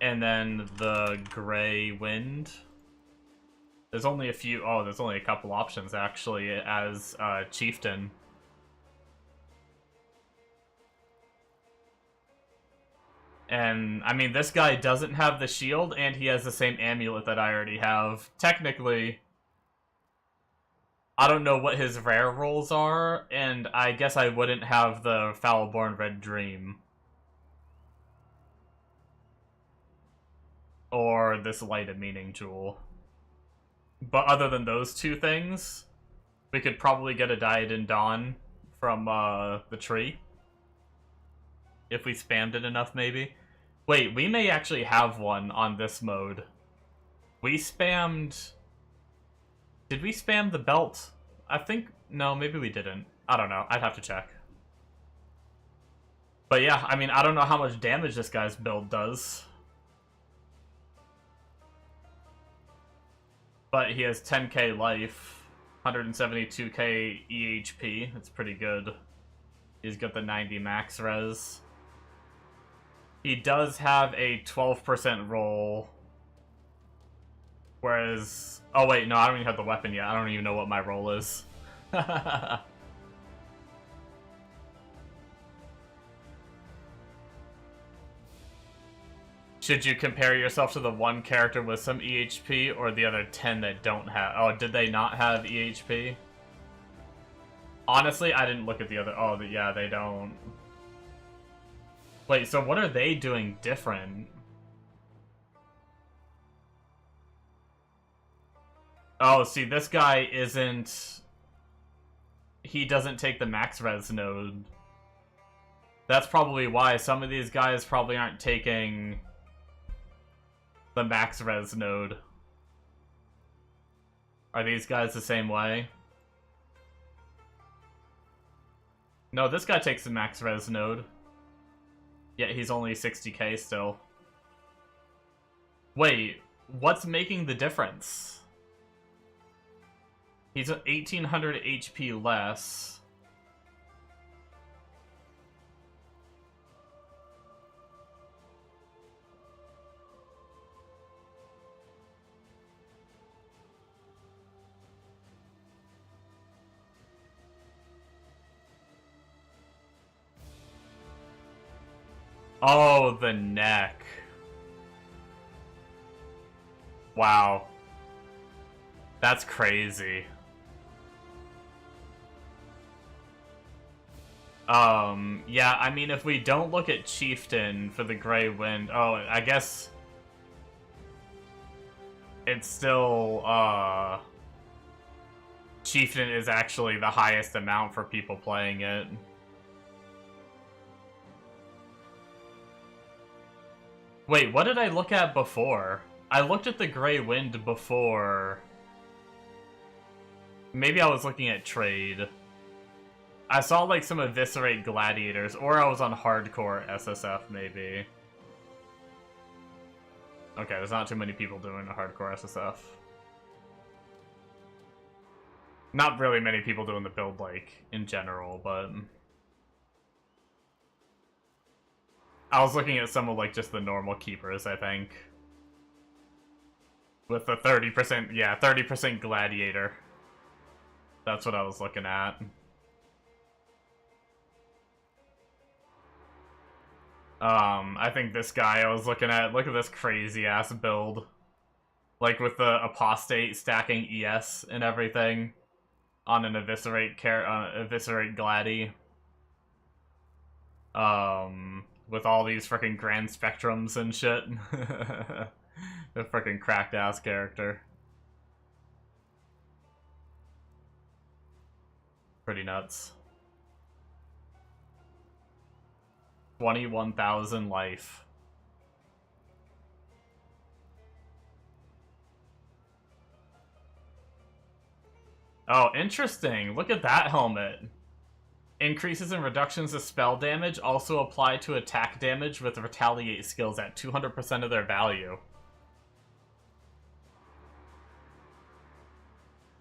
And then the Grey Wind. There's only a few... Oh, there's only a couple options, actually, as Chieftain. And, I mean, this guy doesn't have the shield, and he has the same amulet that I already have. Technically, I don't know what his rare rolls are, and I guess I wouldn't have the Foulborn Red Dream. Or this Light of Meaning Jewel. But other than those two things, we could probably get a Diadem Dawn from the tree. If we spammed it enough, maybe. Wait, we may actually have one on this mode. We spammed... Did we spam the belt? I think... No, maybe we didn't. I don't know. I'd have to check. But yeah, I mean, I don't know how much damage this guy's build does. But he has 10k life, 172k EHP. That's pretty good. He's got the 90 max res. He does have a 12% roll. Whereas... Oh wait, no, I don't even have the weapon yet. I don't even know what my roll is. Should you compare yourself to the one character with some EHP or the other 10 that don't have... Oh, did they not have EHP? Honestly, I didn't look at the other... Oh, yeah, they don't. Wait, so what are they doing different? Oh, see, this guy isn't... He doesn't take the max res node. That's probably why some of these guys probably aren't taking The max res node. Are these guys the same way? No, this guy takes the max res node. Yet he's only 60k still. Wait, what's making the difference? He's at 1800 HP less. Oh, the neck. Wow. That's crazy. Yeah, I mean, if we don't look at Chieftain for the Grey Wind... Oh, I guess... It's still, Chieftain is actually the highest amount for people playing it. Wait, what did I look at before? I looked at the Grey Wind before... Maybe I was looking at trade. I saw, like, some Eviscerate Gladiators, or I was on Hardcore SSF, maybe. Okay, there's not too many people doing a Hardcore SSF. Not really many people doing the build, like, in general, but... I was looking at some of, like, just the normal keepers, I think. With the 30%, yeah, 30% Gladiator. That's what I was looking at. I think this guy I was looking at, look at this crazy-ass build. Like, with the Apostate stacking ES and everything. On an Eviscerate Gladi. With all these freaking Grand Spectrums and shit. A freaking cracked-ass character. Pretty nuts. 21,000 life. Oh, interesting. Look at that helmet. Increases and reductions of spell damage also apply to attack damage with retaliate skills at 200% of their value.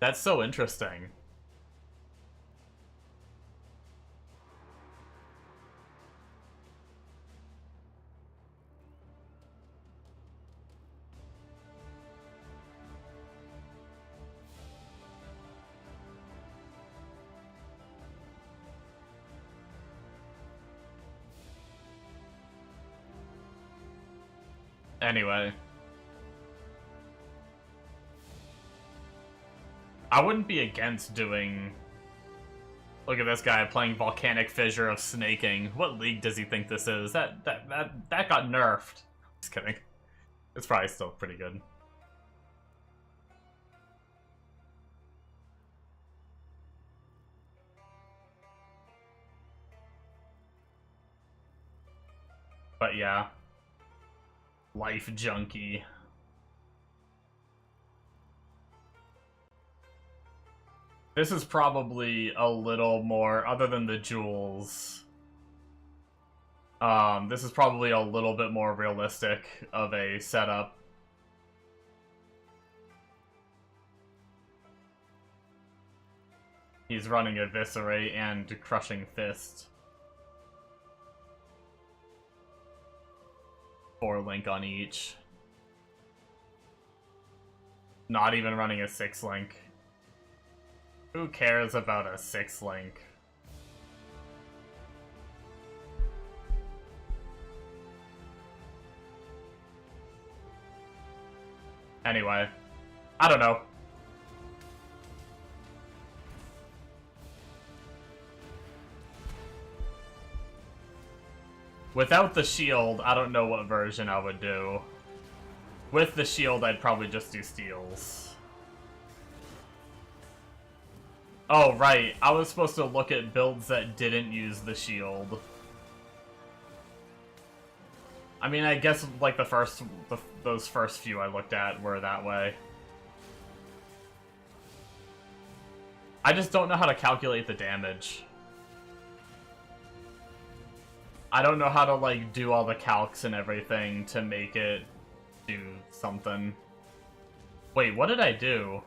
That's so interesting. Anyway. I wouldn't be against doing... Look at this guy playing Volcanic Fissure of Snaking. What league does he think this is? That got nerfed. Just kidding. It's probably still pretty good. But yeah. Life Junkie. This is probably a little more, other than the jewels, this is probably a little bit more realistic of a setup. He's running Eviscerate and Crushing Fist. 4 link on each. Not even running a 6 link. Who cares about a 6 link? Anyway, I don't know. Without the shield, I don't know what version I would do. With the shield, I'd probably just do steals. Oh, right. I was supposed to look at builds that didn't use the shield. I mean, I guess like those first few I looked at were that way. I just don't know how to calculate the damage. I don't know how to like do all the calcs and everything to make it do something. Wait, what did I do?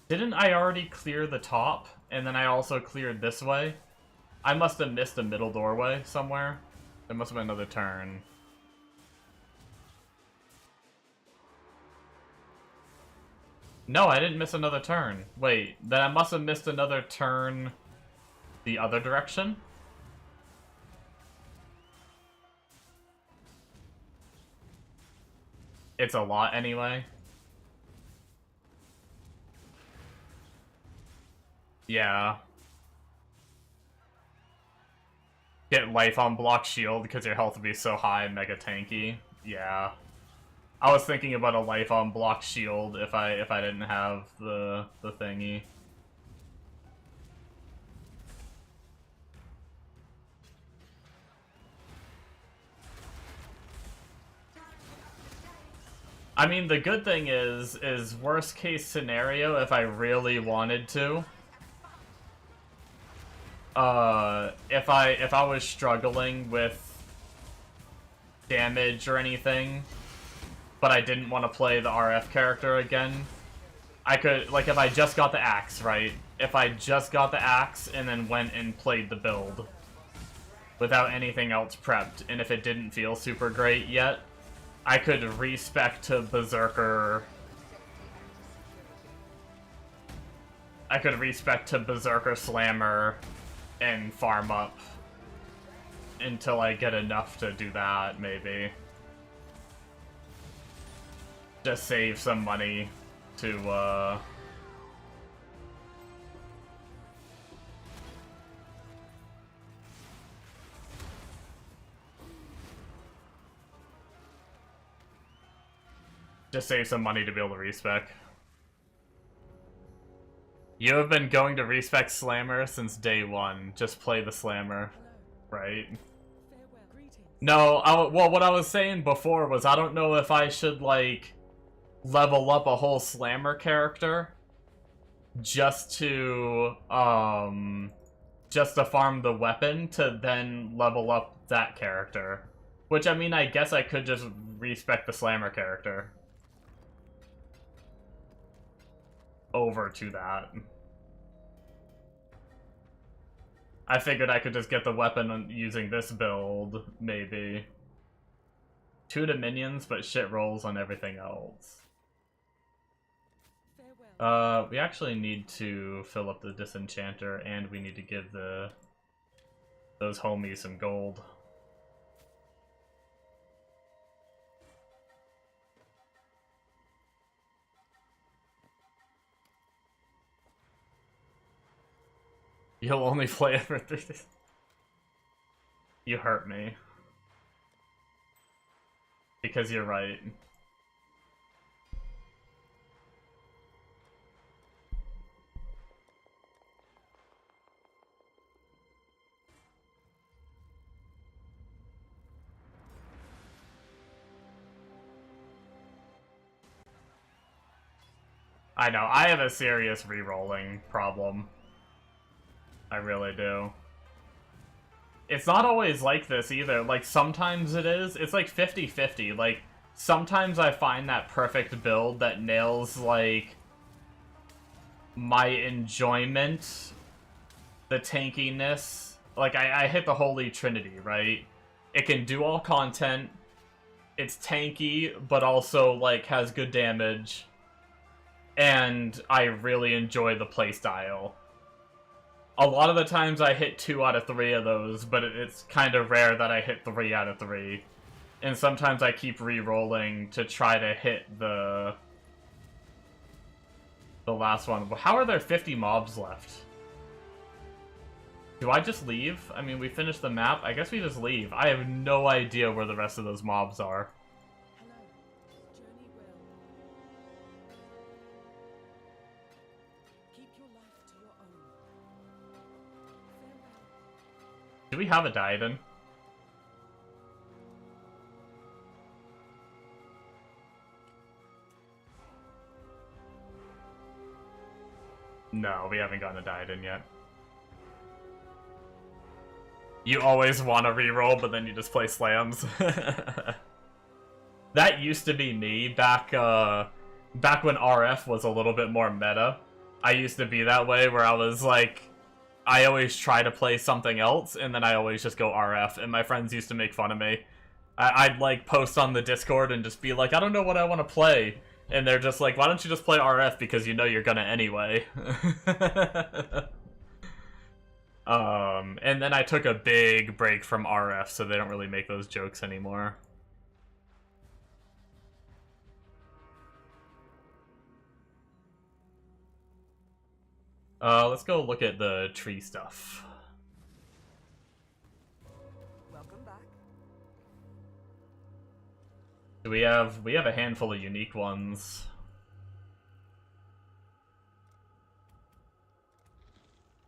Didn't I already clear the top, and then I also cleared this way? I must have missed a middle doorway somewhere. There must have been another turn. No, I didn't miss another turn. Wait, then I must have missed another turn the other direction? It's a lot anyway. Yeah. Get life on block shield because your health would be so high and mega tanky. Yeah. I was thinking about a life on block shield if I didn't have the thingy. I mean, the good thing is worst case scenario, if I really wanted to, if I was struggling with damage or anything, but I didn't want to play the RF character again, I could, like, if I just got the axe, right? If I just got the axe and then went and played the build without anything else prepped, and if it didn't feel super great yet, I could respec to Berserker. I could respec to Berserker Slammer and farm up until I get enough to do that, maybe. Just save some money to, just save some money to be able to respec. You have been going to respec Slammer since day one. Just play the Slammer, right? Farewell. Greetings. No, well, what I was saying before was I don't know if I should, like, level up a whole Slammer character just to farm the weapon to then level up that character. Which, I mean, I guess I could just respec the Slammer character over to that. I figured I could just get the weapon using this build, maybe. 2 to minions, but shit rolls on everything else. Farewell. We actually need to fill up the disenchanter, and we need to give those homies some gold. You'll only play it for 3 days. You hurt me. Because you're right. I know, I have a serious re-rolling problem. I really do. It's not always like this either. Like, sometimes it is. It's like 50-50. Like, sometimes I find that perfect build that nails, like, my enjoyment, the tankiness. Like, I hit the Holy Trinity, right? It can do all content. It's tanky, but also, like, has good damage. And I really enjoy the playstyle. A lot of the times I hit 2 out of 3 of those, but it's kind of rare that I hit 3 out of 3. And sometimes I keep re-rolling to try to hit the last one. How are there 50 mobs left? Do I just leave? I mean, we finished the map. I guess we just leave. I have no idea where the rest of those mobs are. Hello. Journey well. Keep your life to your own. Farewell. Do we have a Diadem? No, we haven't gotten a Diadem yet. You always want to reroll, but then you just play slams. That used to be me back when RF was a little bit more meta. I used to be that way where I was like, I always try to play something else, and then I always just go RF, and my friends used to make fun of me. I'd like post on the Discord and just be like, I don't know what I want to play. And they're just like, why don't you just play RF because you know you're gonna anyway. And then I took a big break from RF, so they don't really make those jokes anymore. Let's go look at the tree stuff. Welcome back. We have a handful of unique ones.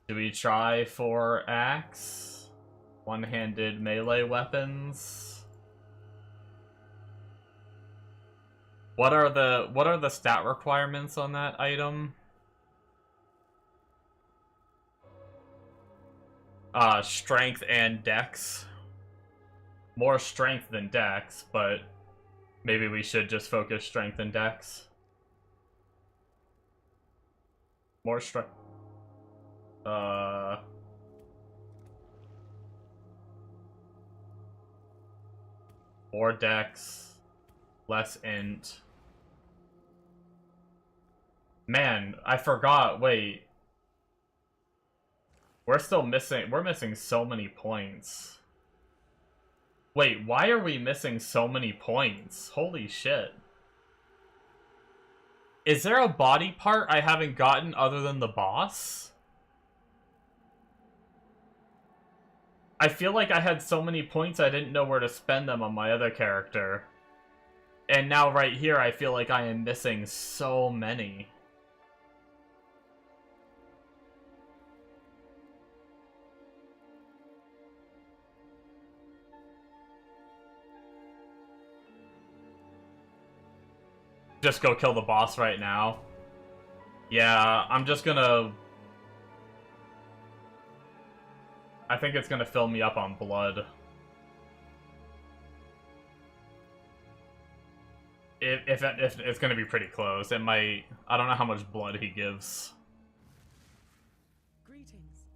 Do we try for axe? One-handed melee weapons? What are the stat requirements on that item? Strength and dex. More strength than dex, but maybe we should just focus strength and dex. More strength. More dex, less int. Man, I forgot. Wait. We're missing so many points. Wait, why are we missing so many points? Holy shit. Is there a body part I haven't gotten other than the boss? I feel like I had so many points I didn't know where to spend them on my other character. And now right here I feel like I am missing so many. Just go kill the boss right now. Yeah, I'm just gonna... I think it's gonna fill me up on blood. If it's gonna be pretty close. It might... I don't know how much blood he gives. Greetings.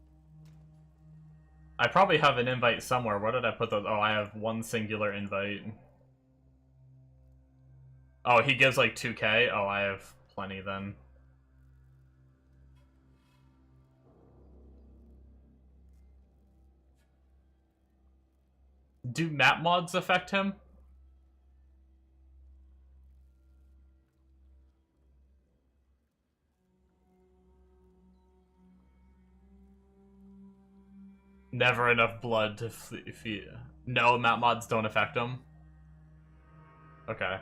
I probably have an invite somewhere. Where did I put those? Oh, I have one singular invite. Oh, he gives like 2k? Oh, I have plenty then. Do map mods affect him? Never enough blood to feed. No, map mods don't affect him. Okay.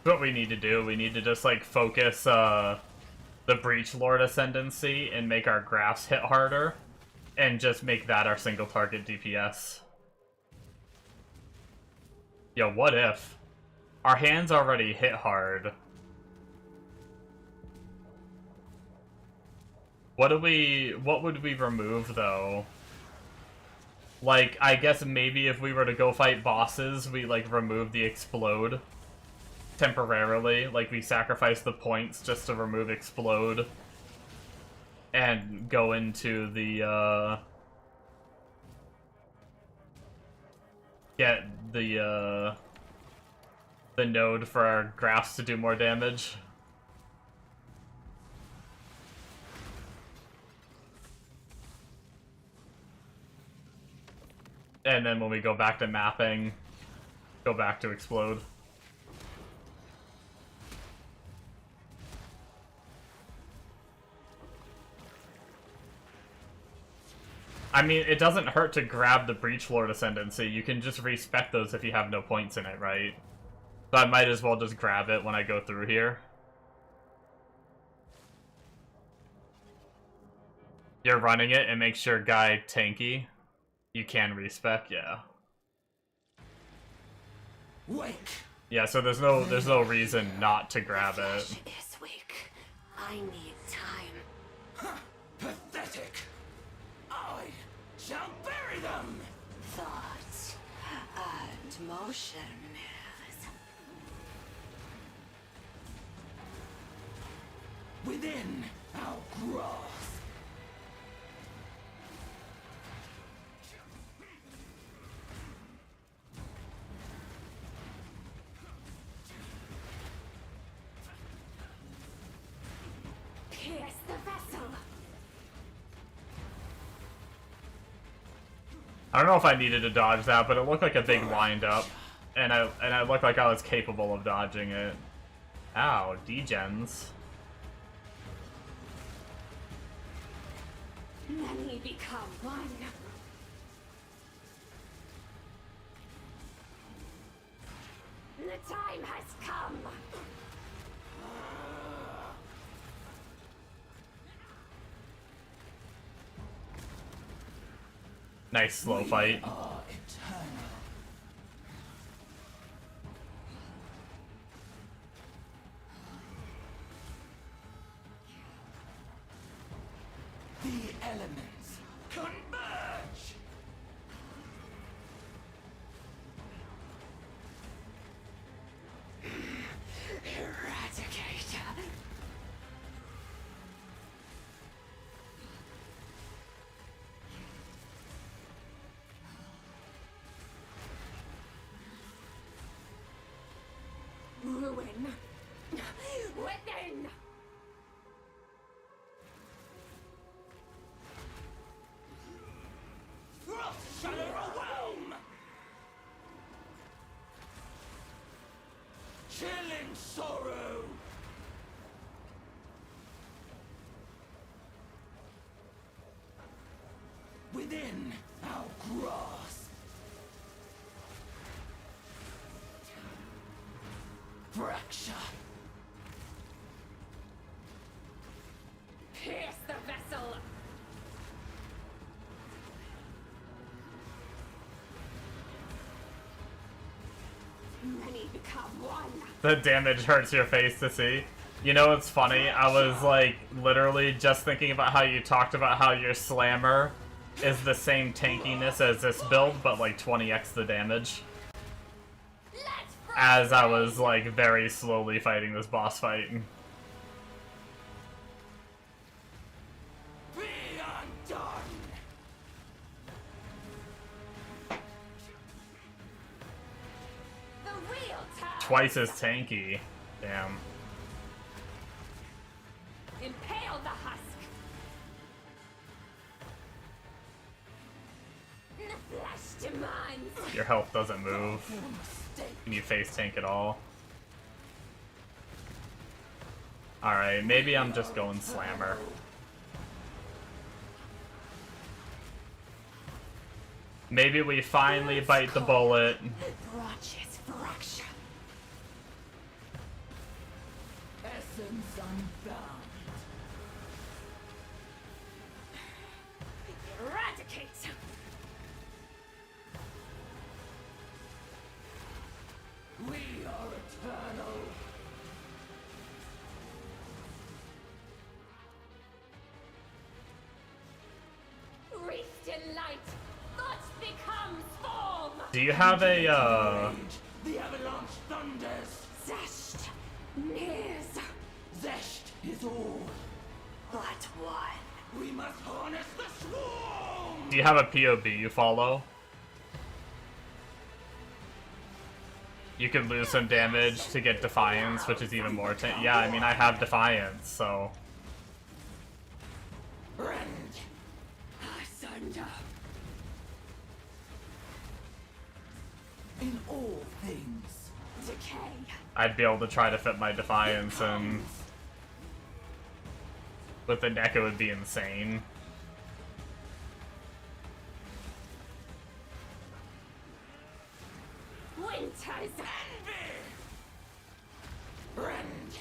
What we need to do, we need to just like focus the Breach Lord Ascendancy and make our graphs hit harder, and just make that our single target DPS. Yo, what if? Our hands already hit hard. What would we remove though? Like, I guess maybe if we were to go fight bosses, we like remove the explode. temporarily. Like, we sacrifice the points just to remove Explode and go into the, get the node for our graphs to do more damage. And then when we go back to mapping, go back to Explode. I mean, it doesn't hurt to grab the Breach Lord Ascendancy. You can just respec those if you have no points in it, right? So I might as well just grab it when I go through here. You're running it and make sure guy tanky. You can respec, yeah. Wake! Yeah, so there's no reason not to grab it. Flesh is weak. I need time. Pathetic! I shall bury them! Thought and motion. Within our grasp. Pierce the vessel. I don't know if I needed to dodge that, but it looked like a big wind-up. And I looked like I was capable of dodging it. Ow, degens. Many become one. The time has come. Nice slow fight. Are eternal. The elements converge. Eradicate. Ruin. Within. Frost shall overwhelm. Chilling sorrow. Within our grasp. Fracture. Pierce the vessel. Many become one. The damage hurts your face to see. You know what's funny? I was like literally just thinking about how you talked about how your slammer is the same tankiness as this build, but like 20x the damage. As I was like very slowly fighting this boss fight. Be undone. The wheel turns. Twice as tanky. Damn. Impale the husk. The flesh demands. Your health doesn't move. Can you face tank at all? Alright, maybe I'm just going slammer. Maybe we finally bite the bullet. Branches fracture. Essence unbound. Eradicate. We are eternal. Wreathed in light. Thought becomes form. Do you have a, The avalanche thunders. Zest. Nears. Zest is all. But one. We must harness the swarm! Do you have a POB you follow? You could lose some damage to get Defiance, which is even more yeah, I mean, I have Defiance, so... Rend! Asunder. In all things. Decay. I'd be able to try to fit my Defiance, and... with the deck, it would be insane. Winter's Envy! Rend!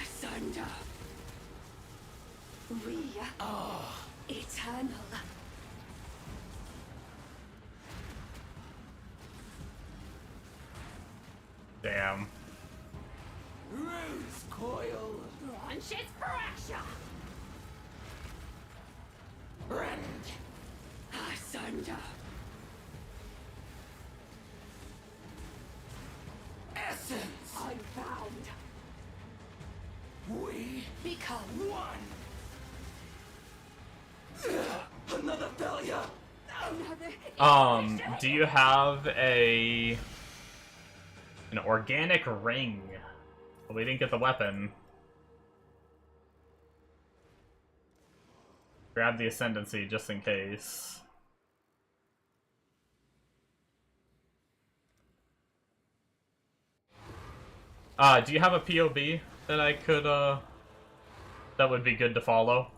Asunder. We are eternal. Damn. Roots coil! Branches fracture. Rend! Asunder. Essence! Unbound. We Become one! Another failure! another. Do you have an organic ring? Well, we didn't get the weapon. Grab the Ascendancy just in case. Do you have a POB that I could, that would be good to follow?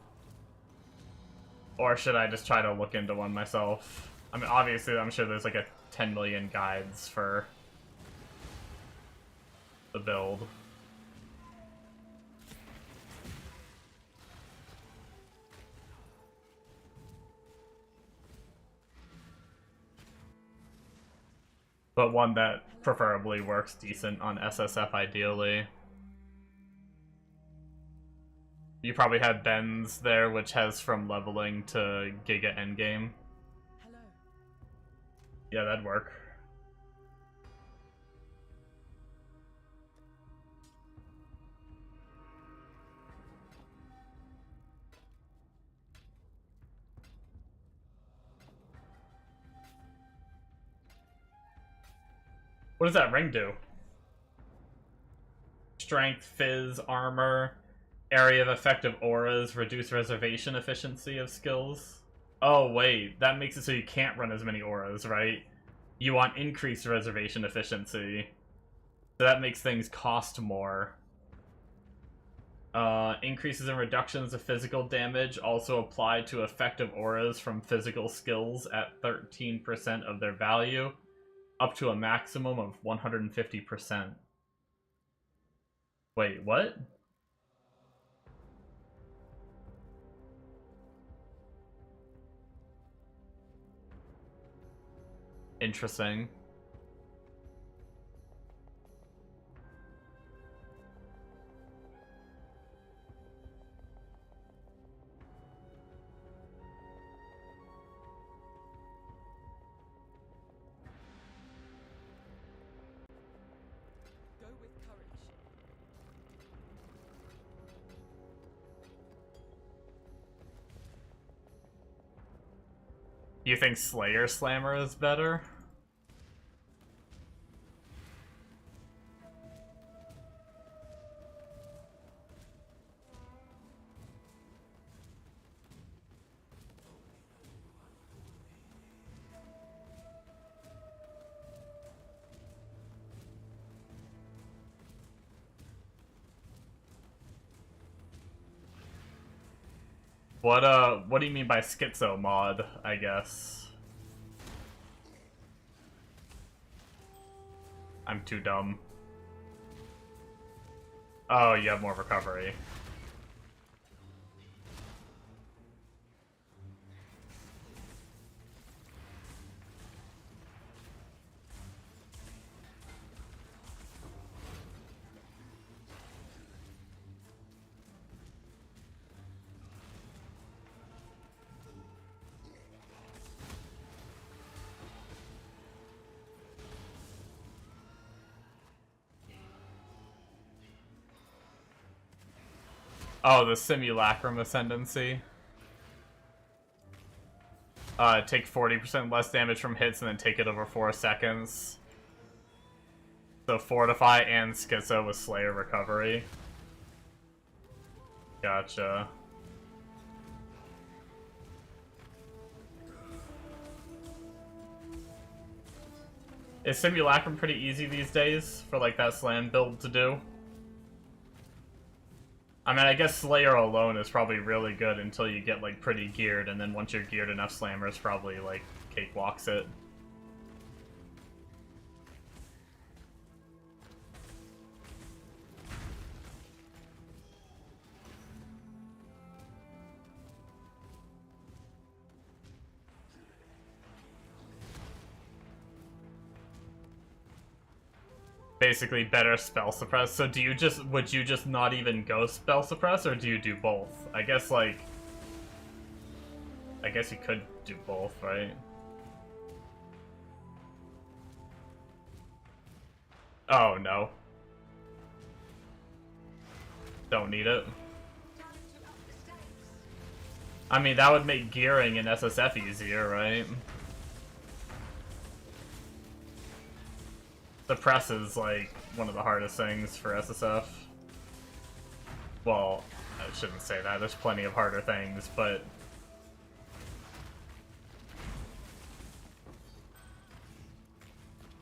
Or should I just try to look into one myself? I mean, obviously, I'm sure there's like a 10 million guides for the build. But one that preferably works decent on SSF, ideally. You probably have Ben's there, which has from leveling to Giga Endgame. Hello. Yeah, that'd work. What does that ring do? Strength, Fizz, Armor, Area of Effective Auras, Reduce Reservation Efficiency of Skills. Oh wait, that makes it so you can't run as many auras, right? You want increased reservation efficiency. So that makes things cost more. Increases and reductions of physical damage also apply to effective auras from physical skills at 13% of their value, up to a maximum of 150%. Wait, what? Interesting. Go with courage. You think Slayer Slammer is better? What do you mean by schizo mod, I guess? I'm too dumb. Oh, you have more recovery. Oh, the Simulacrum Ascendancy. Take 40% less damage from hits and then take it over 4 seconds. So Fortify and Schizo with Slayer Recovery. Gotcha. Is Simulacrum pretty easy these days for like that slam build to do? I mean, I guess Slayer alone is probably really good until you get like pretty geared, and then once you're geared enough, Slammers probably like cakewalks it. Basically better spell suppress. So do you just, would you just not even go spell suppress, or do you do both? I guess like, I guess you could do both, right? Oh no. Don't need it. I mean, that would make gearing in SSF easier, right? The press is like one of the hardest things for SSF. Well, I shouldn't say that. There's plenty of harder things, but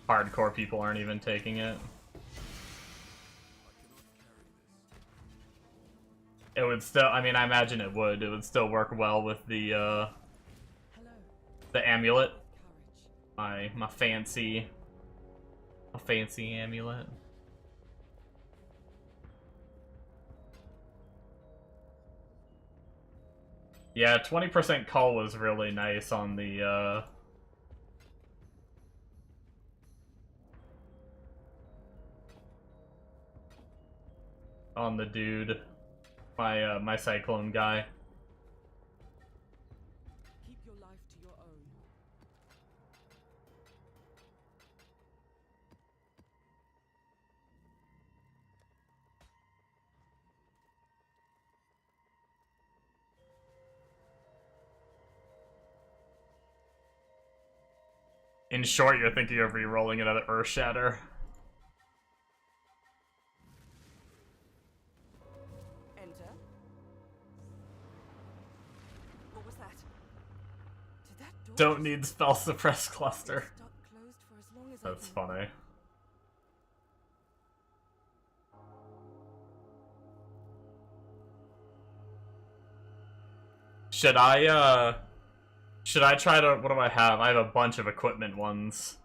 hardcore people aren't even taking it. It would still, I mean, I imagine it would. It would still work well with the amulet. My fancy amulet. Yeah, 20% call was really nice on the dude. My Cyclone guy. Keep your life to your own. In short, you're thinking of re-rolling another Earthshatter. Enter. What was that? Did that door Don't just need spell suppress cluster. stuck closed for as long as I That's can? funny. Should I try to, what do I have? I have a bunch of equipment ones.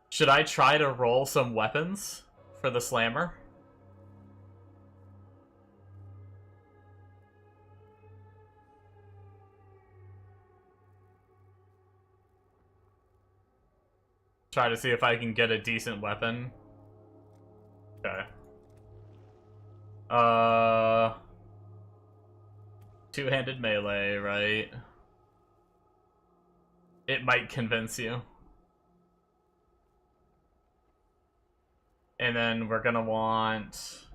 Should I try to roll some weapons for the slammer? Try to see if I can get a decent weapon. Okay. Two-handed melee, right? It might convince you. And then we're gonna want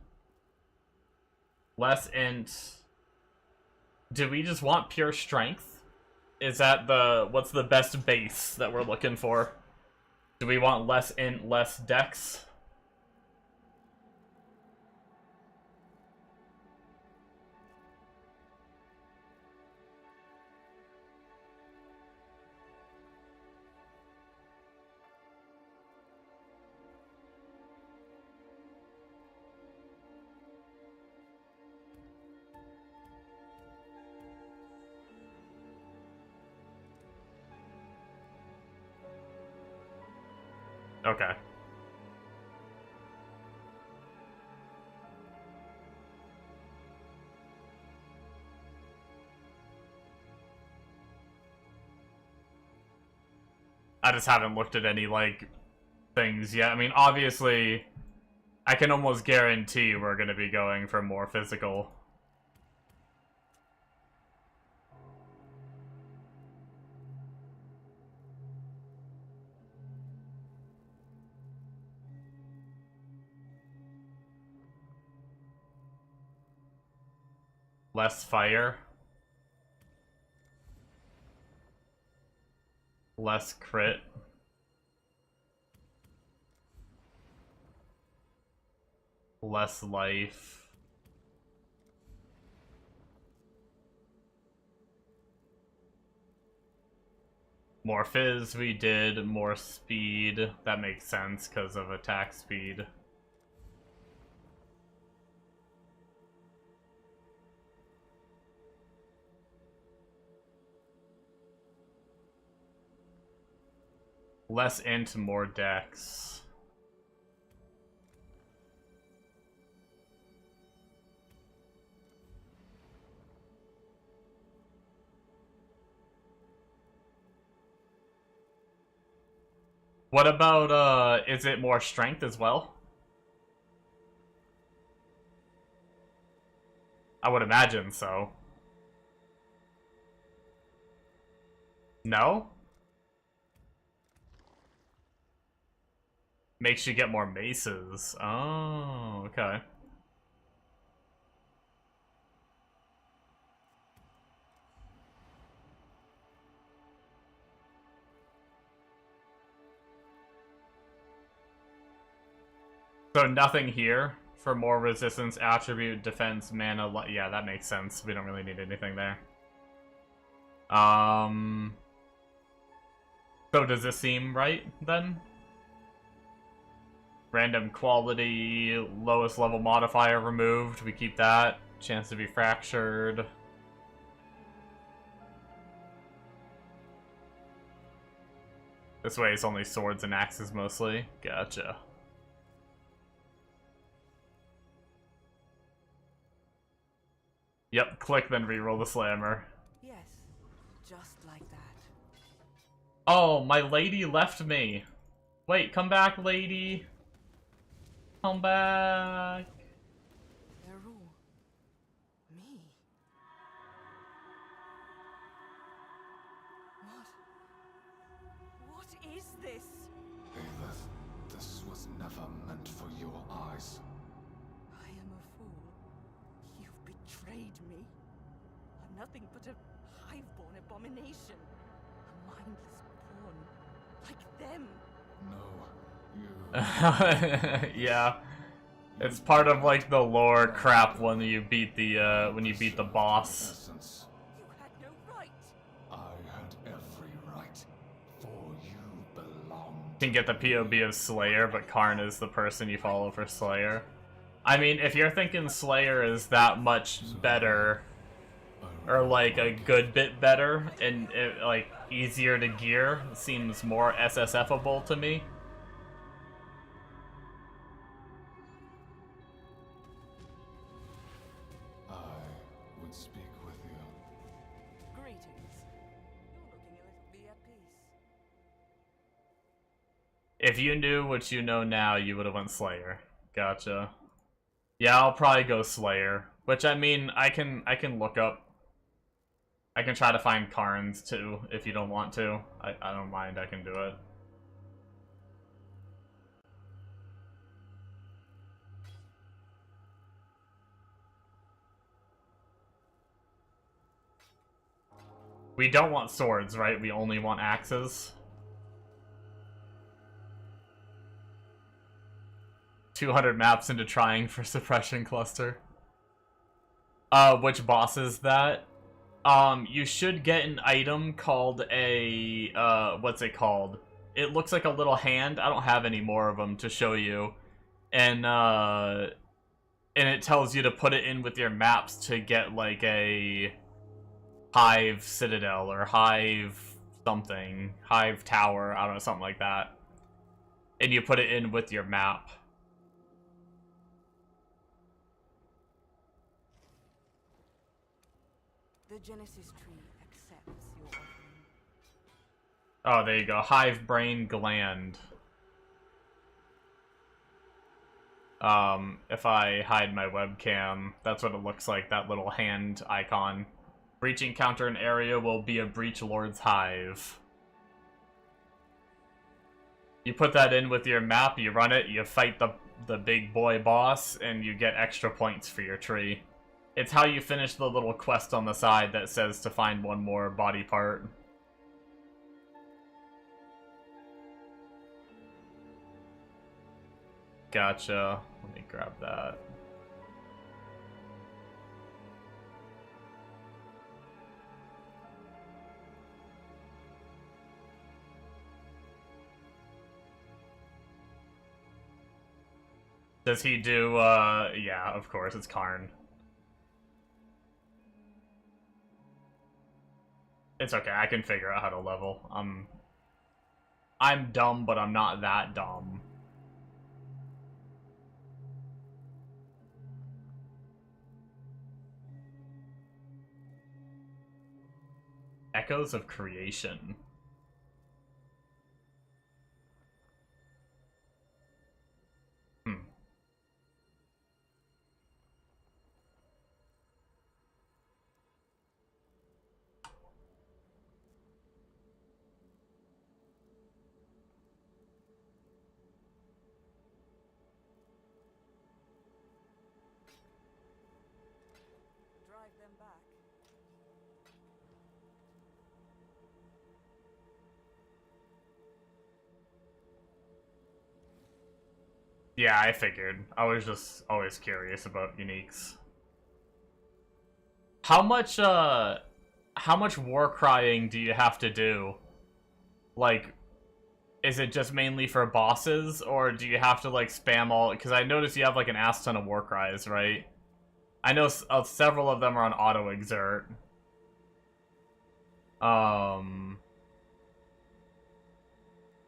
less int. Do we just want pure strength? Is that what's the best base that we're looking for? Do we want less int, less dex? Okay. I just haven't looked at any, like, things yet. I mean, obviously, I can almost guarantee we're gonna be going for more physical. Less fire. Less crit. Less life. More fizz we did, more speed. That makes sense because of attack speed. Less int, more dex. What about, is it more strength as well? I would imagine so. No? Makes you get more maces. Oh, okay. So nothing here for more resistance, attribute, defense, mana. Yeah, that makes sense. We don't really need anything there. So does this seem right then? Random quality, lowest level modifier removed. We keep that. Chance to be fractured. This way it's only swords and axes mostly. Gotcha. Yep, click then reroll the slammer. Yes, just like that. Oh, my lady left me. Wait, come back, lady. Come back. They're all me. What is this? Aelith, this was never meant for your eyes. I am a fool. You've betrayed me. I'm nothing but a hive-born abomination. A mindless pawn. Like them. No, you... Yeah. It's part of like the lore crap when you beat the boss. Essence, You had no right. I had every right, for you belong. You can get the POB of Slayer, but Karn is the person you follow for Slayer. I mean, if you're thinking Slayer is that much better, or like a good bit better, and like easier to gear, seems more SSFable to me. I would speak with you. Greetings. You're looking a little bit at peace. If you knew what you know now, you would have went Slayer. Gotcha. Yeah, I'll probably go Slayer. Which, I mean, I can look up. I can try to find Karns, too, if you don't want to. I don't mind, I can do it. We don't want swords, right? We only want axes. 200 maps into trying for suppression cluster. Which boss is that? You should get an item called a, what's it called? It looks like a little hand. I don't have any more of them to show you. And it tells you to put it in with your maps to get, like, a Hive Citadel or Hive something. Hive Tower, I don't know, something like that. And you put it in with your map. The Genesis tree accepts your offering. Oh, there you go. Hive Brain Gland. If I hide my webcam, that's what it looks like, that little hand icon. Breach encounter an area will be a Breach Lord's Hive. You put that in with your map, you run it, you fight the big boy boss, and you get extra points for your tree. It's how you finish the little quest on the side that says to find one more body part. Gotcha. Let me grab that. Does he do, yeah, of course, it's Karn. It's okay, I can figure out how to level. I'm dumb, but I'm not that dumb. Echoes of Creation. Drive them back. Yeah, I figured. I was just always curious about uniques. How much war crying do you have to do? Like, is it just mainly for bosses, or do you have to, like, spam all... Because I noticed you have, like, an ass ton of war cries, right? I know several of them are on auto-exert.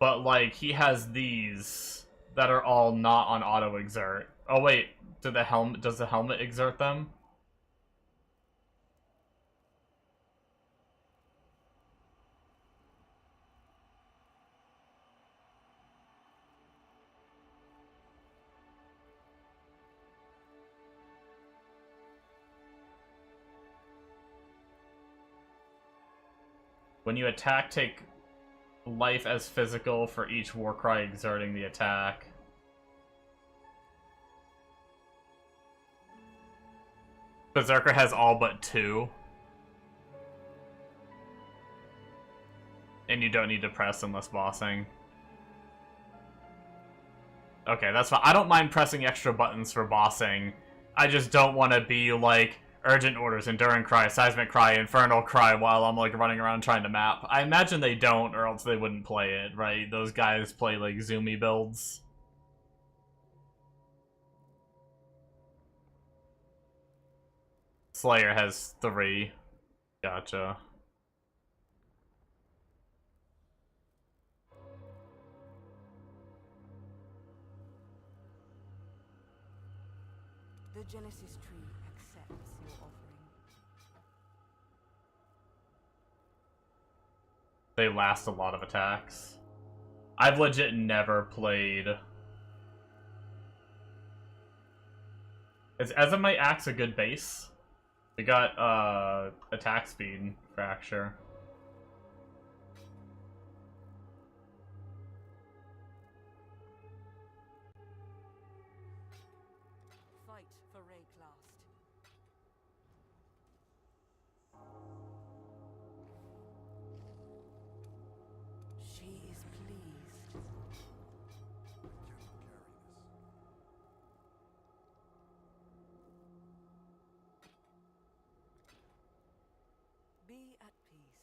But, like, he has these that are all not on auto-exert. Oh, wait. Does the helmet exert them? When you attack, take life as physical for each Warcry exerting the attack. Berserker has all but 2. And you don't need to press unless bossing. Okay, that's fine. I don't mind pressing extra buttons for bossing. I just don't want to be like Urgent Orders, Enduring Cry, Seismic Cry, Infernal Cry while I'm like running around trying to map. I imagine they don't, or else they wouldn't play it, right? Those guys play like zoomy builds. Slayer has 3. Gotcha. The Genesis tree accepts your offering. They last a lot of attacks. I've legit never played... Is Ezomite Axe a good base? We got, attack speed fracture. Fight for Rayclast. She is pleased. I cannot carry this. Be at peace.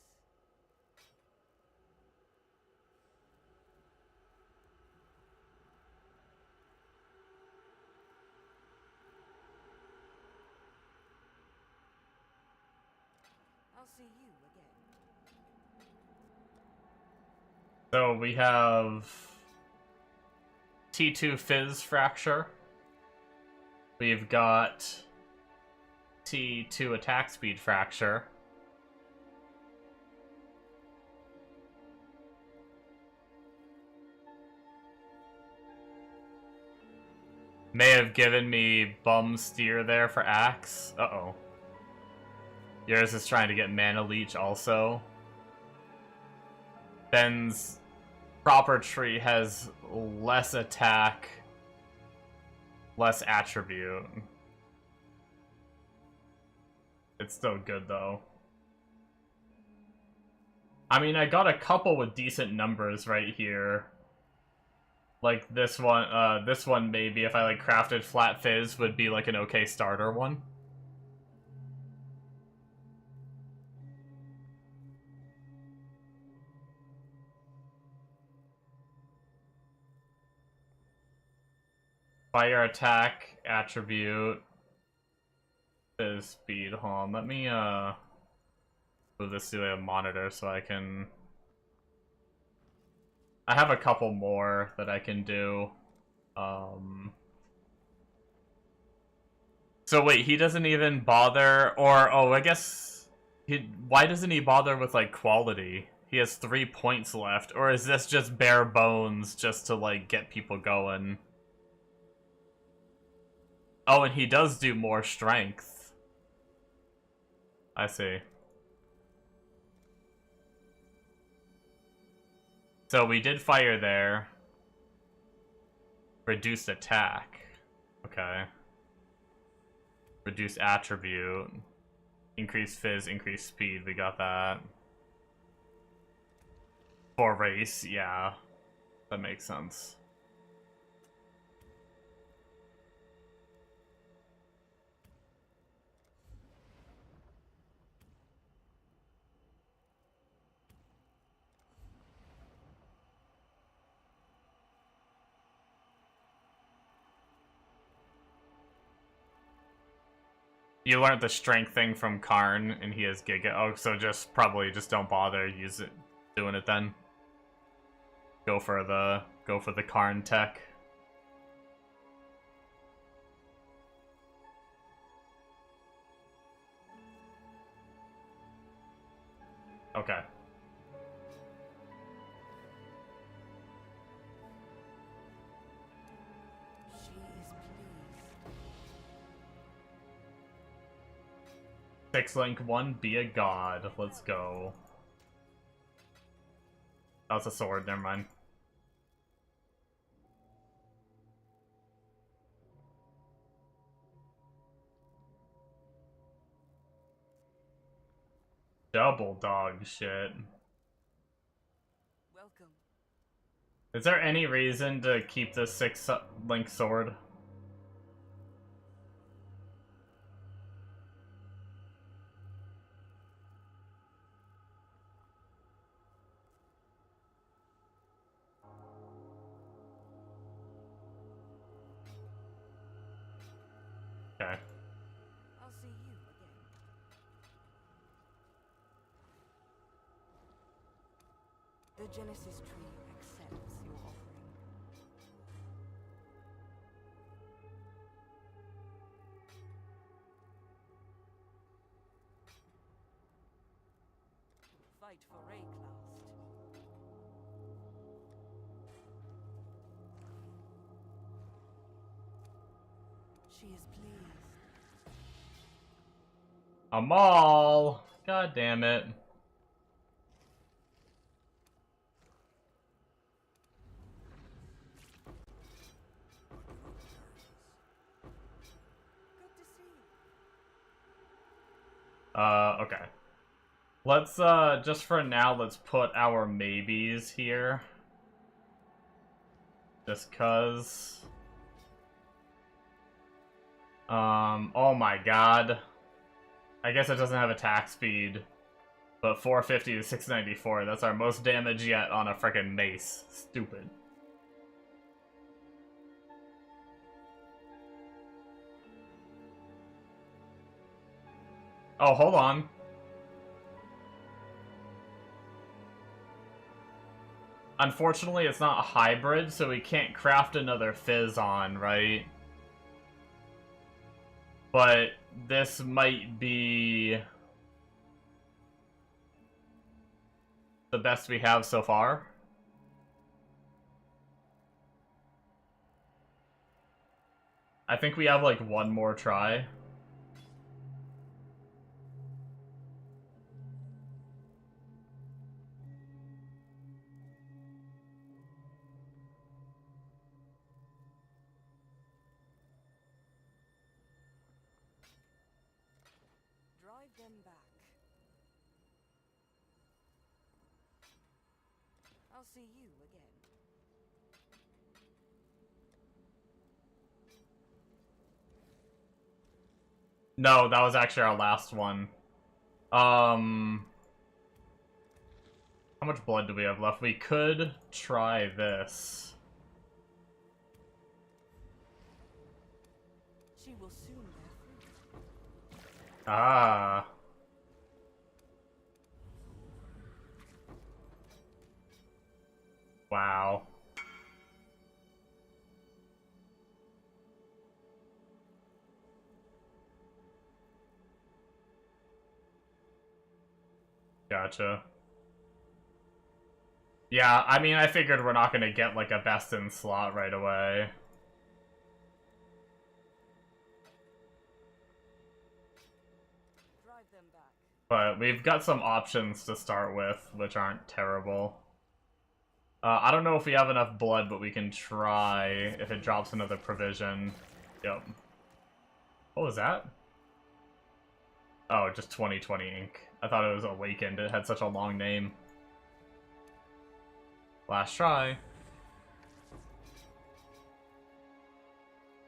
I'll see you again. So we have T2 Fizz Fracture. We've got T2 Attack Speed Fracture. May have given me Bum Steer there for Axe. Uh-oh. Yours is trying to get Mana Leech also. Ben's proper tree has less attack, less attribute. It's still good though. I mean, I got a couple with decent numbers right here. Like this one maybe if I like crafted Flat Fizz would be like an okay starter one. Fire attack attribute is speed. Hold on, let me move this to a monitor so I can. I have a couple more that I can do. So wait, he doesn't even bother, or oh, I guess why doesn't he bother with like quality? He has 3 points left, or is this just bare bones just to like get people going? Oh, and he does do more strength. I see. So we did fire there. Reduced attack. Okay. Reduce attribute. Increase fizz, increase speed. We got that. For race, yeah. That makes sense. You learned the strength thing from Karn, and he has Giga. Oh, so just probably just don't bother doing it then. Go for the Karn tech. Okay. She is pleased. 6 link 1, be a god. Let's go. That's a sword, never mind. Double dog shit. Welcome. Is there any reason to keep the 6 link sword? Okay. I'll see you again. The Genesis tree accepts your offering. Fight for Rayclast. She is pleased. Amal! God damn it. Good to see you. Okay. Let's, just for now, let's put our maybes here. Just cuz. Oh my god. I guess it doesn't have attack speed. But 450 to 694, that's our most damage yet on a frickin' mace. Stupid. Oh, hold on. Unfortunately, it's not a hybrid, so we can't craft another fizz on, right? But this might be the best we have so far. I think we have like one more try. Drive see you again. No, that was actually our last one. How much blood do we have left? We could try this. She will soon bear fruit. Ah. Wow. Gotcha. Yeah, I mean, I figured we're not gonna get, like, a best-in slot right away. Drive them back. But we've got some options to start with, which aren't terrible. I don't know if we have enough blood, but we can try if it drops another provision. Yep. What was that? Oh, just 2020 ink. I thought it was Awakened. It had such a long name. Last try.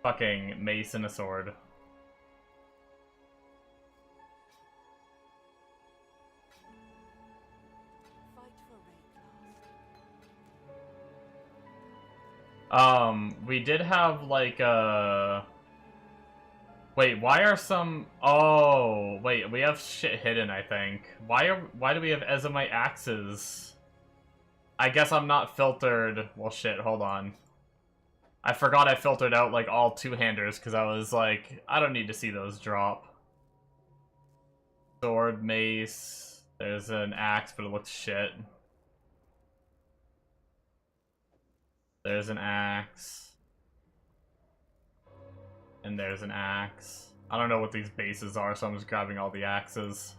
Fucking mace and a sword. Fight for Rayclass. We did have, like, wait, why are some... Oh, wait, we have shit hidden, I think. Why do we have Ezomite axes? I guess I'm not filtered... Well, shit, hold on. I forgot I filtered out, like, all two-handers, because I was like, I don't need to see those drop. Sword, mace... There's an axe, but it looks shit. There's an axe. And there's an axe. I don't know what these bases are, so I'm just grabbing all the axes.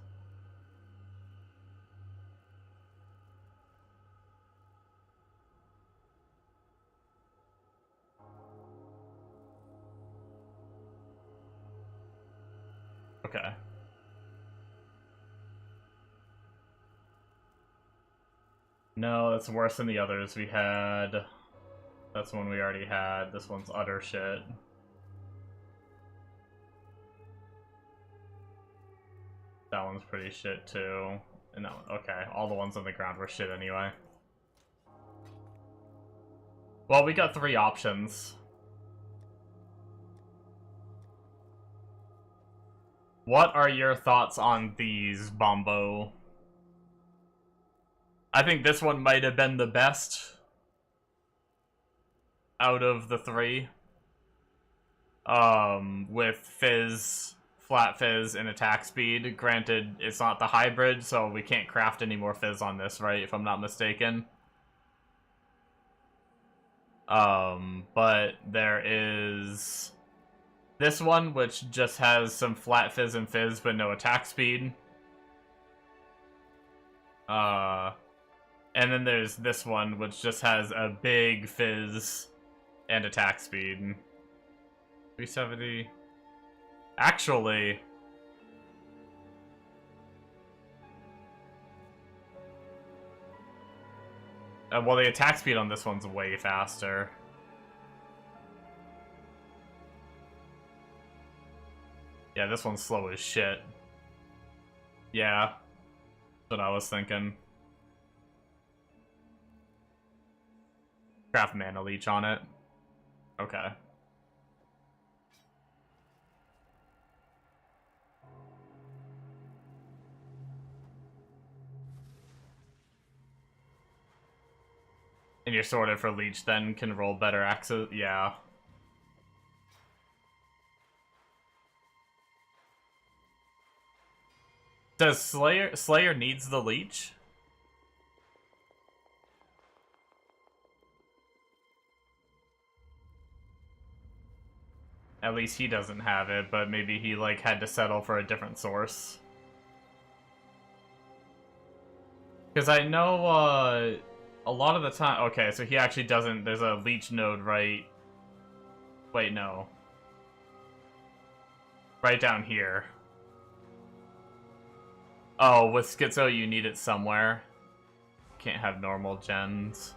Okay. No, that's worse than the others we had. That's one we already had. This one's utter shit. That one's pretty shit too. And that one, okay, all the ones on the ground were shit anyway. Well, we got 3 options. What are your thoughts on these, Bombo? I think this one might have been the best out of the 3. With Fizz, Flat Fizz, and attack speed. Granted, it's not the hybrid, so we can't craft any more Fizz on this, right? If I'm not mistaken. But there is this one, which just has some Flat Fizz and Fizz, but no attack speed. And then there's this one, which just has a big Fizz and attack speed. 370. Actually... well, the attack speed on this one's way faster. Yeah, this one's slow as shit. Yeah. That's what I was thinking. Craft Mana Leech on it. Okay. And you're sorted for Leech, then can roll better axes. Yeah. Does Slayer needs the Leech? At least he doesn't have it, but maybe he, like, had to settle for a different source. Because I know, a lot of the time... Okay, so he actually doesn't... There's a Leech node right... Wait, no. Right down here. Oh, with Schizo, you need it somewhere. Can't have normal gens.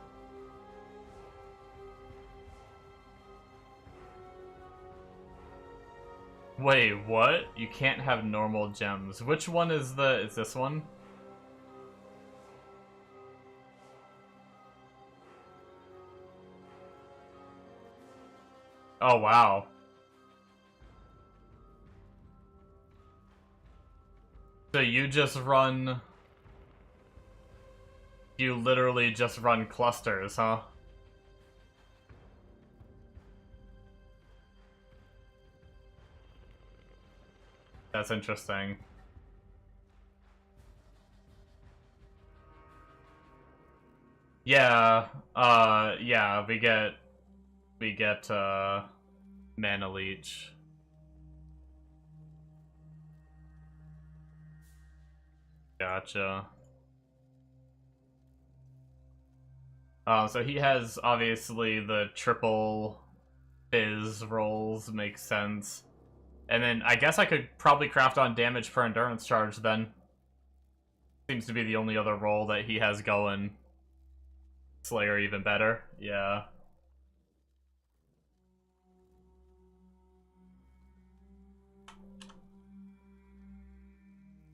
Wait, what? You can't have normal gems. Which one is this one? Oh, wow. So you just run... You literally just run clusters, huh? That's interesting. Yeah, yeah, we get, mana leech. Gotcha. So he has, obviously, the triple fizz rolls, makes sense. And then, I guess I could probably craft on damage per endurance charge, then. Seems to be the only other roll that he has going. Slayer even better, yeah.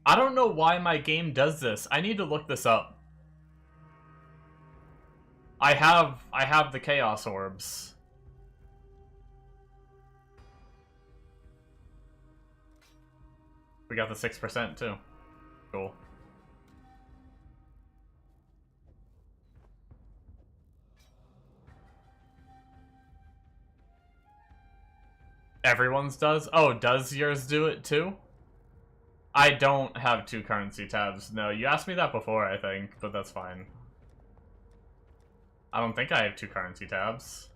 I don't know why my game does this. I need to look this up. I have the Chaos Orbs. We got the 6% too. Cool. Everyone's does? Oh, does yours do it too? I don't have 2 currency tabs. No, you asked me that before, I think, but that's fine. I don't think I have 2 currency tabs.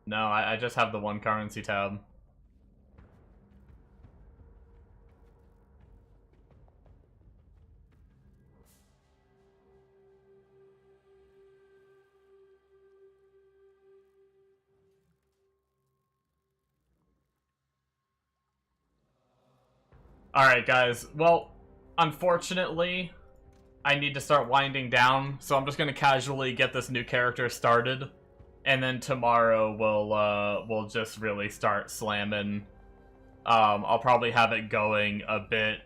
No, I just have the 1 currency tab. Alright, guys. Well, unfortunately, I need to start winding down, so I'm just gonna casually get this new character started, and then tomorrow we'll just really start slamming. I'll probably have it going a bit.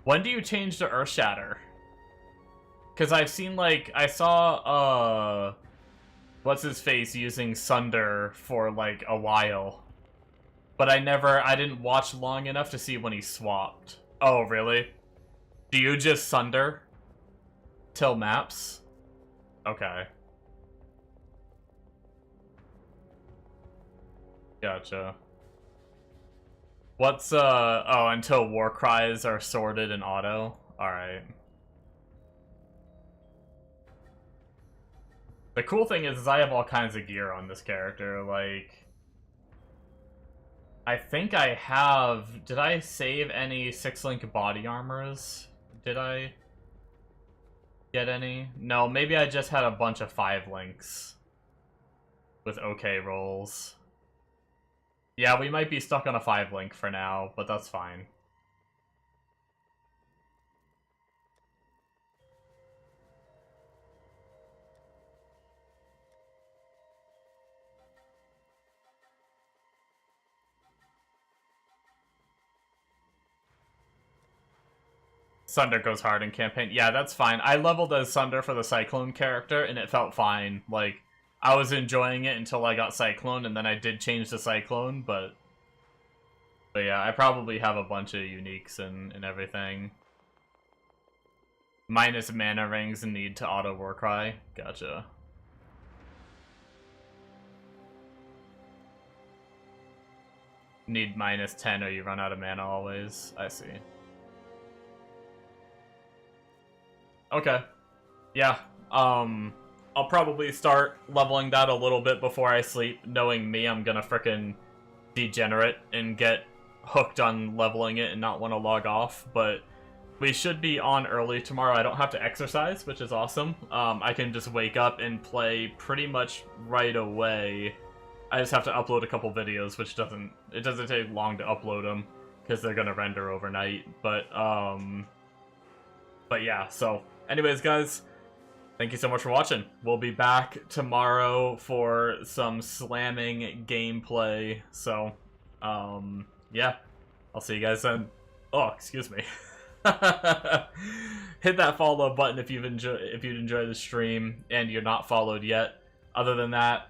When do you change to Earthshatter? Because I've seen, like, I saw, what's his face using Sunder for, like, a while. But I didn't watch long enough to see when he swapped. Oh, really? Do you just Sunder? Till maps? Okay. Gotcha. What's, oh, until war cries are sorted in auto? Alright. The cool thing is I have all kinds of gear on this character, like... I think I have... Did I save any 6-link body armors? Did I get any? No, maybe I just had a bunch of 5 links with okay rolls. Yeah, we might be stuck on a 5-link for now, but that's fine. Sunder goes hard in campaign. Yeah, that's fine. I leveled as Sunder for the Cyclone character, and it felt fine. Like, I was enjoying it until I got Cyclone, and then I did change to Cyclone, but yeah, I probably have a bunch of uniques and everything. Minus mana rings and need to auto Warcry. Gotcha. Need minus 10 or you run out of mana always. I see. Okay. Yeah. I'll probably start leveling that a little bit before I sleep. Knowing me, I'm gonna frickin' degenerate and get hooked on leveling it and not want to log off. But we should be on early tomorrow. I don't have to exercise, which is awesome. I can just wake up and play pretty much right away. I just have to upload a couple videos, which doesn't take long to upload them because they're gonna render overnight. But But yeah, so anyways, guys, thank you so much for watching. We'll be back tomorrow for some slamming gameplay. So, yeah, I'll see you guys then. Oh, excuse me. Hit that follow button if you'd enjoy the stream and you're not followed yet. Other than that,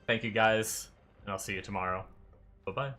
thank you guys, and I'll see you tomorrow. Bye-bye.